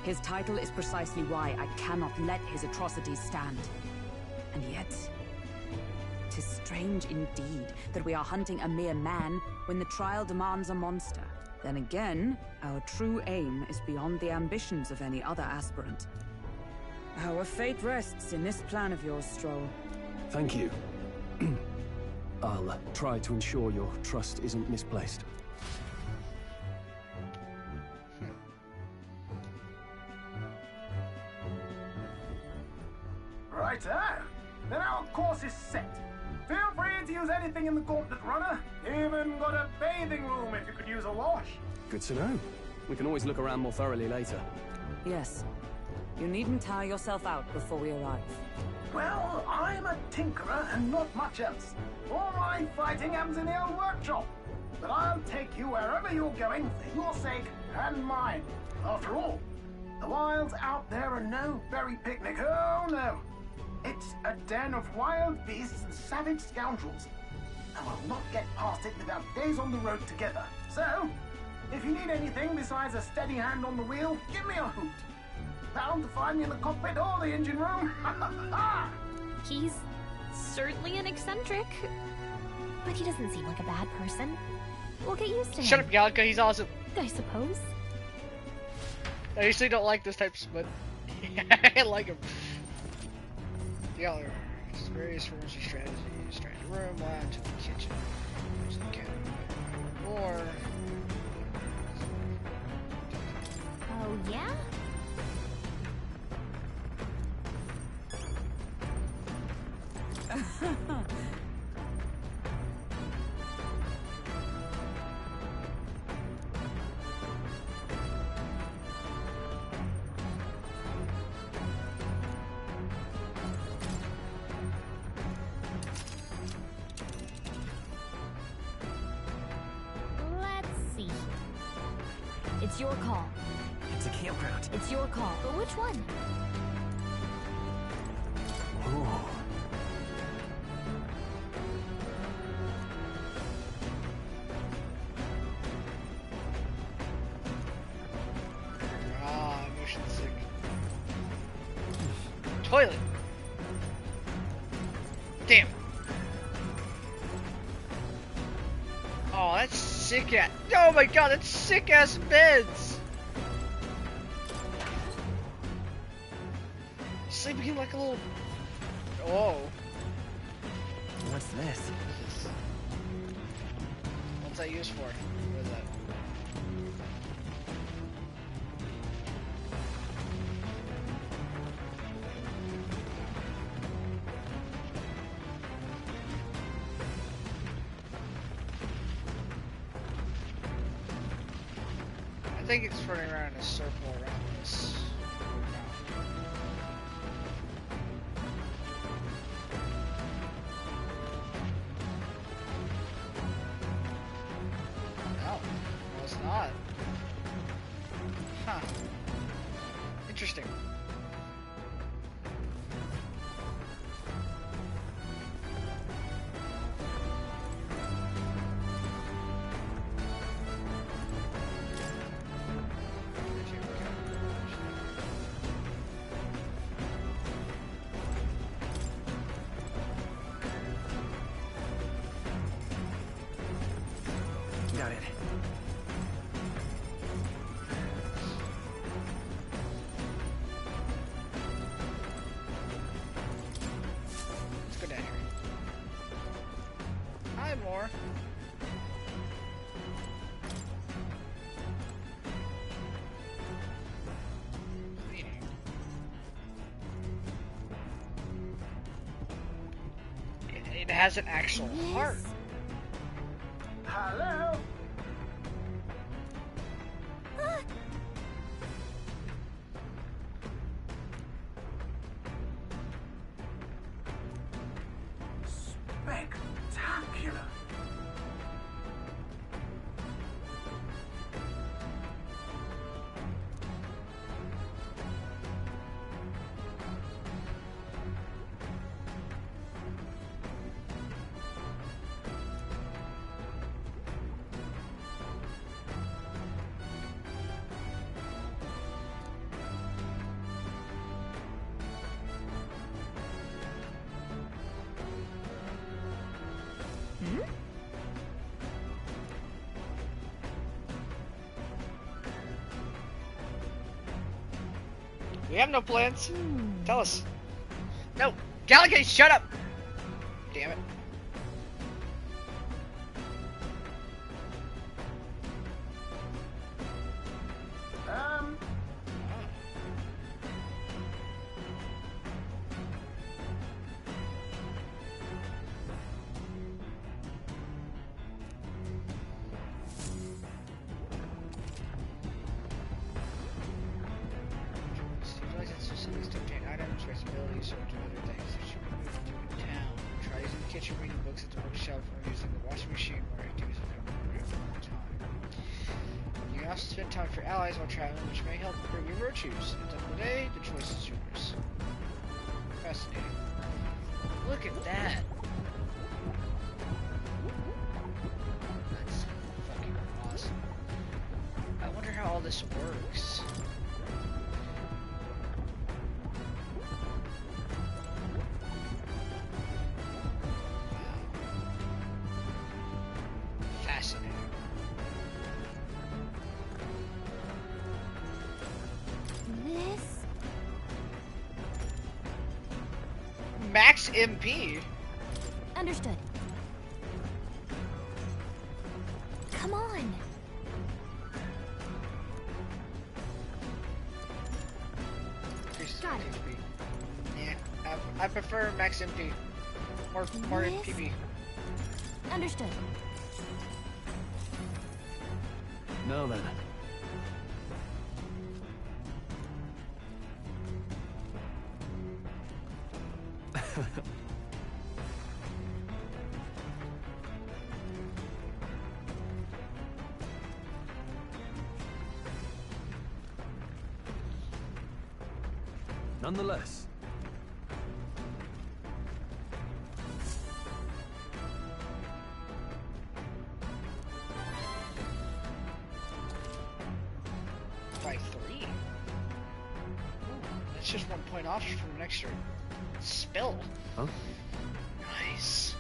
F: His title is precisely why I cannot let his atrocities stand. And yet, 'tis strange indeed that we are hunting a mere man when the trial demands a monster. Then again, our true aim is beyond the ambitions of any other aspirant. Our fate rests in this plan of yours, Stroll.
N: Thank you. I'll try to ensure your trust isn't misplaced.
Q: Righto. Then our course is set. Feel free to use anything in the gauntlet runner. Even got a bathing room if you could use a wash.
N: Good to know. We can always look around more thoroughly later.
F: Yes. You needn't tire yourself out before we arrive.
Q: Well, I'm a tinkerer and not much else. All my fighting happens in the old workshop. But I'll take you wherever you're going for your sake and mine. After all, the wilds out there are no berry picnic. Oh, no. It's a den of wild beasts and savage scoundrels. And we'll not get past it without days on the road together. So, if you need anything besides a steady hand on the wheel, give me a hoot. Bound to find me in the cockpit or the engine room.
P: He's certainly an eccentric, but he doesn't seem like a bad person. We'll get used to him.
A: Shut up, Bianca, he's awesome.
P: I suppose.
A: I usually don't like those types, but I like him. The elevator. It's various rooms or strategies. Strategy room, lounge, kitchen. There's the cabin. More.
P: Oh, yeah? Let's see. It's your call.
O: It's a campground.
P: It's your call. But which one?
O: Ooh.
A: Ah, motion sick. Toilet. Damn. Oh, that's sick ass. Oh my god, that's sick ass beds. Sleeping in like a little. Oh.
O: What's this?
A: What's that used for? What is that? I think it's running around in a circle around this. No, it's not. Huh. Interesting.
O: Got it.
A: Let's go down here. Hi, more. It has an actual heart.
Q: Hello? Spectacular.
A: We have no plans. Tell us. No, Gallagher, shut up. Damn it. Seems like it's just something to obtain items, responsibilities, or do other things that should be moved to in town. Try using the kitchen, reading books at the bookshelf, or using the washing machine where I do some time. You can also spend time for allies while traveling, which may help improve your virtues. At the end of the day, the choice is yours. Fascinating. Look at that. That's fucking awesome. I wonder how all this works. Fascinating.
P: This?
A: max MP.
P: Understood. Come on.
A: Got it. Yeah, I prefer max MP. More MPB.
P: Understood.
N: Now then. Nonetheless.
A: By 3. That's just 1 point off from an extra spell.
N: Huh?
A: Nice.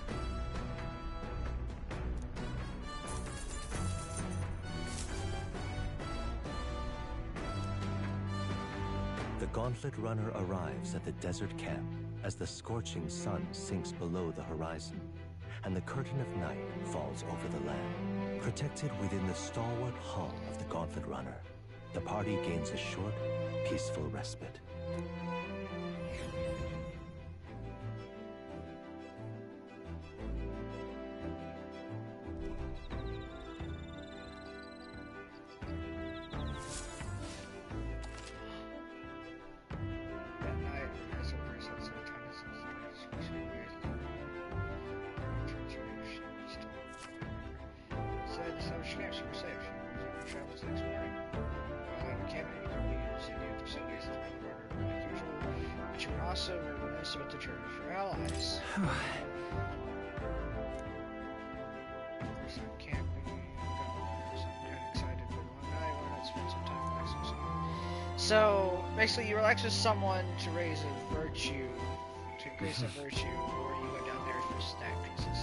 C: The Gauntlet Runner arrives at the desert camp as the scorching sun sinks below the horizon, and the curtain of night falls over the land. Protected within the stalwart hull of the Gauntlet Runner, the party gains a short, peaceful respite.
A: Also reminisce with the church for allies. Some camping, so I'm kind of excited for one night. Why not spend some time relaxing with someone? So basically, you relax with someone to raise a virtue, to increase a virtue, or you go down there for snack pieces.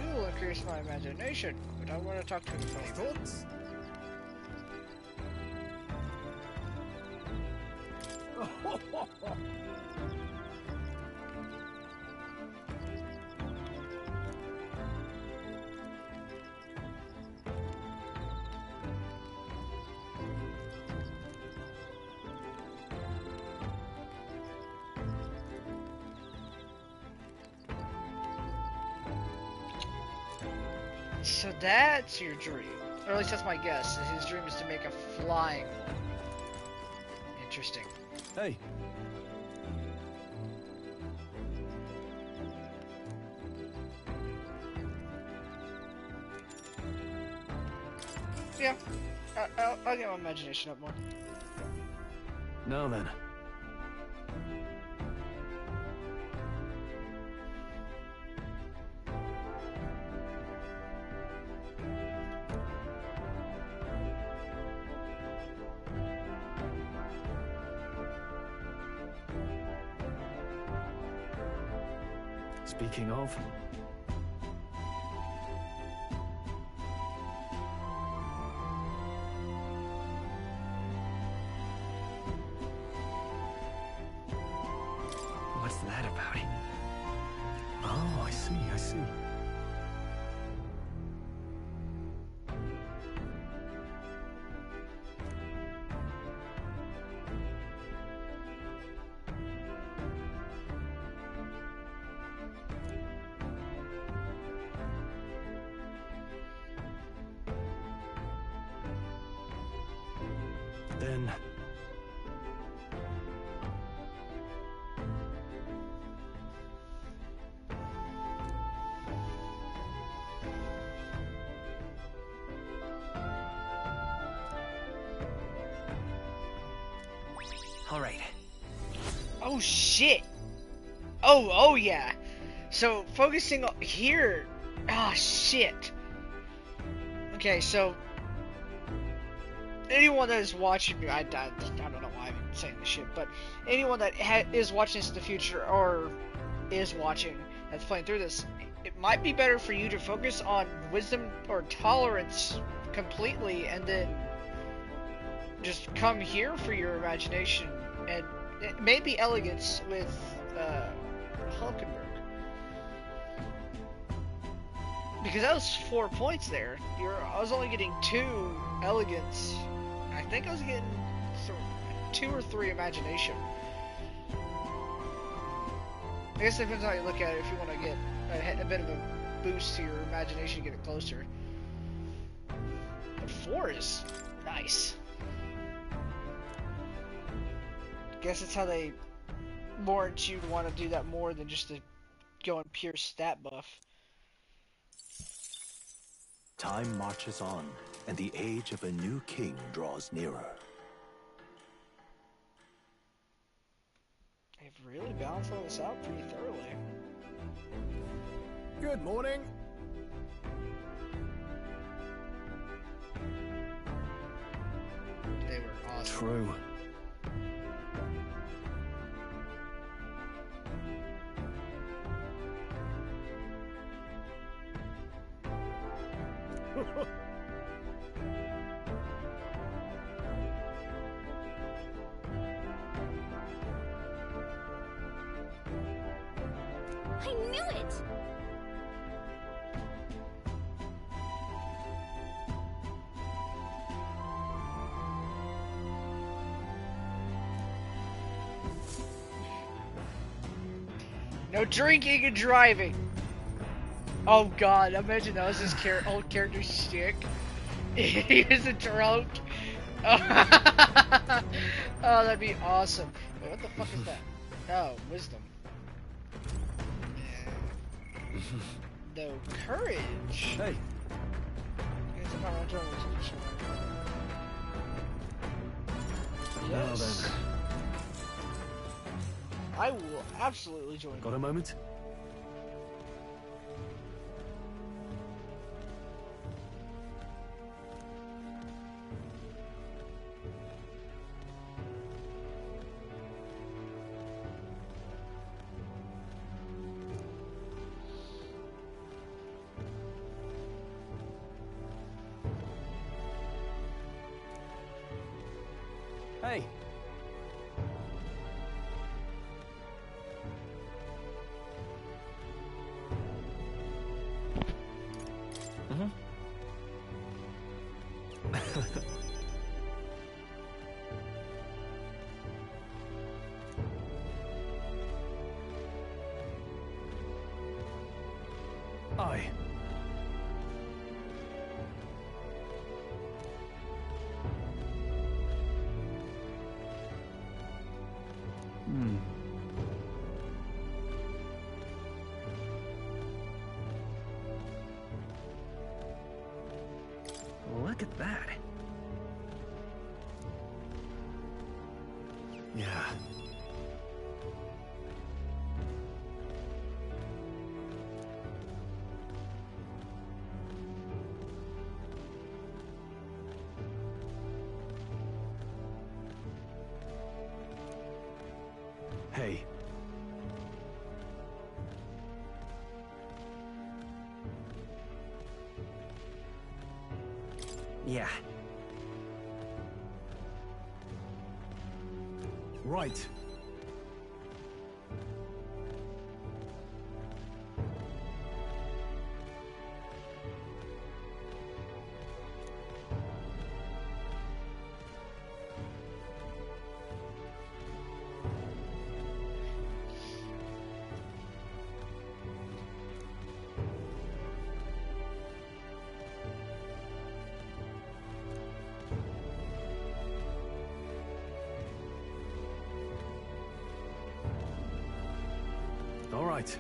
A: You will increase my imagination, but I want to talk to the funny books. So that's your dream. Or at least that's my guess. His dream is to make a flying one. Interesting.
N: Hey.
A: Yeah. I'll get my imagination up more.
N: Now then. Speaking of...
O: What's that about?
N: Oh, I see. Then...
O: All right.
A: Oh shit. Oh yeah. So focusing on here. Ah shit. Okay, so anyone that is watching me, I don't know why I'm saying this shit, but anyone that is watching this in the future or is watching that's playing through this, it might be better for you to focus on wisdom or tolerance completely, and then just come here for your imagination. And maybe elegance with Hulkenberg. Because that was 4 points there. I was only getting 2 elegance. I think I was getting 2 or 3 imagination. I guess it depends on how you look at it. If you want to get a bit of a boost to your imagination, get it closer. But 4 is nice. Guess that's how they warrant you to want to do that more than just to go on pure stat buff.
C: Time marches on, and the age of a new king draws nearer.
A: They've really balanced all this out pretty thoroughly.
K: Good morning.
A: They were awesome.
N: True.
P: I knew it!
A: No drinking and driving. Oh god, imagine that was his old character's shtick. He was a drunk. Oh, that'd be awesome. Wait, what the fuck is that? Oh, wisdom. No courage.
N: Hey. Now
A: Yes.
N: then.
A: I will absolutely join.
N: Got a moment? Hey. Aye.
O: Look at that.
N: Yeah. Hey.
O: Yeah.
N: Right. All right.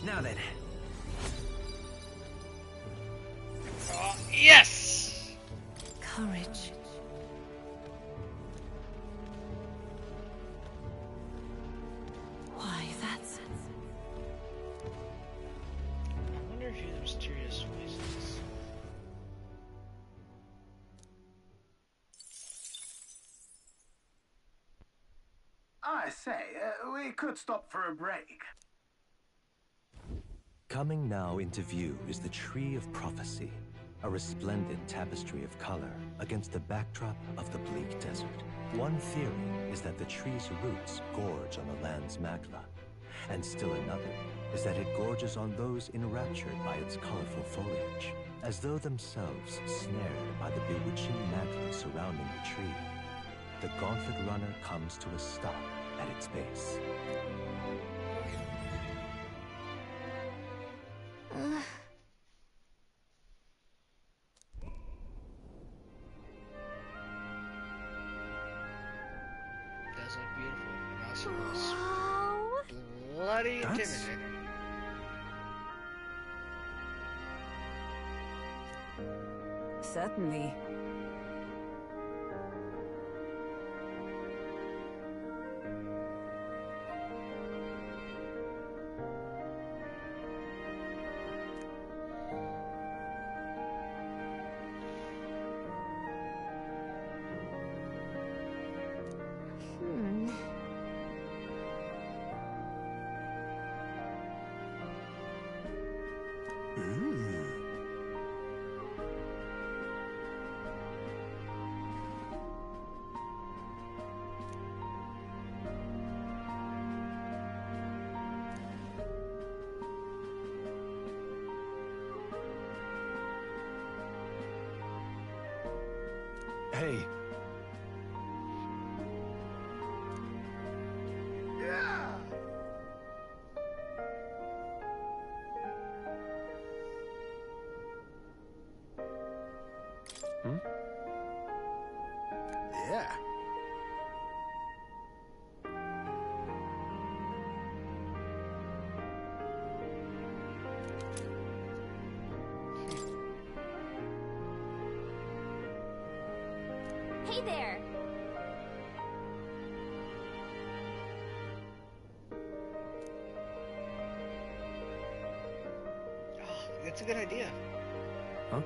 O: Now then.
A: Yes!
F: Courage. Why, that's...
A: I wonder if you're the mysterious voices.
Q: I say, we could stop for a break.
C: Coming now into view is the Tree of Prophecy, a resplendent tapestry of color against the backdrop of the bleak desert. One theory is that the tree's roots gorge on the land's magma, and still another is that it gorges on those enraptured by its colorful foliage, as though themselves snared by the bewitching magma surrounding the tree. The Gauntlet Runner comes to a stop at its base.
A: Does look beautiful, and also looks bloody intimidating.
F: Certainly.
N: Hey.
K: Yeah.
N: Hmm?
K: Yeah.
P: Hey there!
A: Oh, that's a good idea.
N: Huh?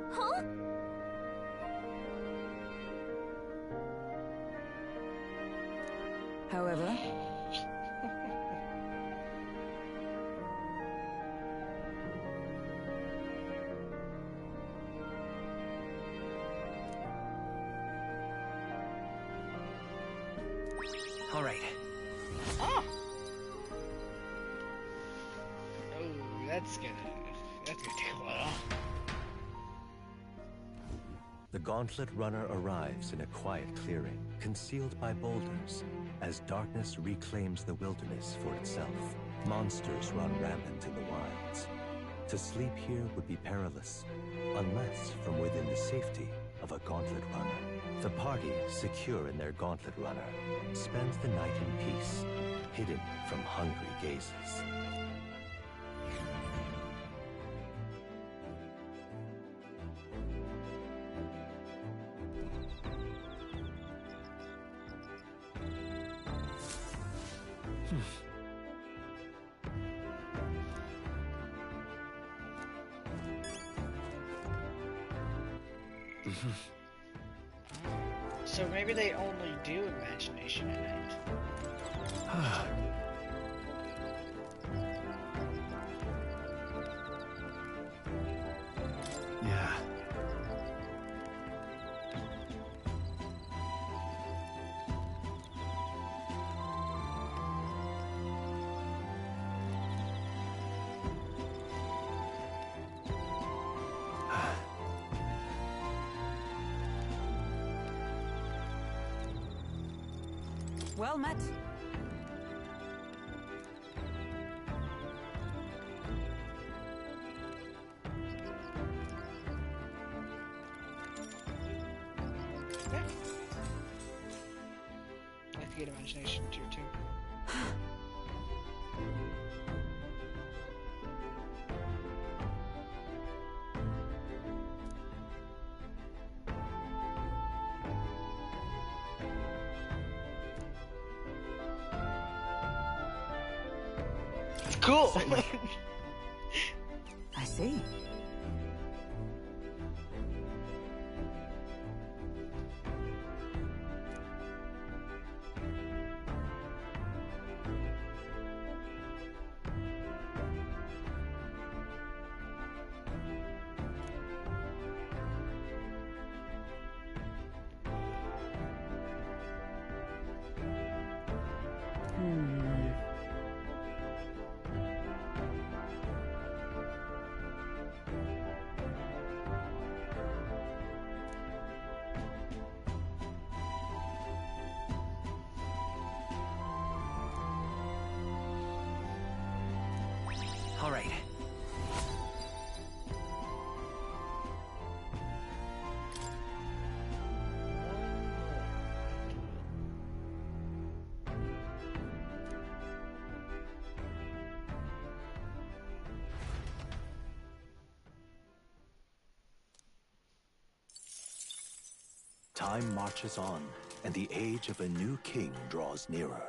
P: Huh?
F: However,
O: All right.
A: Oh! Oh, that's gonna take a while.
C: The Gauntlet Runner arrives in a quiet clearing, concealed by boulders, as darkness reclaims the wilderness for itself. Monsters run rampant in the wilds. To sleep here would be perilous, unless from within the safety of a Gauntlet Runner. The party, secure in their Gauntlet Runner, spends the night in peace, hidden from hungry gazes.
A: So maybe they only do imagination at night.
N: Yeah.
F: well met.
A: Yeah. I have to get imagination tier 2. Cool.
F: I see.
O: All right.
C: Time marches on, and the age of a new king draws nearer.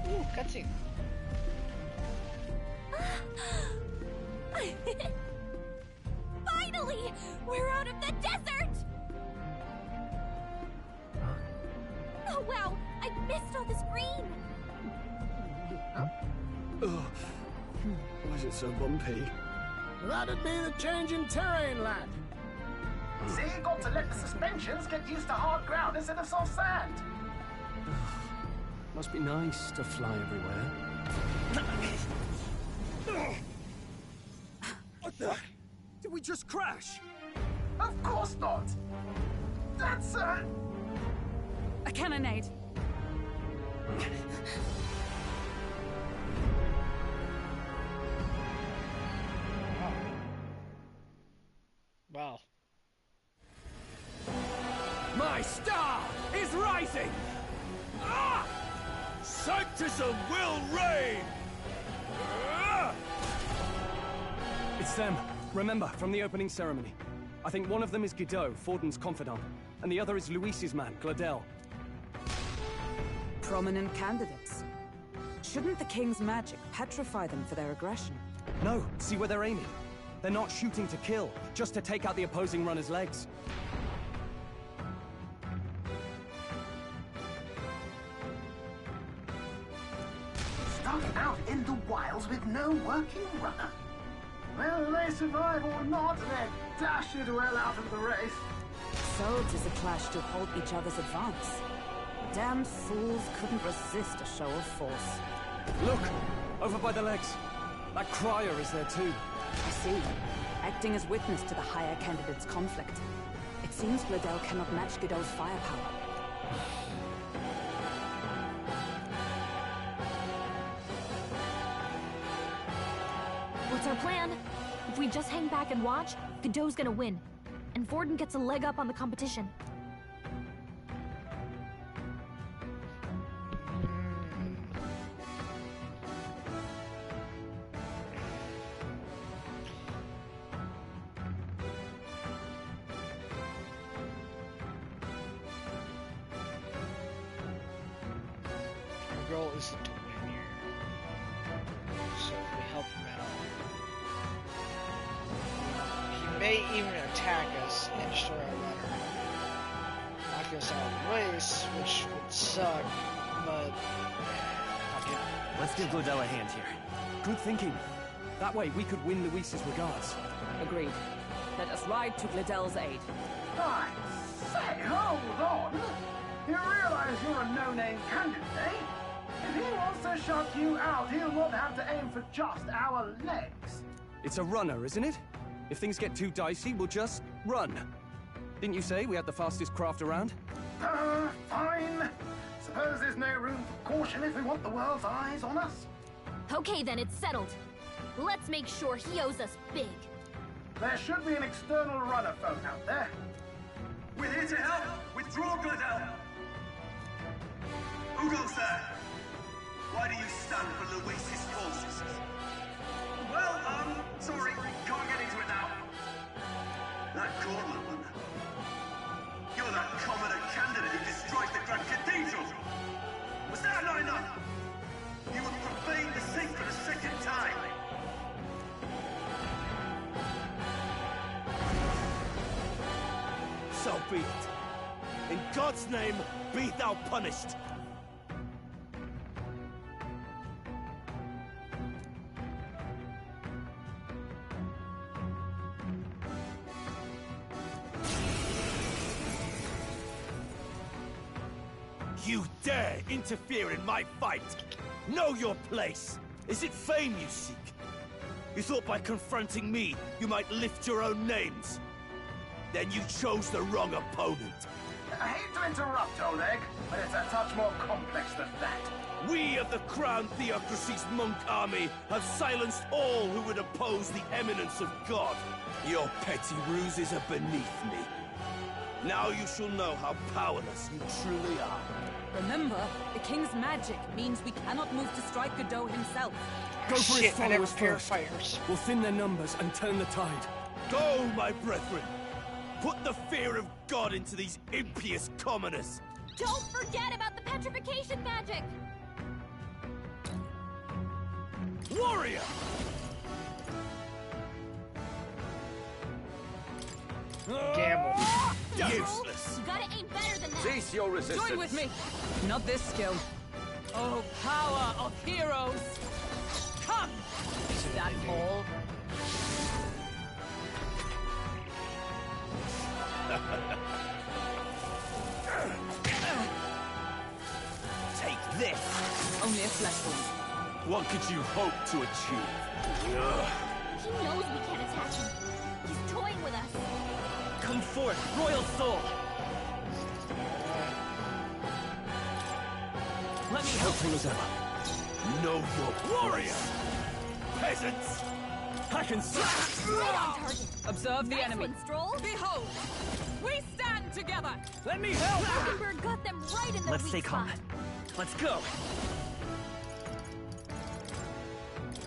A: Ooh, cutscene.
P: Finally! We're out of the desert! Oh wow! I missed all this green!
N: Ugh. Why is it so bumpy?
K: That'd be the change in terrain, lad.
Q: See, you got to let the suspensions get used to hard ground instead of soft sand.
N: Must be nice to fly everywhere.
I: What the? Did we just crash?
Q: Of course not. That's
F: a cannonade.
A: Wow.
I: My star is rising! Ah! Sanctism will reign! Ah!
B: It's them. Remember, from the opening ceremony. I think one of them is Guido, Forden's confidant, and the other is Luis's man, Gladel.
F: Prominent candidates. Shouldn't the king's magic petrify them for their aggression?
B: No, see where they're aiming. They're not shooting to kill, just to take out the opposing runner's legs.
Q: stuck out in the wilds with no working runner. Whether they survive or not, they're dashed well out of the race.
F: So 'tis a clash to halt each other's advance. Damned fools couldn't resist a show of force.
B: Look! Over by the legs. That crier is there too.
F: I see. Acting as witness to the higher candidate's conflict. It seems Gladel cannot match Guido's firepower.
P: What's our plan? If we just hang back and watch, Godot's gonna win. And Forden gets a leg up on the competition.
A: Our goal isn't to win here. So if we help him out, he may even attack us and destroy our runner. Knock us out of the race, which would suck, but fuck it.
O: Let's give Gladel a hand here.
B: Good thinking. That way we could win Luis's regards.
F: Agreed. Let us ride to Gladel's aid.
Q: I say, hold on! You realize you're a no-name candidate, eh? If he wants to shut you out, he'll not have to aim for just our legs.
B: It's a runner, isn't it? If things get too dicey, we'll just run. Didn't you say we had the fastest craft around?
Q: Fine. Suppose there's no room for caution if we want the world's eyes on us.
P: Okay then, it's settled. Let's make sure he owes us big.
Q: There should be an external runner phone out there.
G: We're here to help! Withdraw, Gladel! Who goes there? Why do you stand for Luis's forces? Well, sorry, can't get into it now. That Gauntlet one. You're that commoner candidate who destroyed the Grand Cathedral! Was that not enough? You would profane the sacred a second time!
U: So be it. In God's name, be thou punished. You dare interfere in my fight! Know your place! Is it fame you seek? You thought by confronting me, you might lift your own names? Then you chose the wrong opponent.
Q: I hate to interrupt, old egg, but it's a touch more complex than that.
U: We of the Crown Theocracy's monk army have silenced all who would oppose the eminence of God. Your petty ruses are beneath me. Now you shall know how powerless you truly are.
F: Remember, the king's magic means we cannot move to strike Godot himself.
N: Go for his
A: I never
N: followers
A: fear
N: first.
A: fighters.
N: We'll thin their numbers and turn the tide.
U: Go, my brethren! Put the fear of God into these impious commoners!
P: Don't forget about the petrification magic!
U: Warrior!
A: Gamble.
U: Useless!
P: You gotta aim better than that!
R: Cease your resistance.
F: Join with me! Not this skill. Oh, power of heroes! Come! Is that all?
U: Take this!
F: Only a flesh wound.
U: What could you hope to achieve?
P: He knows we can't attack him. He's toying with us.
O: Come forth, royal soul! Let me help
N: Helpful as ever.
U: Know your warrior! Peasants!
N: I can see.
P: Right on target.
F: Observe the
P: Nice
F: enemy.
P: one, Stroll.
F: Behold! We stand together!
N: Let me help!
P: Falkenberg got them right in the
O: Let's
P: weak
O: stay calm.
P: spot.
O: Let's go!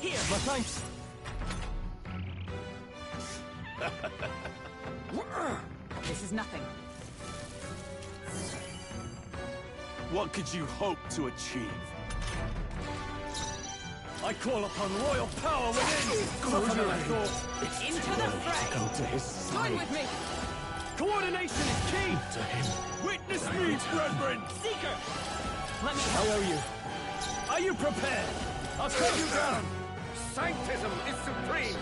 O: Here!
N: My thanks.
F: This is nothing.
U: What could you hope to achieve?
N: I call upon royal power within! Closer than I thought. It's
F: Into
N: too
F: the
N: early
F: fray.
N: to go to his side.
F: Join with me!
N: Coordination is key! To him.
U: Witness me, brethren!
O: Seeker! Let me
N: I
O: help!
N: owe you. Are you prepared? I'll cut you down!
R: Sanctism is supreme.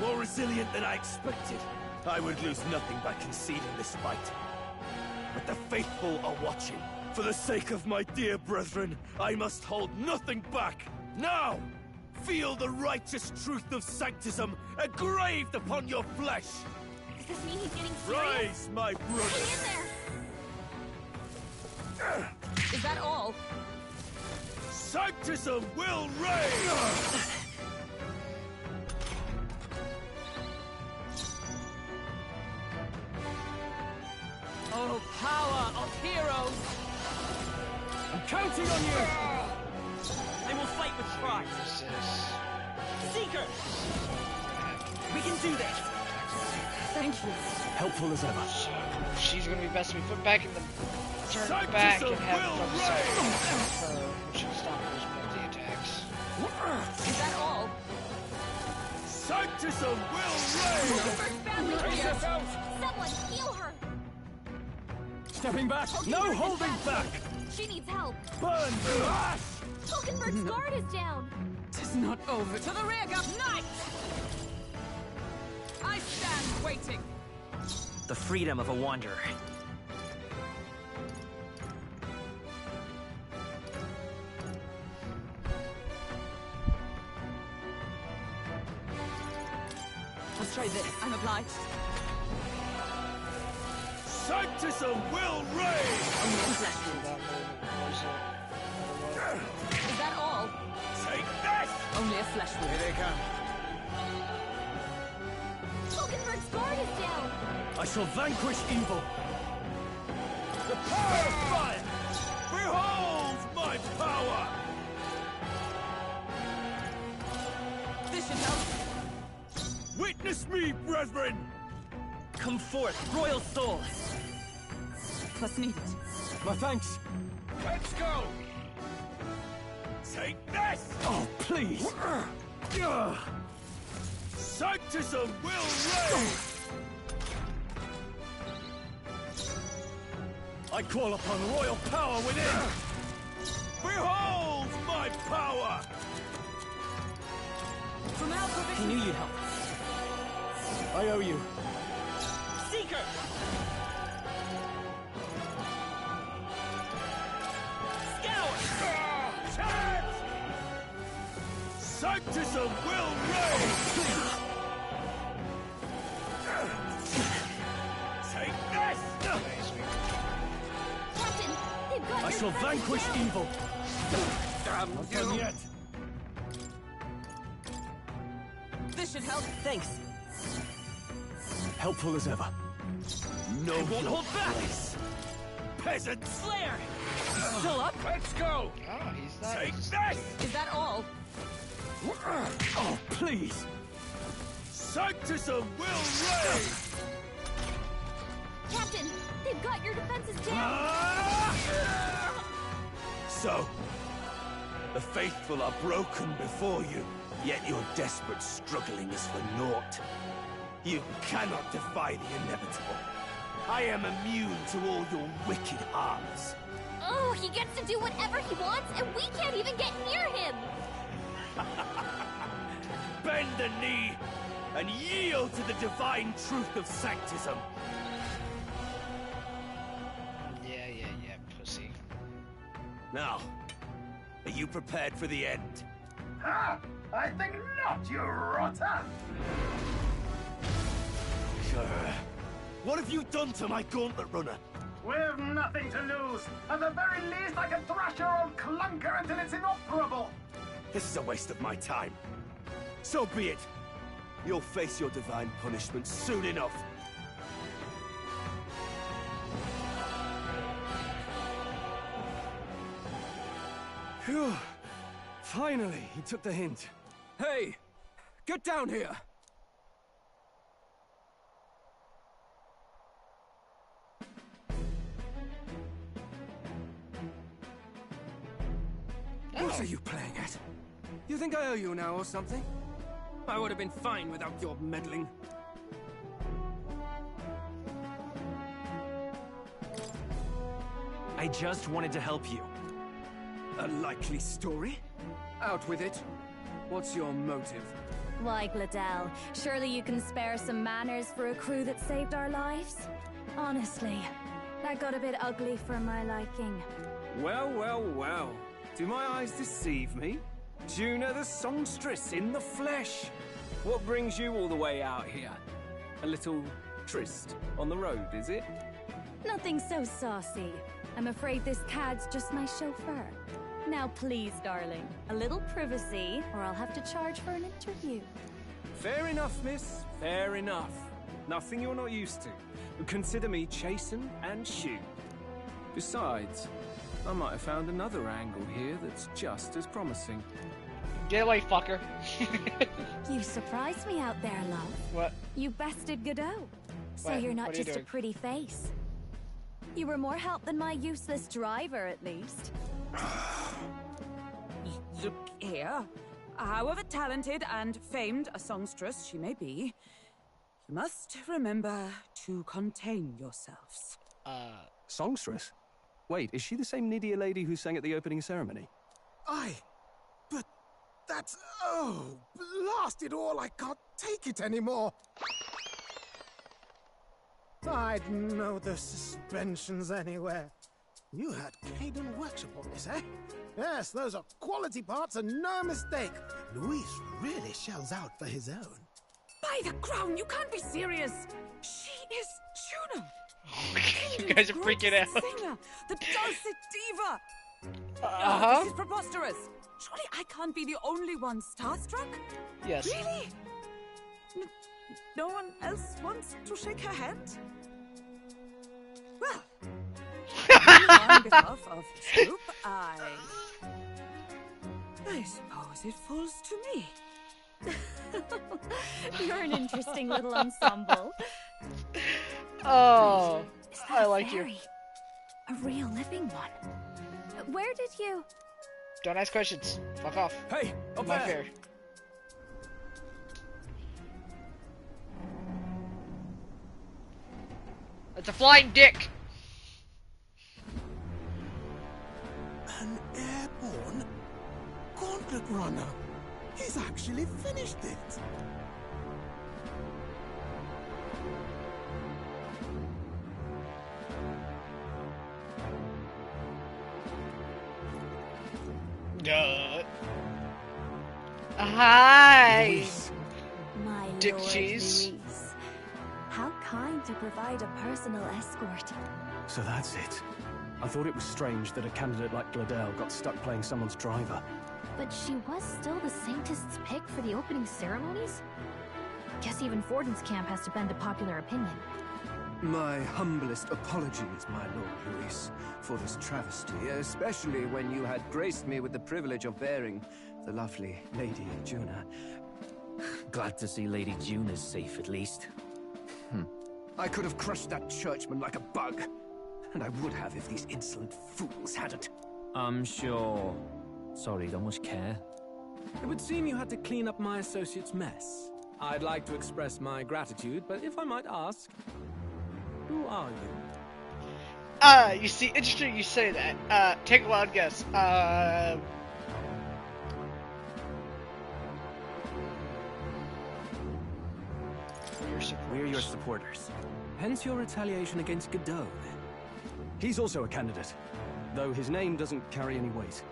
U: More resilient than I expected. I would lose nothing by conceding this fight. But the faithful are watching. For the sake of my dear brethren, I must hold nothing back. Now! Feel the righteous truth of sanctism engraved upon your flesh!
P: Does this mean he's getting serious?
U: Rise, my brothers!
P: Hang in there!
F: Is that all?
U: Sanctism will reign!
F: Oh, power of heroes!
N: I'm counting on you!
O: And we'll fight with pride! Seeker! We can do this!
F: Thank you.
N: Helpful as ever.
A: So she's gonna be best to be put back in the turn
U: Sanctism
A: back and have
U: will
A: fun her, which should stop those multi-attacks.
F: Is that all?
U: Sanctism will reign!
F: Brace yourselves!
P: Someone heal her!
N: Stepping back! No holding back!
P: She needs help.
U: Burn the ash!
P: Falkenberg's guard is down.
F: Tis not over. To the rear, guard! Knight! I stand waiting.
O: The freedom of a wanderer.
F: Let's try this. I'm obliged.
U: Sanctism will reign!
F: Is that all?
U: Take this!
F: Only a flesh wound.
R: Here they come.
P: Falkenberg's guard is down.
N: I shall vanquish evil.
U: The power of fire! Behold my power!
F: This should help.
U: Witness me, brethren!
O: Come forth, royal soul!
F: Plus needed.
N: My thanks.
U: Let's go! Take this!
N: Oh, please!
U: Sanctism will reign!
N: I call upon royal power within!
U: Behold my power!
F: From our
O: I
F: provision.
O: knew you'd help.
N: I owe you.
O: Seeker!
U: Charge! Sanctism will reign! shall vanquish evil.
B: Damn
U: Not
B: you!
U: done yet.
O: This should help. Thanks.
N: Helpful as ever.
U: No,
O: I won't hold back.
U: Peasants!
O: Slayer! Still up?
U: Let's go!
A: Oh, he's not.
U: Take this!
O: Is that all?
U: Oh, please! Sanctism will reign!
P: Captain, they've got your defenses down.
U: So, the faithful are broken before you, yet your desperate struggling is for naught. You cannot defy the inevitable. I am immune to all your wicked harms.
P: Oh, he gets to do whatever he wants, and we can't even get near him.
U: Bend the knee and yield to the divine truth of Sanctism.
A: Yeah, pussy.
U: Now, are you prepared for the end?
Q: Ha! I think not, you rotter!
U: What have you done to my gauntlet runner?
Q: We've nothing to lose. At the very least, I can thrash your old clunker until it's inoperable.
U: This is a waste of my time. So be it. You'll face your divine punishment soon enough.
N: Phew. Finally, he took the hint.
B: Hey! Get down here! What are you playing at? You think I owe you now or something? I would have been fine without your meddling.
O: I just wanted to help you.
B: A likely story? Out with it. What's your motive?
M: Why, Gladell, surely you can spare some manners for a crew that saved our lives? Honestly, that got a bit ugly for my liking.
B: Well, well, well. Do my eyes deceive me? Juna the songstress in the flesh. What brings you all the way out here? A little tryst on the road, is it?
M: Nothing so saucy. I'm afraid this cad's just my chauffeur. Now please, darling, a little privacy, or I'll have to charge for an interview.
B: Fair enough, miss. Fair enough. Nothing you're not used to. Consider me chasten and shoot. Besides, I might have found another angle here that's just as promising.
A: Get away, fucker.
M: You surprised me out there, love.
A: What?
M: You bested Godot. So
A: What?
M: you're not
A: What are you
M: just a
A: doing?
M: pretty face. You were more help than my useless driver, at least.
F: Look here. However talented and famed a songstress she may be, you must remember to contain yourselves.
N: Songstress? Wait, is she the same Nydia lady who sang at the opening ceremony?
K: Aye, but that's... oh, blast it all, I can't take it anymore. I'd know the suspensions anywhere. You had Caden workshop on this, eh? Yes, those are quality parts and no mistake. Luis really shells out for his own.
F: By the crown, you can't be serious! She is Juno!
A: You guys are freaking out.
F: Singer, the dulcet diva!
A: Uh-huh.
F: This is preposterous! Surely I can't be the only one starstruck?
A: Yes.
F: Really? No one else wants to shake her hand? Well, on behalf of his group, I suppose it falls to me.
M: You're an interesting little ensemble.
A: Oh,
M: Is
A: I
M: that a
A: like you.
M: fairy? A real living one. Where did you...
A: Don't ask questions. Fuck off.
B: Hey, up
A: Not
B: there.
A: fair. It's a flying dick.
K: An airborne gauntlet runner. He's actually finished it.
A: Hi.
M: My
A: Dick
M: Lord
A: cheese.
M: Luis. How kind to provide a personal escort.
N: So that's it. I thought it was strange that a candidate like Gladel got stuck playing someone's driver.
P: But she was still the Sanctist's pick for the opening ceremonies? Guess even Forden's camp has to bend to popular opinion.
B: My humblest apologies, my Lord Luis, for this travesty, especially when you had graced me with the privilege of bearing the lovely Lady Juna.
D: Glad to see Lady Juna's safe, at least.
B: I could have crushed that churchman like a bug, and I would have if these insolent fools hadn't.
D: I'm sure. Sorry, don't much care.
B: It would seem you had to clean up my associate's mess. I'd like to express my gratitude, but if I might ask, who are you?
A: You see, interesting you say that. Take a wild guess.
D: We're your supporters.
B: Hence your retaliation against Godot.
N: He's also a candidate, though his name doesn't carry any weight.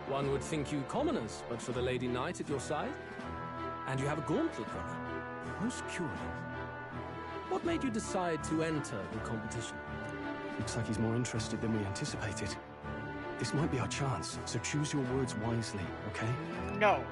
B: One would think you commoners, but for the Lady Knight at your side. And you have a gauntlet runner. Most curious. What made you decide to enter the competition?
N: Looks like he's more interested than we anticipated. This might be our chance, so choose your words wisely, okay?
A: No.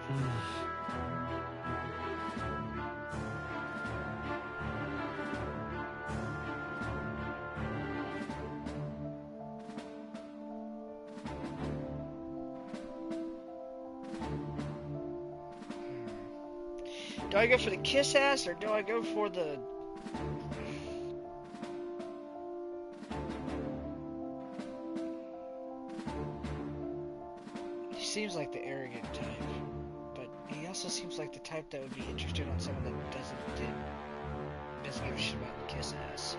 A: Do I go for the kiss ass or do I go for the... He seems like the arrogant type, but he also seems like the type that would be interested on someone that doesn't give a shit about the kiss ass.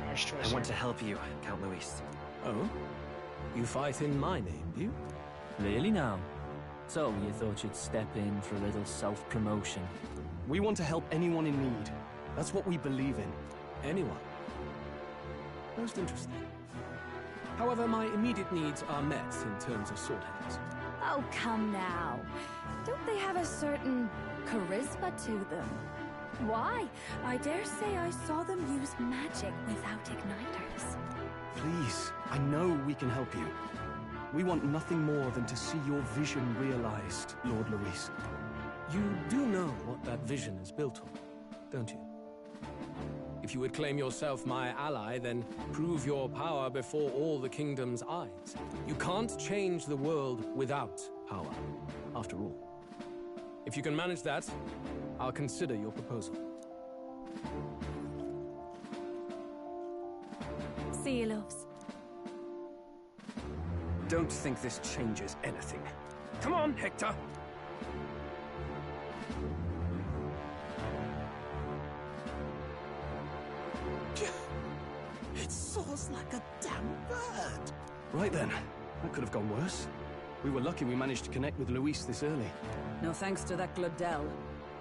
A: Harsh choice.
D: I want to help you, Count Luis.
B: Oh? You fight in my name, do you?
D: Really now? So, you thought you'd step in for a little self-promotion?
N: We want to help anyone in need. That's what we believe in.
B: Anyone? Most interesting. However, my immediate needs are met in terms of sword hands.
M: Oh, come now. Don't they have a certain charisma to them? Why? I dare say I saw them use magic without igniters.
N: Please, I know we can help you. We want nothing more than to see your vision realized, Lord Luis.
B: You do know what that vision is built on, don't you? If you would claim yourself my ally, then prove your power before all the kingdom's eyes. You can't change the world without power, after all. If you can manage that, I'll consider your proposal.
M: See you, loves.
B: Don't think this changes anything. Come on, Hector!
K: It soars like a damn bird.
N: Right then. That could have gone worse. We were lucky we managed to connect with Luis this early.
F: No thanks to that Gladel.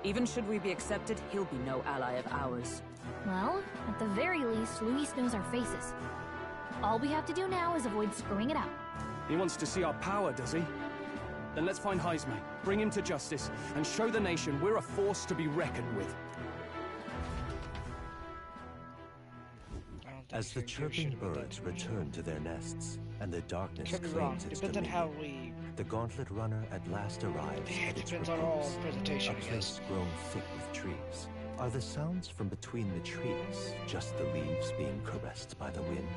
F: Even should we be accepted, he'll be no ally of ours.
P: Well, at the very least, Luis knows our faces. All we have to do now is avoid screwing it up.
N: He wants to see our power, does he? Then let's find Heisme, bring him to justice, and show the nation we're a force to be reckoned with.
C: As the chirping birds return to their nests, and the darkness
A: Could be wrong.
C: claims its
A: Depends on
C: dominion,
A: how we...
C: the Gauntlet Runner at last arrives at its
A: Depends on all
C: repose,
A: presentation,
C: a
A: I
C: place
A: guess.
C: grown thick with trees. Are the sounds from between the trees just the leaves being caressed by the wind?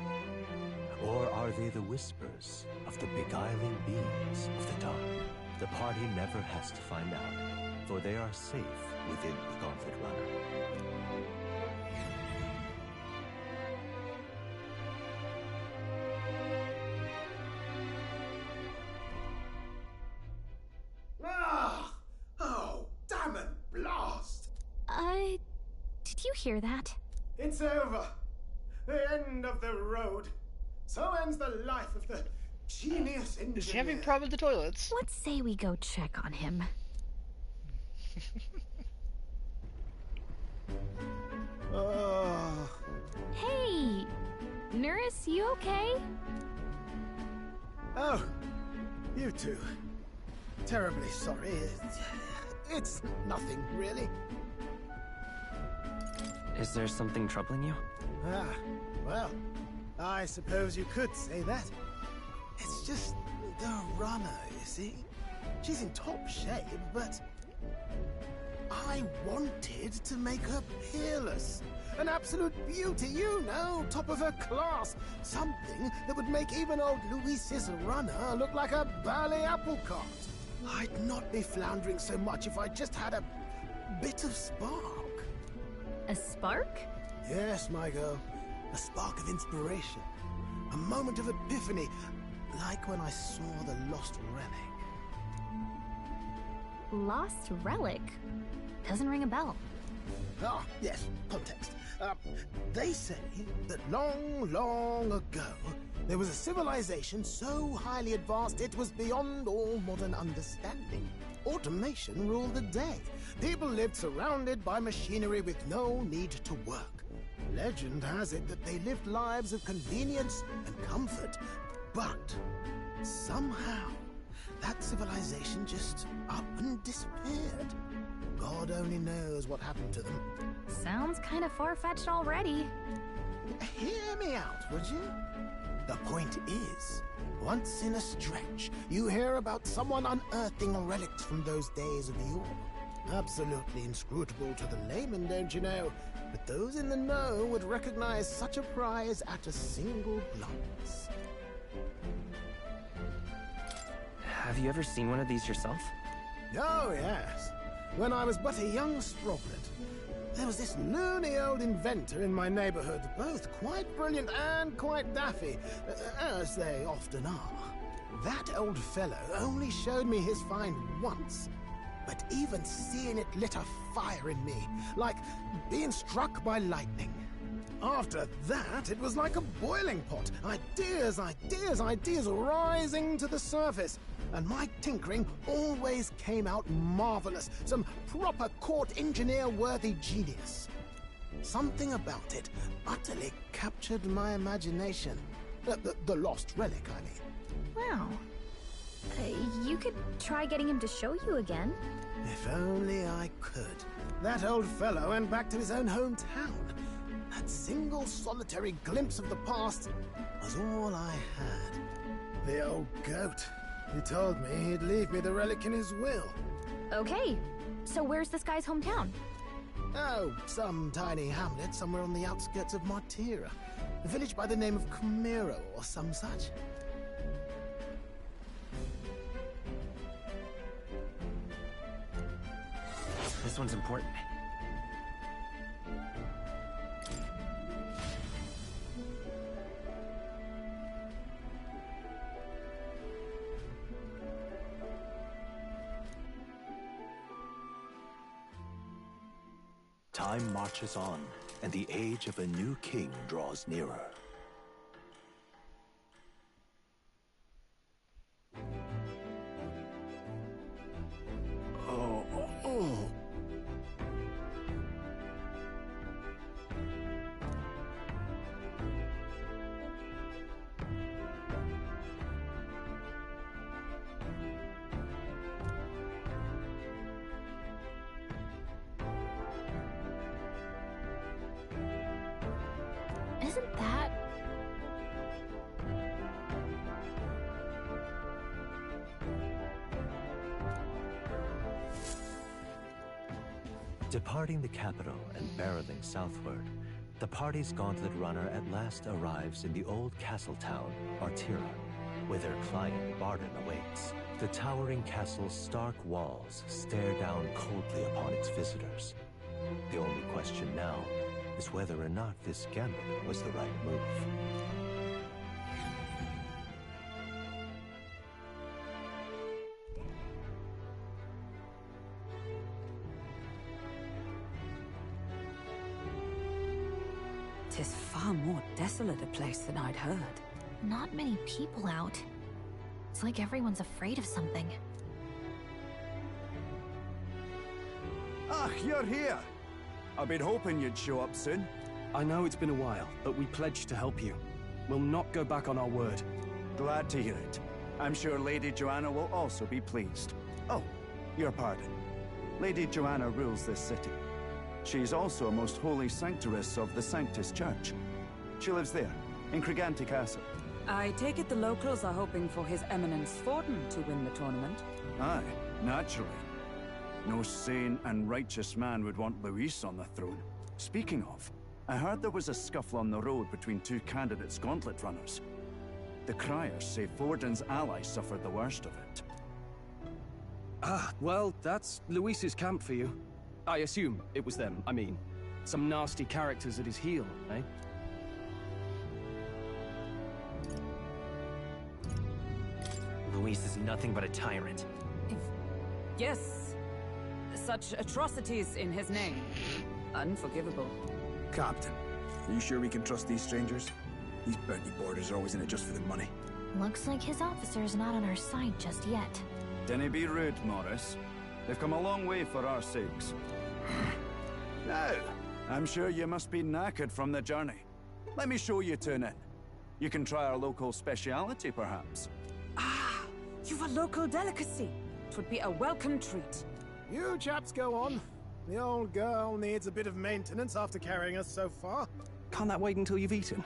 C: Or are they the whispers of the beguiling beings of the dark? The party never has to find out, for they are safe within the Gauntlet Runner.
K: Ah! Oh, damn it, blast!
P: Did you hear that?
K: It's over. The end of the road. So ends the life of the genius engineer.
A: Is he having a problem with the toilets?
P: Let's say we go check on him.
K: Oh.
P: Hey! Nurse, you okay?
K: Oh, you two. Terribly sorry. It's nothing, really.
D: Is there something troubling you?
K: Ah, well, I suppose you could say that. It's just the runner, you see. She's in top shape, but I wanted to make her peerless. An absolute beauty, you know, top of her class. Something that would make even old Luis's runner look like a ballet apple cart. I'd not be floundering so much if I just had a bit of spark.
P: A spark?
K: Yes, my girl. A spark of inspiration. A moment of epiphany, like when I saw the lost relic.
P: Lost relic? Doesn't ring a bell.
K: Ah, yes, context. They say that long, long ago, there was a civilization so highly advanced it was beyond all modern understanding. Automation ruled the day. People lived surrounded by machinery with no need to work. Legend has it that they lived lives of convenience and comfort. But somehow, that civilization just up and disappeared. God only knows what happened to them.
P: Sounds kind of far-fetched already.
K: Hear me out, would you? The point is, once in a stretch, you hear about someone unearthing relics from those days of yore. Absolutely inscrutable to the layman, don't you know? But those in the know would recognize such a prize at a single glance.
O: Have you ever seen one of these yourself?
K: Oh, yes. When I was but a young sproglet, there was this loony old inventor in my neighborhood, both quite brilliant and quite daffy, as they often are. That old fellow only showed me his find once, but even seeing it lit a fire in me, like being struck by lightning. After that, it was like a boiling pot. Ideas, ideas, ideas rising to the surface. And my tinkering always came out marvelous. Some proper court engineer-worthy genius. Something about it utterly captured my imagination. The lost relic, I mean.
P: Wow. You could try getting him to show you again.
K: If only I could. That old fellow went back to his own hometown. That single solitary glimpse of the past was all I had. The old goat. He told me he'd leave me the relic in his will.
P: Okay, so where's this guy's hometown?
K: Oh, some tiny hamlet somewhere on the outskirts of Martira. A village by the name of Camiro or some such.
O: This one's important.
C: Time marches on, and the age of a new king draws nearer.
P: Isn't that...
C: Departing the capital and barreling southward, the party's gauntlet runner at last arrives in the old castle town, Martira, where their client Barden awaits. The towering castle's stark walls stare down coldly upon its visitors. The only question now is whether or not this gambit was the right move.
F: Tis far more desolate a place than I'd heard.
P: Not many people out. It's like everyone's afraid of something.
S: Ah, you're here! I've been hoping you'd show up soon.
N: I know it's been a while, but we pledged to help you. We'll not go back on our word.
S: Glad to hear it. I'm sure Lady Joanna will also be pleased. Oh, your pardon. Lady Joanna rules this city. She's also a most holy sanctoress of the Sanctus Church. She lives there, in Crigante Castle.
F: I take it the locals are hoping for His Eminence Forden to win the tournament?
S: Aye, naturally. No sane and righteous man would want Luis on the throne. Speaking of, I heard there was a scuffle on the road between two candidates gauntlet runners. The criers say Forden's allies suffered the worst of it.
N: Ah, well, that's Luis's camp for you. I assume it was them, I mean. Some nasty characters at his heel, eh?
O: Luis is nothing but a tyrant.
F: Yes. Such atrocities in his name. Unforgivable.
H: Captain, are you sure we can trust these strangers? These bounty boarders are always in it just for the money.
P: Looks like his officer's not on our side just yet.
S: Dinna be rude, Morris. They've come a long way for our sakes. Now, I'm sure you must be knackered from the journey. Let me show you to an inn. You can try our local speciality, perhaps.
F: Ah, you've a local delicacy. 'Twould be a welcome treat.
K: You chaps go on. The old girl needs a bit of maintenance after carrying us so far.
N: Can't that wait until you've eaten?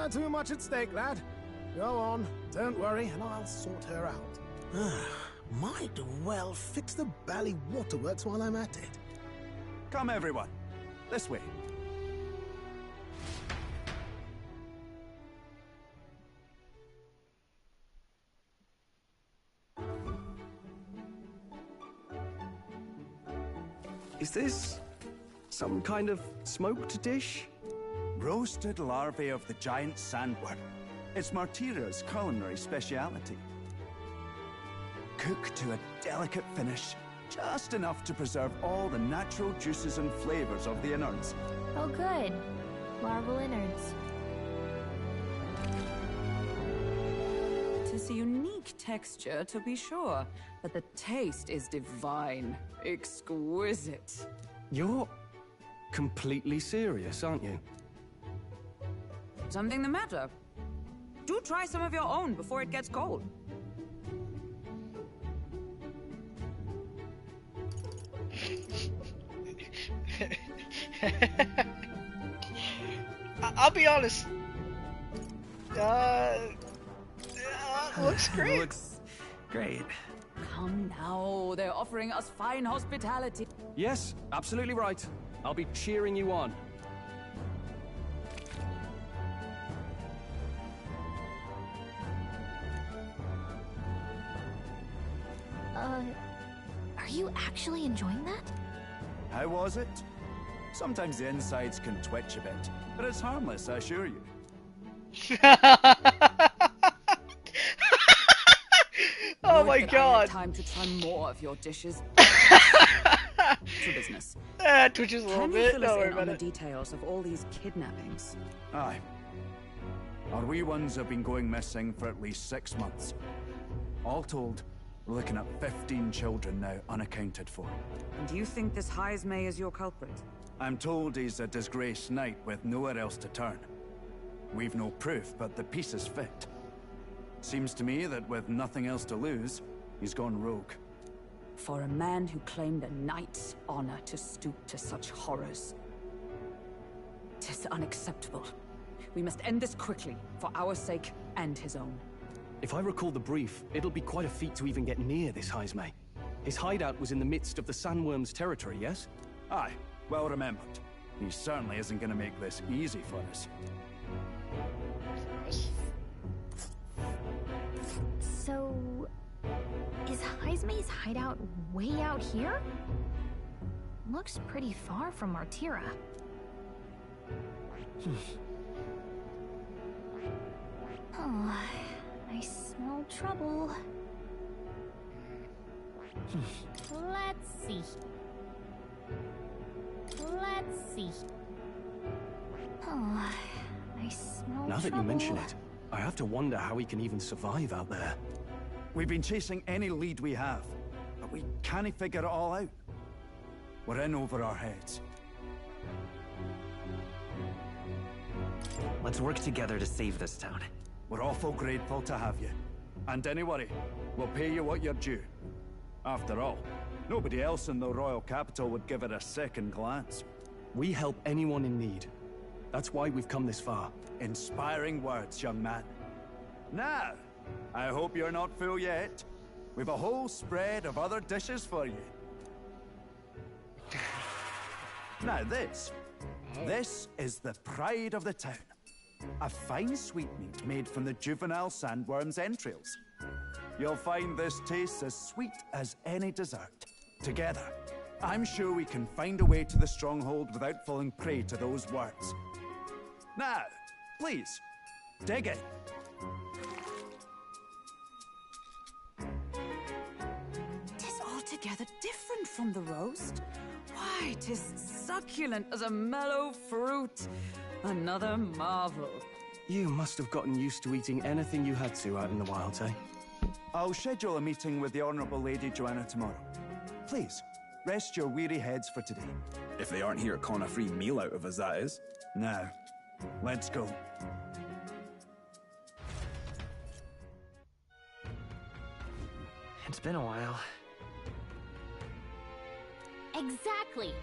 K: Too much at stake, lad. Go on, don't worry, and I'll sort her out. Might well fix the Bally Waterworks while I'm at it.
S: Come, everyone. This way.
N: Is this some kind of smoked dish?
S: Roasted larvae of the giant sandworm. It's Martira's culinary speciality. Cooked to a delicate finish, just enough to preserve all the natural juices and flavors of the innards.
P: Oh good. Larval innards.
F: Tis a unique texture, to be sure, but the taste is divine. Exquisite.
N: You're completely serious, aren't you?
F: Something the matter? Do try some of your own before it gets cold.
A: I'll be honest. Looks great.
O: Looks great.
F: Come now, they're offering us fine hospitality.
N: Yes, absolutely right. I'll be cheering you on.
P: Are you actually enjoying that?
S: How was it? Sometimes the insides can twitch a bit, but it's harmless, I assure you.
A: Oh my god!
F: Time to try more of your dishes. To business.
A: Twitches a little
F: Can you
A: bit.
F: fill
A: Don't
F: us
A: worry
F: in
A: about
F: on the
A: it.
F: details of all these kidnappings?
S: Aye. Our wee ones have been going missing for at least 6 months. All told, we're looking at 15 children now unaccounted for.
F: And do you think this Heismay is your culprit?
S: I'm told he's a disgraced knight with nowhere else to turn. We've no proof, but the pieces fit. Seems to me that with nothing else to lose, he's gone rogue.
F: For a man who claimed a knight's honor to stoop to such horrors. 'Tis unacceptable. We must end this quickly, for our sake and his own.
N: If I recall the brief, it'll be quite a feat to even get near this Heismay. His hideout was in the midst of the Sandworm's territory, yes?
S: Aye, well remembered. He certainly isn't going to make this easy for us.
P: So, is Heismay's hideout way out here? Looks pretty far from Martira. Oh, I smell trouble. Let's see. Let's see. Oh, I smell
N: Now that
P: trouble.
N: you mention it, I have to wonder how he can even survive out there.
S: We've been chasing any lead we have, but we can't figure it all out. We're in over our heads.
O: Let's work together to save this town.
S: We're awful grateful to have you. And don't worry, we'll pay you what you're due. After all, Nobody else in the royal capital would give it a second glance.
N: We help anyone in need. That's why we've come this far.
S: Inspiring words, young man. Now, I hope you're not full yet. We've a whole spread of other dishes for you. Now this is the pride of the town. A fine sweetmeat made from the juvenile sandworm's entrails. You'll find this tastes as sweet as any dessert. Together, I'm sure we can find a way to the stronghold without falling prey to those words. Now, please, dig in.
F: Tis altogether different from the roast. Why, tis succulent as a mellow fruit. Another marvel.
N: You must have gotten used to eating anything you had to out in the wilds, eh?
S: I'll schedule a meeting with the Honourable Lady Joanna tomorrow. Please, rest your weary heads for today.
H: If they aren't here calling a free meal out of us, that is.
S: Now, let's go.
O: It's been a while.
P: Exactly.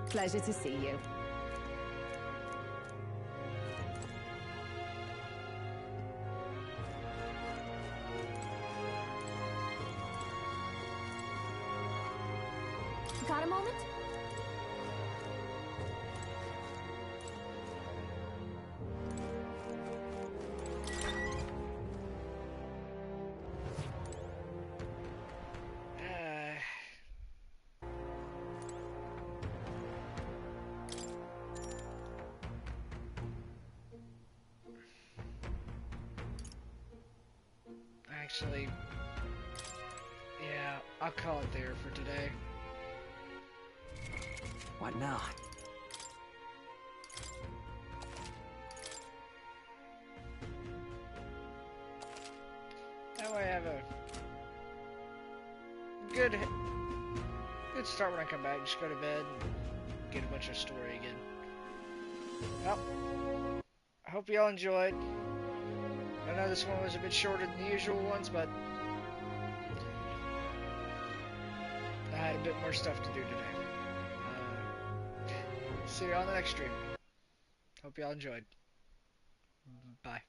F: Pleasure to see you.
P: Got a moment?
A: Actually, yeah, I'll call it there for today.
O: What now?
A: That way I have a good start when I come back. Just go to bed and get a bunch of story again. Well, I hope y'all enjoyed. I know this one was a bit shorter than the usual ones, but I had a bit more stuff to do today. See you on the next stream. Hope y'all enjoyed. Bye.